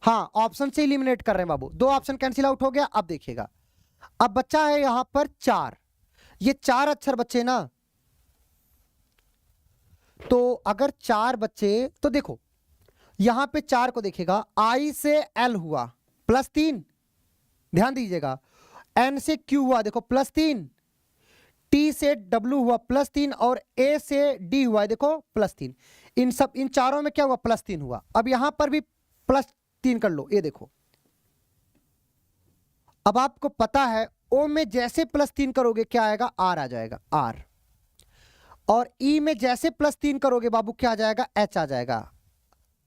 हाँ, ऑप्शन से एलिमिनेट कर रहे हैं बाबू, 2 ऑप्शन कैंसिल आउट हो गया। अब देखिएगा, अब बच्चा है यहां पर 4, ये 4 अक्षर बच्चे ना, तो अगर 4 बच्चे तो देखो यहां पे 4 को देखेगा, I से L हुआ +3, ध्यान दीजिएगा, N से Q हुआ देखो +3, T से W हुआ +3, और A से D हुआ है देखो +3, इन चारों में क्या हुआ, +3 हुआ। अब यहां पर भी +3 कर लो, ये देखो अब आपको पता है O में जैसे +3 करोगे क्या आएगा, R आ जाएगा, R, और E में जैसे +3 करोगे बाबू क्या आ जाएगा, H आ जाएगा।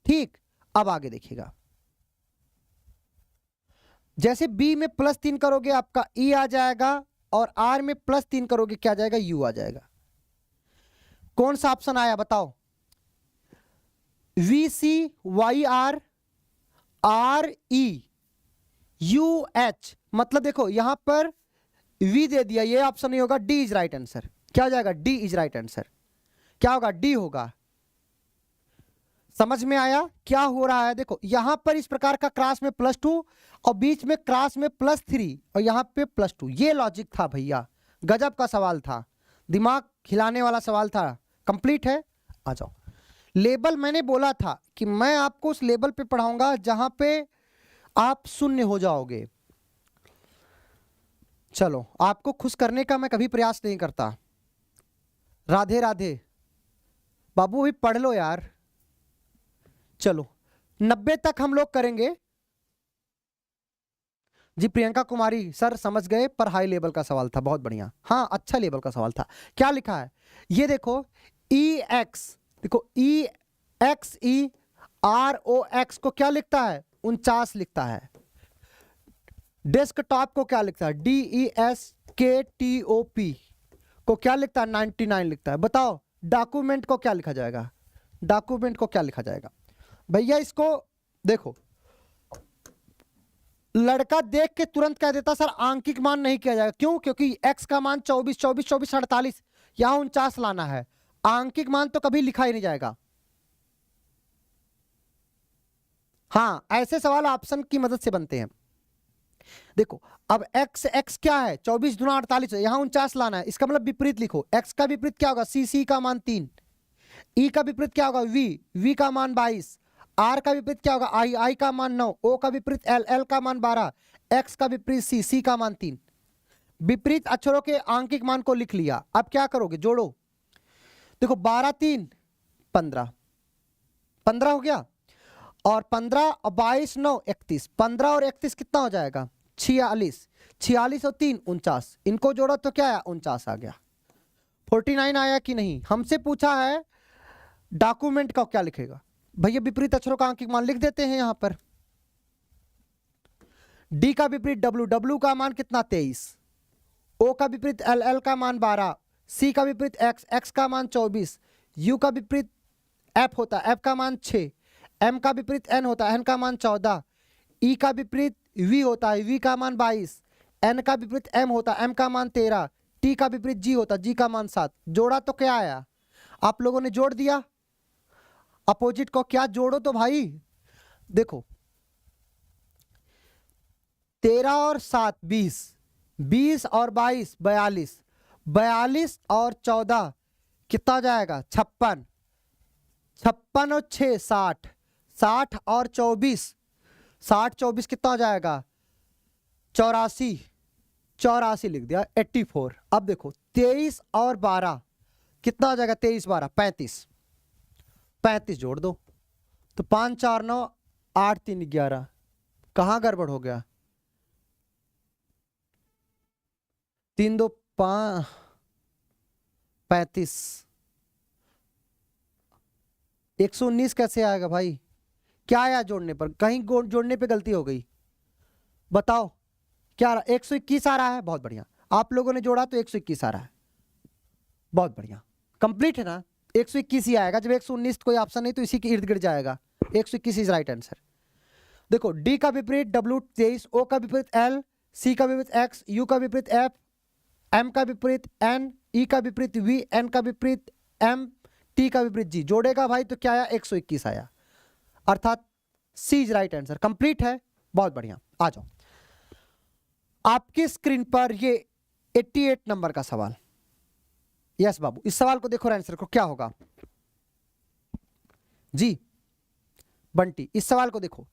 ठीक, अब आगे देखिएगा, जैसे B में +3 करोगे आपका E आ जाएगा, और R में +3 करोगे क्या आ जाएगा, U आ जाएगा। कौन सा ऑप्शन आया बताओ, VCYR REUH, मतलब देखो यहां पर V दे दिया, ये ऑप्शन नहीं होगा, D इज राइट आंसर। क्या हो जाएगा, D इज राइट आंसर, क्या होगा, D होगा। समझ में आया क्या हो रहा है, देखो यहां पर इस प्रकार का क्रॉस में +2, और बीच में क्रॉस में +3, और यहां पे +2, ये लॉजिक था भैया, गजब का सवाल था, दिमाग खिलाने वाला सवाल था। कंप्लीट है, आ जाओ। लेबल मैंने बोला था कि मैं आपको उस लेवल पे पढ़ाऊंगा जहां पे आप शून्य हो जाओगे। चलो, आपको खुश करने का मैं कभी प्रयास नहीं करता। राधे राधे बाबू, भी पढ़ लो यार। चलो 90 तक हम लोग करेंगे जी। प्रियंका कुमारी सर समझ गए, पर हाई लेवल का सवाल था, बहुत बढ़िया, हाँ अच्छा लेवल का सवाल था। क्या लिखा है ये देखो, EX, देखो EXEROX को क्या लिखता है, 49 लिखता है। डेस्कटॉप को क्या लिखता है, DESKTOP को क्या लिखता है, 99 लिखता है। बताओ डॉक्यूमेंट को क्या लिखा जाएगा, डॉक्यूमेंट को क्या लिखा जाएगा भैया। इसको देखो लड़का देख के तुरंत कह देता सर आंकिक मान नहीं किया जाएगा, क्यों? क्योंकि x का मान 24, 24, 24, 48, यहां 49 लाना है, आंकिक मान तो कभी लिखा ही नहीं जाएगा। हाँ, ऐसे सवाल ऑप्शन की मदद से बनते हैं। देखो अब x x क्या है, 24 गुना 48, यहां 49 लाना है, इसका मतलब विपरीत लिखो। x का विपरीत क्या होगा, c का मान 3, e का विपरीत क्या होगा, v का मान 22, r का विपरीत क्या होगा, i का मान 9, o का विपरीत l का मान 12, x का विपरीत c का मान 3। विपरीत अक्षरों के आंकिक मान को लिख लिया। अब क्या करोगे, जोड़ो। देखो 12 3 15, 15 हो गया, और 15 और 22 9 31, 15 और 31 कितना हो जाएगा, 46, 46 और 3 49, इनको जोड़ा तो क्या आया, 49 आ गया। 49 आया कि नहीं, हमसे पूछा है डॉक्यूमेंट का क्या लिखेगा। भैया विपरीत अक्षरों का आंकिक मान लिख देते हैं यहां पर। डी का विपरीत डब्ल्यू, डब्ल्यू का मान कितना 23, ओ का विपरीत एल, एल का मान 12, सी का विपरीत एक्स, एक्स का मान 24, यू का विपरीत एफ होता है, एफ का मान 6, एम का विपरीत एन होता है, एन का मान 14, ई का विपरीत वी होता है, वी का मान 22, एन का विपरीत एम होता है, एम का मान 13, टी का विपरीत जी होता है, जी का मान 7। जोड़ा तो क्या आया, आप लोगों ने जोड़ दिया। अपोजिट को क्या जोड़ो तो भाई, देखो 13 और 7 20, 20 और 22 42, 42 और 14 कितना जाएगा 56, 56 और 6 60, 60 और 24, 60 24 कितना हो जाएगा 84, 84 लिख दिया 84। अब देखो 23 और 12 कितना हो जाएगा, 23 12 35, 35 जोड़ दो तो 5 4 9 8 3 11, कहां गड़बड़ हो गया, 3 2 5 35, 119 कैसे आएगा भाई, क्या आया जोड़ने पर, कहीं जोड़ने पे गलती हो गई, बताओ क्या आ रहा, 121 आ रहा है, बहुत बढ़िया, आप लोगों ने जोड़ा तो 121 आ रहा है, बहुत बढ़िया, कंप्लीट है ना, 121 ही आएगा, जब 119 कोई ऑप्शन नहीं तो इसी के इर्द गिर्द जाएगा, 121 इज राइट आंसर। देखो डी का विपरीत डब्ल्यू 23, ओ का विपरीत एल, सी का विपरीत एक्स, यू का विपरीत एफ, एम का विपरीत एन, ई का विपरीत वी, एन का विपरीत एम, टी का विपरीत जी, जोड़ेगा भाई तो क्या आया 121 आया, अर्थात सी इज राइट आंसर। कंप्लीट है, बहुत बढ़िया। आ जाओ आपकी स्क्रीन पर ये 88 नंबर का सवाल। यस बाबू, इस सवाल को देखो, आंसर को क्या होगा जी बंटी, इस सवाल को देखो,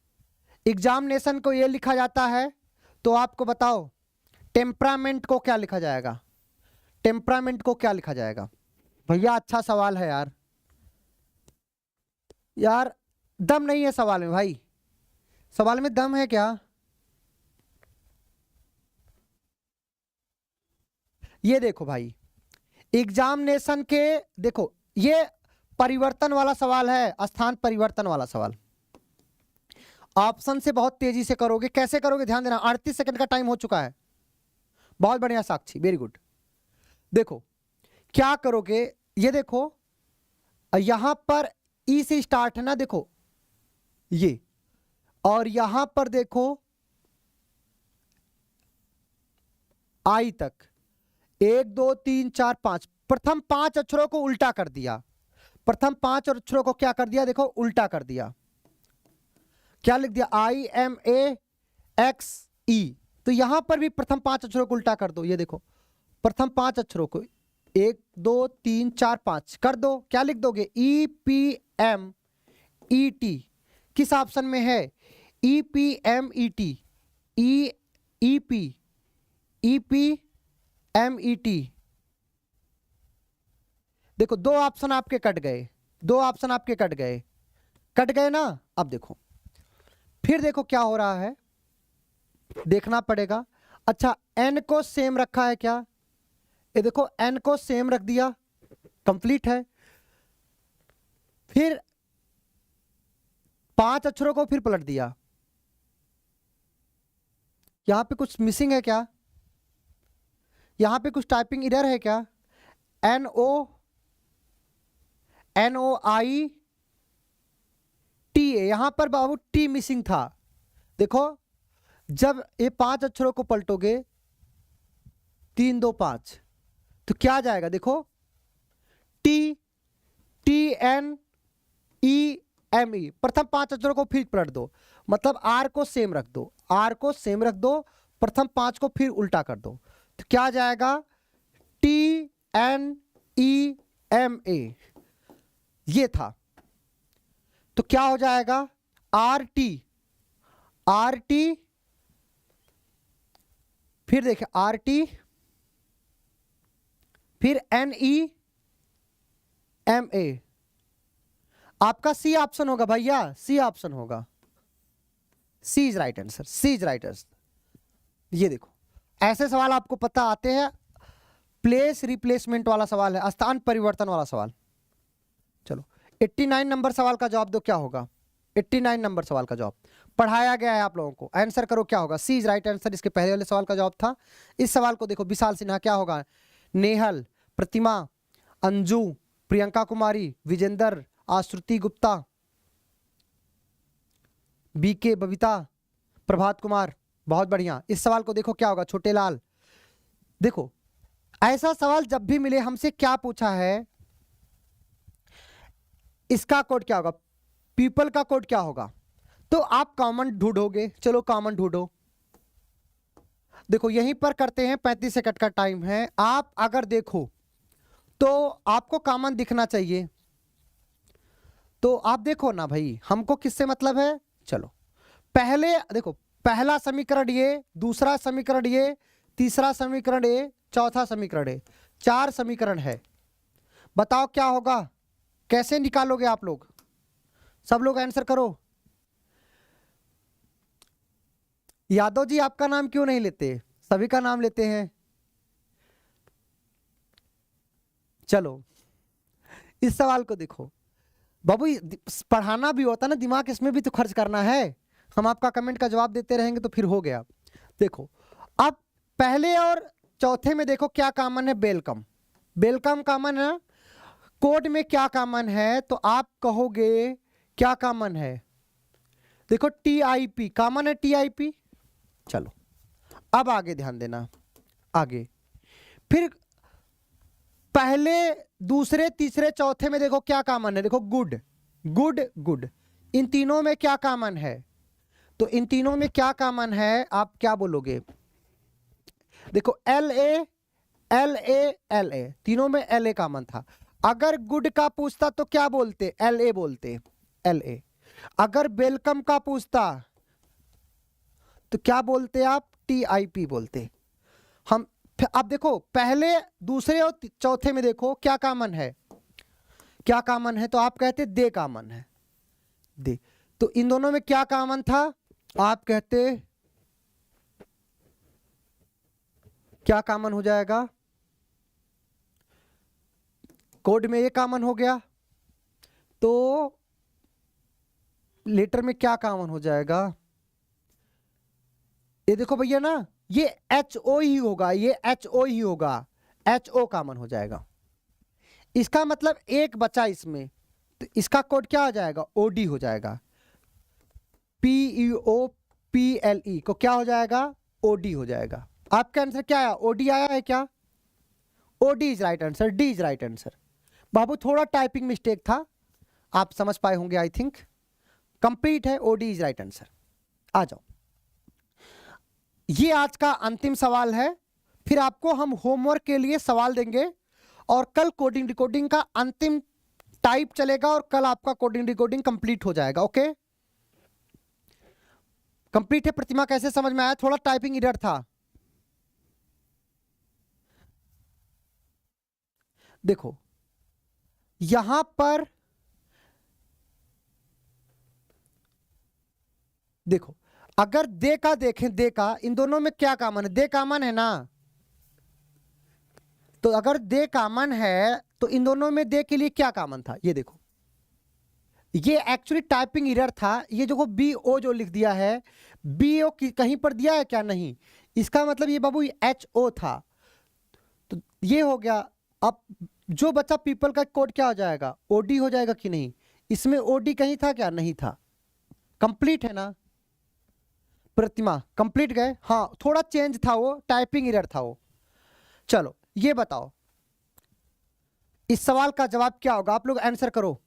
एग्जामिनेशन को ये लिखा जाता है तो आपको बताओ टेम्परामेंट को क्या लिखा जाएगा, टेम्परामेंट को क्या लिखा जाएगा। भैया अच्छा सवाल है यार, यार दम नहीं है सवाल में भाई, सवाल में दम है क्या, ये देखो भाई एग्जामिनेशन के, देखो ये परिवर्तन वाला सवाल है, स्थान परिवर्तन वाला सवाल, ऑप्शन से बहुत तेजी से करोगे, कैसे करोगे ध्यान देना, 38 सेकंड का टाइम हो चुका है, बहुत बढ़िया साक्षी, वेरी गुड। देखो क्या करोगे, ये देखो यहां पर ई से स्टार्ट है ना, देखो ये, और यहां पर देखो आई तक, 1 2 3 4 5, प्रथम 5 अक्षरों को उल्टा कर दिया, प्रथम 5 अक्षरों को क्या कर दिया, देखो उल्टा कर दिया, क्या लिख दिया IMAXE, तो यहां पर भी प्रथम 5 अक्षरों को उल्टा कर दो, ये देखो प्रथम 5 अक्षरों को 1 2 3 4 5 कर दो, क्या लिख दोगे EPMET, किस ऑप्शन में है EPMET, EPMET, देखो 2 ऑप्शन आपके कट गए, 2 ऑप्शन आपके कट गए, कट गए ना। अब देखो फिर देखो क्या हो रहा है, देखना पड़ेगा। अच्छा एन को सेम रखा है क्या, ये देखो एन को सेम रख दिया, कंप्लीट है। फिर 5 अक्षरों को फिर पलट दिया, यहां पे कुछ मिसिंग है क्या, यहां पे कुछ टाइपिंग इरर है क्या, NOITA, यहां पर बाबू टी मिसिंग था, देखो जब ये 5 अक्षरों को पलटोगे 3 2 5 तो क्या आ जाएगा? देखो टी TNEME, प्रथम 5 अक्षरों को फिर पलट दो, मतलब आर को सेम रख दो, आर को सेम रख दो, प्रथम 5 को फिर उल्टा कर दो, तो क्या आ जाएगा? TNEMA, ये था। तो क्या हो जाएगा? RT, फिर देखिए RT, फिर NEMA। आपका सी ऑप्शन होगा भैया, सी ऑप्शन होगा, C is right answer, C is right answer. ये देखो ऐसे सवाल आपको पता आते हैं, प्लेस रिप्लेसमेंट वाला सवाल है, स्थान परिवर्तन वाला सवाल। चलो 89 नंबर सवाल का जवाब दो, क्या होगा? 89 नंबर सवाल का जवाब पढ़ाया गया है आप लोगों को, आंसर करो क्या होगा? सी इज राइट आंसर इसके पहले वाले सवाल का जवाब था। इस सवाल को देखो, विशाल सिन्हा क्या होगा? नेहल, प्रतिमा, अंजू, प्रियंका कुमारी, विजेंदर, आश्रुति गुप्ता, बीके, बबीता, प्रभात कुमार। बहुत बढ़िया। इस सवाल को देखो क्या होगा? छोटे लाल। देखो ऐसा सवाल जब भी मिले, हमसे क्या पूछा है, इसका कोड क्या होगा, पीपल का कोड क्या होगा, तो आप कॉमन ढूंढोगे। चलो कॉमन ढूंढो। देखो यहीं पर करते हैं, 35 सेकंड का टाइम है। आप अगर देखो तो आपको कॉमन दिखना चाहिए, तो आप देखो ना भाई, हमको किससे मतलब है। चलो पहले देखो, पहला समीकरण ये, दूसरा समीकरण ये, तीसरा समीकरण ये, चौथा समीकरण ये, 4 समीकरण है। बताओ क्या होगा, कैसे निकालोगे आप लोग? सब लोग आंसर करो। यादव जी आपका नाम क्यों नहीं लेते? सभी का नाम लेते हैं। चलो इस सवाल को देखो बाबू, पढ़ाना भी होता ना, दिमाग इसमें भी तो खर्च करना है। हम आपका कमेंट का जवाब देते रहेंगे तो फिर हो गया। देखो अब पहले और चौथे में देखो क्या कॉमन है, वेलकम, वेलकम कॉमन है। कोड में क्या कॉमन है, तो आप कहोगे क्या कॉमन है? देखो TIP कॉमन है, TIP। चलो अब आगे ध्यान देना, आगे फिर पहले, दूसरे, तीसरे, चौथे में देखो क्या कॉमन है। देखो गुड, गुड, गुड, इन तीनों में क्या कॉमन है? तो इन तीनों में क्या कॉमन है, आप क्या बोलोगे? देखो LA, LA, LA, तीनों में LA कॉमन था। अगर गुड का पूछता तो क्या बोलते? LA बोलते, LA। अगर वेलकम का पूछता तो क्या बोलते आप? TIP बोलते। हम अब देखो पहले, दूसरे और चौथे में देखो क्या कॉमन है, क्या कॉमन है? तो आप कहते दे कॉमन है, दे। तो इन दोनों में क्या कॉमन था? आप कहते क्या कॉमन हो जाएगा? कोड में ये कॉमन हो गया, तो लेटर में क्या कॉमन हो जाएगा? ये देखो भैया ना, ये HO ही होगा, ये HO ही होगा, HO कॉमन हो जाएगा। इसका मतलब एक बचा इसमें, तो इसका कोड क्या हो जाएगा? OD हो जाएगा। PEOPLE को क्या हो जाएगा? OD हो जाएगा। आपका आंसर क्या आया? OD आया है क्या? OD is right answer, D is right answer. बाबू थोड़ा टाइपिंग मिस्टेक था, आप समझ पाए होंगे आई थिंक। कंप्लीट है, OD इज राइट आंसर। आ जाओ, ये आज का अंतिम सवाल है, फिर आपको हम होमवर्क के लिए सवाल देंगे, और कल कोडिंग डिकोडिंग का अंतिम टाइप चलेगा, और कल आपका कोडिंग डिकोडिंग कंप्लीट हो जाएगा। ओके, कंप्लीट है। प्रतिमा कैसे समझ में आया? थोड़ा टाइपिंग एरर था। देखो यहां पर देखो, अगर दे का देखें, दे का, इन दोनों में क्या कॉमन है? दे कॉमन है ना, तो अगर दे कॉमन है तो इन दोनों में दे के लिए क्या कॉमन था? ये देखो, ये एक्चुअली टाइपिंग एरर था। ये जो BO जो लिख दिया है, BO कहीं पर दिया है क्या? नहीं। इसका मतलब ये बाबू HO था, तो ये हो गया। अब जो बच्चा पीपल का कोड क्या हो जाएगा? OD हो जाएगा कि नहीं? इसमें OD कहीं था क्या? नहीं था। कंप्लीट है ना? प्रतिमा कंप्लीट गए। हाँ थोड़ा चेंज था, वो टाइपिंग एरर था वो। चलो ये बताओ इस सवाल का जवाब क्या होगा, आप लोग आंसर करो।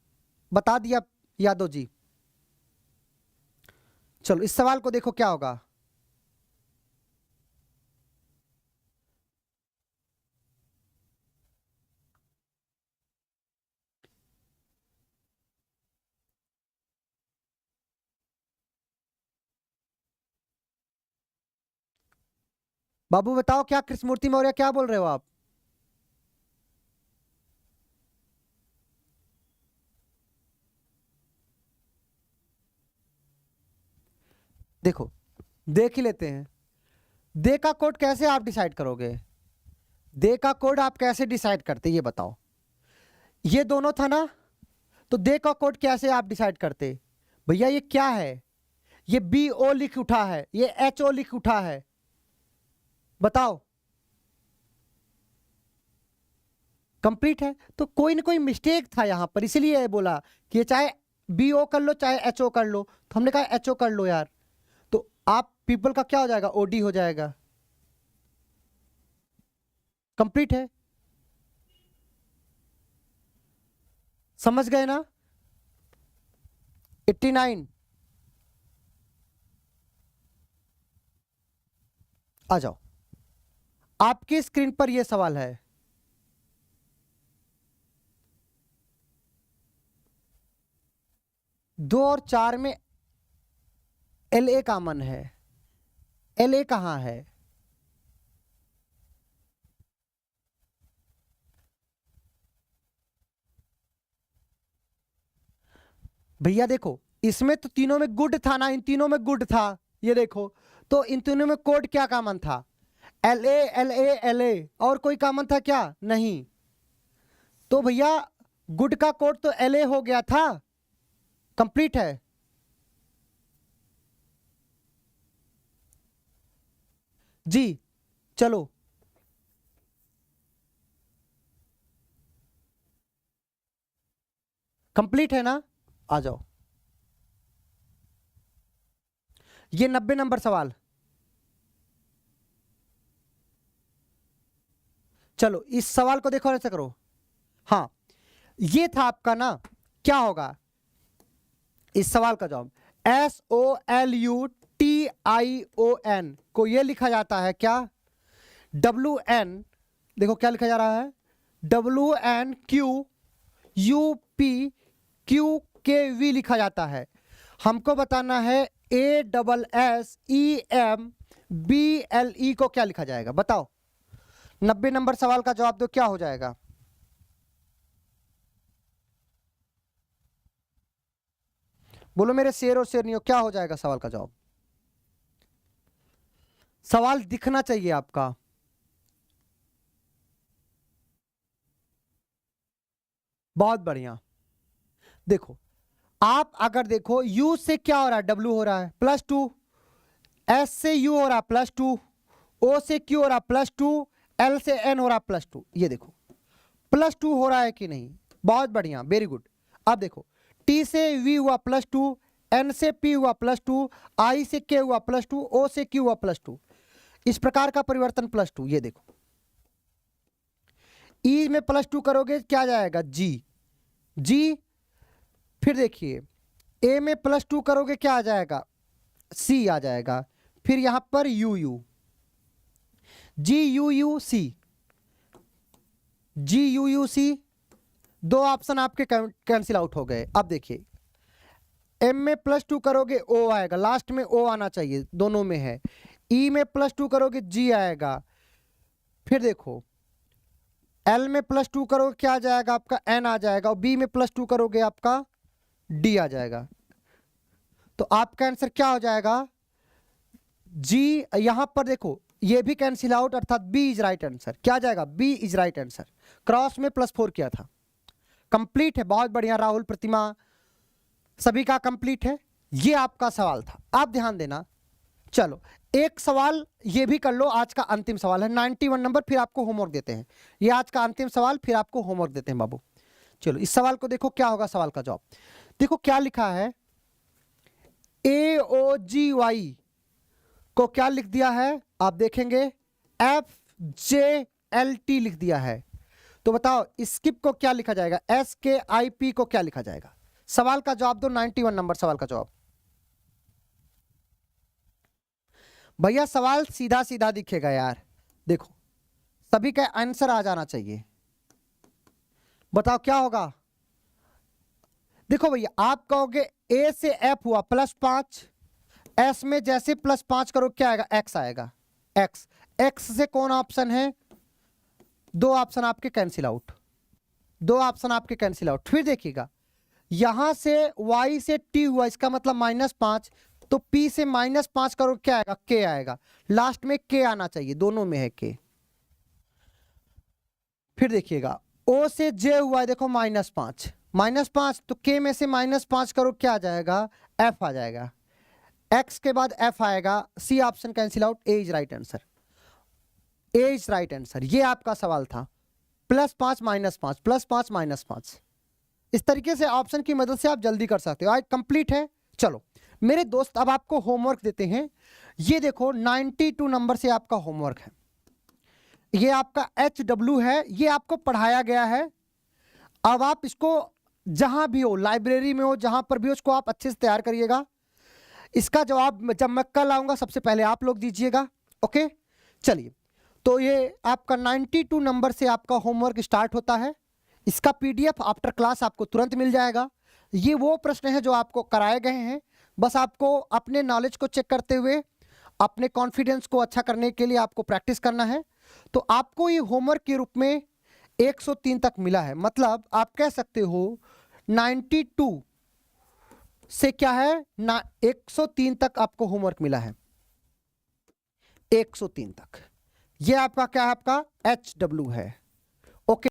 बता दिया यादव जी। चलो इस सवाल को देखो क्या होगा। बाबू बताओ, क्या कृष्णमूर्ति मौर्य क्या बोल रहे हो आप? देखो देख ही लेते हैं। दे का कोड कैसे आप डिसाइड करोगे? दे का कोड आप कैसे डिसाइड करते ये बताओ। ये दोनों था ना, तो दे का कोड कैसे आप डिसाइड करते? भैया ये क्या है, ये बी ओ लिख उठा है, ये एच ओ लिख उठा है, बताओ। कंप्लीट है, तो कोई ना कोई मिस्टेक था यहां पर, इसीलिए बोला कि ये चाहे बी ओ कर लो चाहे एच ओ कर लो, तो हमने कहा एच ओ कर लो यार। तो आप पीपल का क्या हो जाएगा, ओडी हो जाएगा। कंप्लीट है, समझ गए ना? 89 आ जाओ, आपकी स्क्रीन पर यह सवाल है। दो और चार में एल ए कॉमन है, एल ए कहां है? भैया देखो इसमें तो तीनों में गुड था ना, इन तीनों में गुड था, ये देखो। तो इन तीनों में कोड क्या कॉमन था? L A L A L A, और कोई कॉमन था क्या? नहीं। तो भैया गुड का कोड तो एल ए हो गया था। कंप्लीट है। जी चलो कंप्लीट है ना, आ जाओ। ये 90 नंबर सवाल। चलो इस सवाल को देखो, ऐसा करो। हाँ ये था आपका ना, क्या होगा इस सवाल का जवाब? SOLUTION को ये लिखा जाता है क्या? WN, देखो क्या लिखा जा रहा है, WNQUPQKV लिखा जाता है। हमको बताना है ASSEMBLE को क्या लिखा जाएगा, बताओ। 90 नंबर सवाल का जवाब दो, क्या हो जाएगा? बोलो मेरे शेर और शेरनियों, क्या हो जाएगा सवाल का जवाब? सवाल दिखना चाहिए आपका। बहुत बढ़िया। देखो आप अगर देखो U से क्या हो रहा है, W हो रहा है +2, S से U हो रहा है +2, O से Q हो रहा है +2, L से N हो रहा है +2। ये देखो +2 हो रहा है कि नहीं? बहुत बढ़िया, वेरी गुड। अब देखो T से V हुआ +2, N से P हुआ +2, I से K हुआ +2, O से Q हुआ +2। इस प्रकार का परिवर्तन +2। ये देखो E में +2 करोगे क्या जाएगा, G। फिर देखिए A में +2 करोगे क्या आ जाएगा, C आ जाएगा। फिर यहां पर UU, GUUC, GUUC, दो ऑप्शन आपके कैंसिल आउट हो गए। अब देखिए M में +2 करोगे O आएगा, लास्ट में O आना चाहिए, दोनों में है। E में +2 करोगे G आएगा। फिर देखो L में +2 करोगे क्या आ जाएगा आपका, N आ जाएगा। और B में +2 करोगे आपका D आ जाएगा। तो आपका आंसर क्या हो जाएगा, G। यहां पर देखो ये भी कैंसिल आउट, अर्थात B इज राइट आंसर। क्या जाएगा, B is right answer. Cross में +4 किया था। कंप्लीट है, बहुत बढ़िया राहुल, प्रतिमा, सभी का कंप्लीट है। ये आपका सवाल था, आप ध्यान देना। चलो एक सवाल ये भी कर लो, आज का अंतिम सवाल है 91 नंबर, फिर आपको होमवर्क देते हैं। ये आज का अंतिम सवाल, फिर आपको होमवर्क देते हैं बाबू। चलो इस सवाल को देखो, क्या होगा सवाल का जवाब। देखो क्या लिखा है, AOGY को क्या लिख दिया है, आप देखेंगे FJLT लिख दिया है। तो बताओ स्किप को क्या लिखा जाएगा, SKIP को क्या लिखा जाएगा? सवाल का जवाब दो, 91 नंबर सवाल का जवाब। भैया सवाल सीधा सीधा दिखेगा यार, देखो सभी का आंसर आ जाना चाहिए। बताओ क्या होगा? देखो भैया आप कहोगे A से F हुआ +5, S में जैसे +5 करो क्या आएगा, X आएगा। X से कौन ऑप्शन है, 2 ऑप्शन आपके कैंसिल आउट, 2 ऑप्शन आपके कैंसिल आउट। फिर देखिएगा यहां से Y से T हुआ, इसका मतलब -5, तो P से -5 करो क्या आएगा, K आएगा। लास्ट में K आना चाहिए, दोनों में है K। फिर देखिएगा O से J हुआ है, देखो -5, तो K में से -5 करो क्या आ जाएगा, F आ जाएगा। X के बाद F आएगा, C option cancel out, A is right answer, A is right answer. ये आपका सवाल था, +5 -5 +5 -5। इस तरीके से ऑप्शन की मदद से आप जल्दी कर सकते हो। आज कंप्लीट है। चलो मेरे दोस्त अब आपको होमवर्क देते हैं। ये देखो 92 नंबर से आपका होमवर्क है, ये आपका HW है, ये आपको पढ़ाया गया है। अब आप इसको जहां भी हो, लाइब्रेरी में हो, जहां पर भी हो, इसको आप अच्छे से तैयार करिएगा। इसका जवाब जब मैं कल आऊंगा सबसे पहले आप लोग दीजिएगा, ओके। चलिए तो ये आपका 92 नंबर से आपका होमवर्क स्टार्ट होता है। इसका PDF आफ्टर क्लास आपको तुरंत मिल जाएगा। ये वो प्रश्न है जो आपको कराए गए हैं, बस आपको अपने नॉलेज को चेक करते हुए अपने कॉन्फिडेंस को अच्छा करने के लिए आपको प्रैक्टिस करना है। तो आपको ये होमवर्क के रूप में 103 तक मिला है, मतलब आप कह सकते हो 92 से क्या है ना 103 तक आपको होमवर्क मिला है, 103 तक। ये आपका क्या है, आपका HW है, ओके।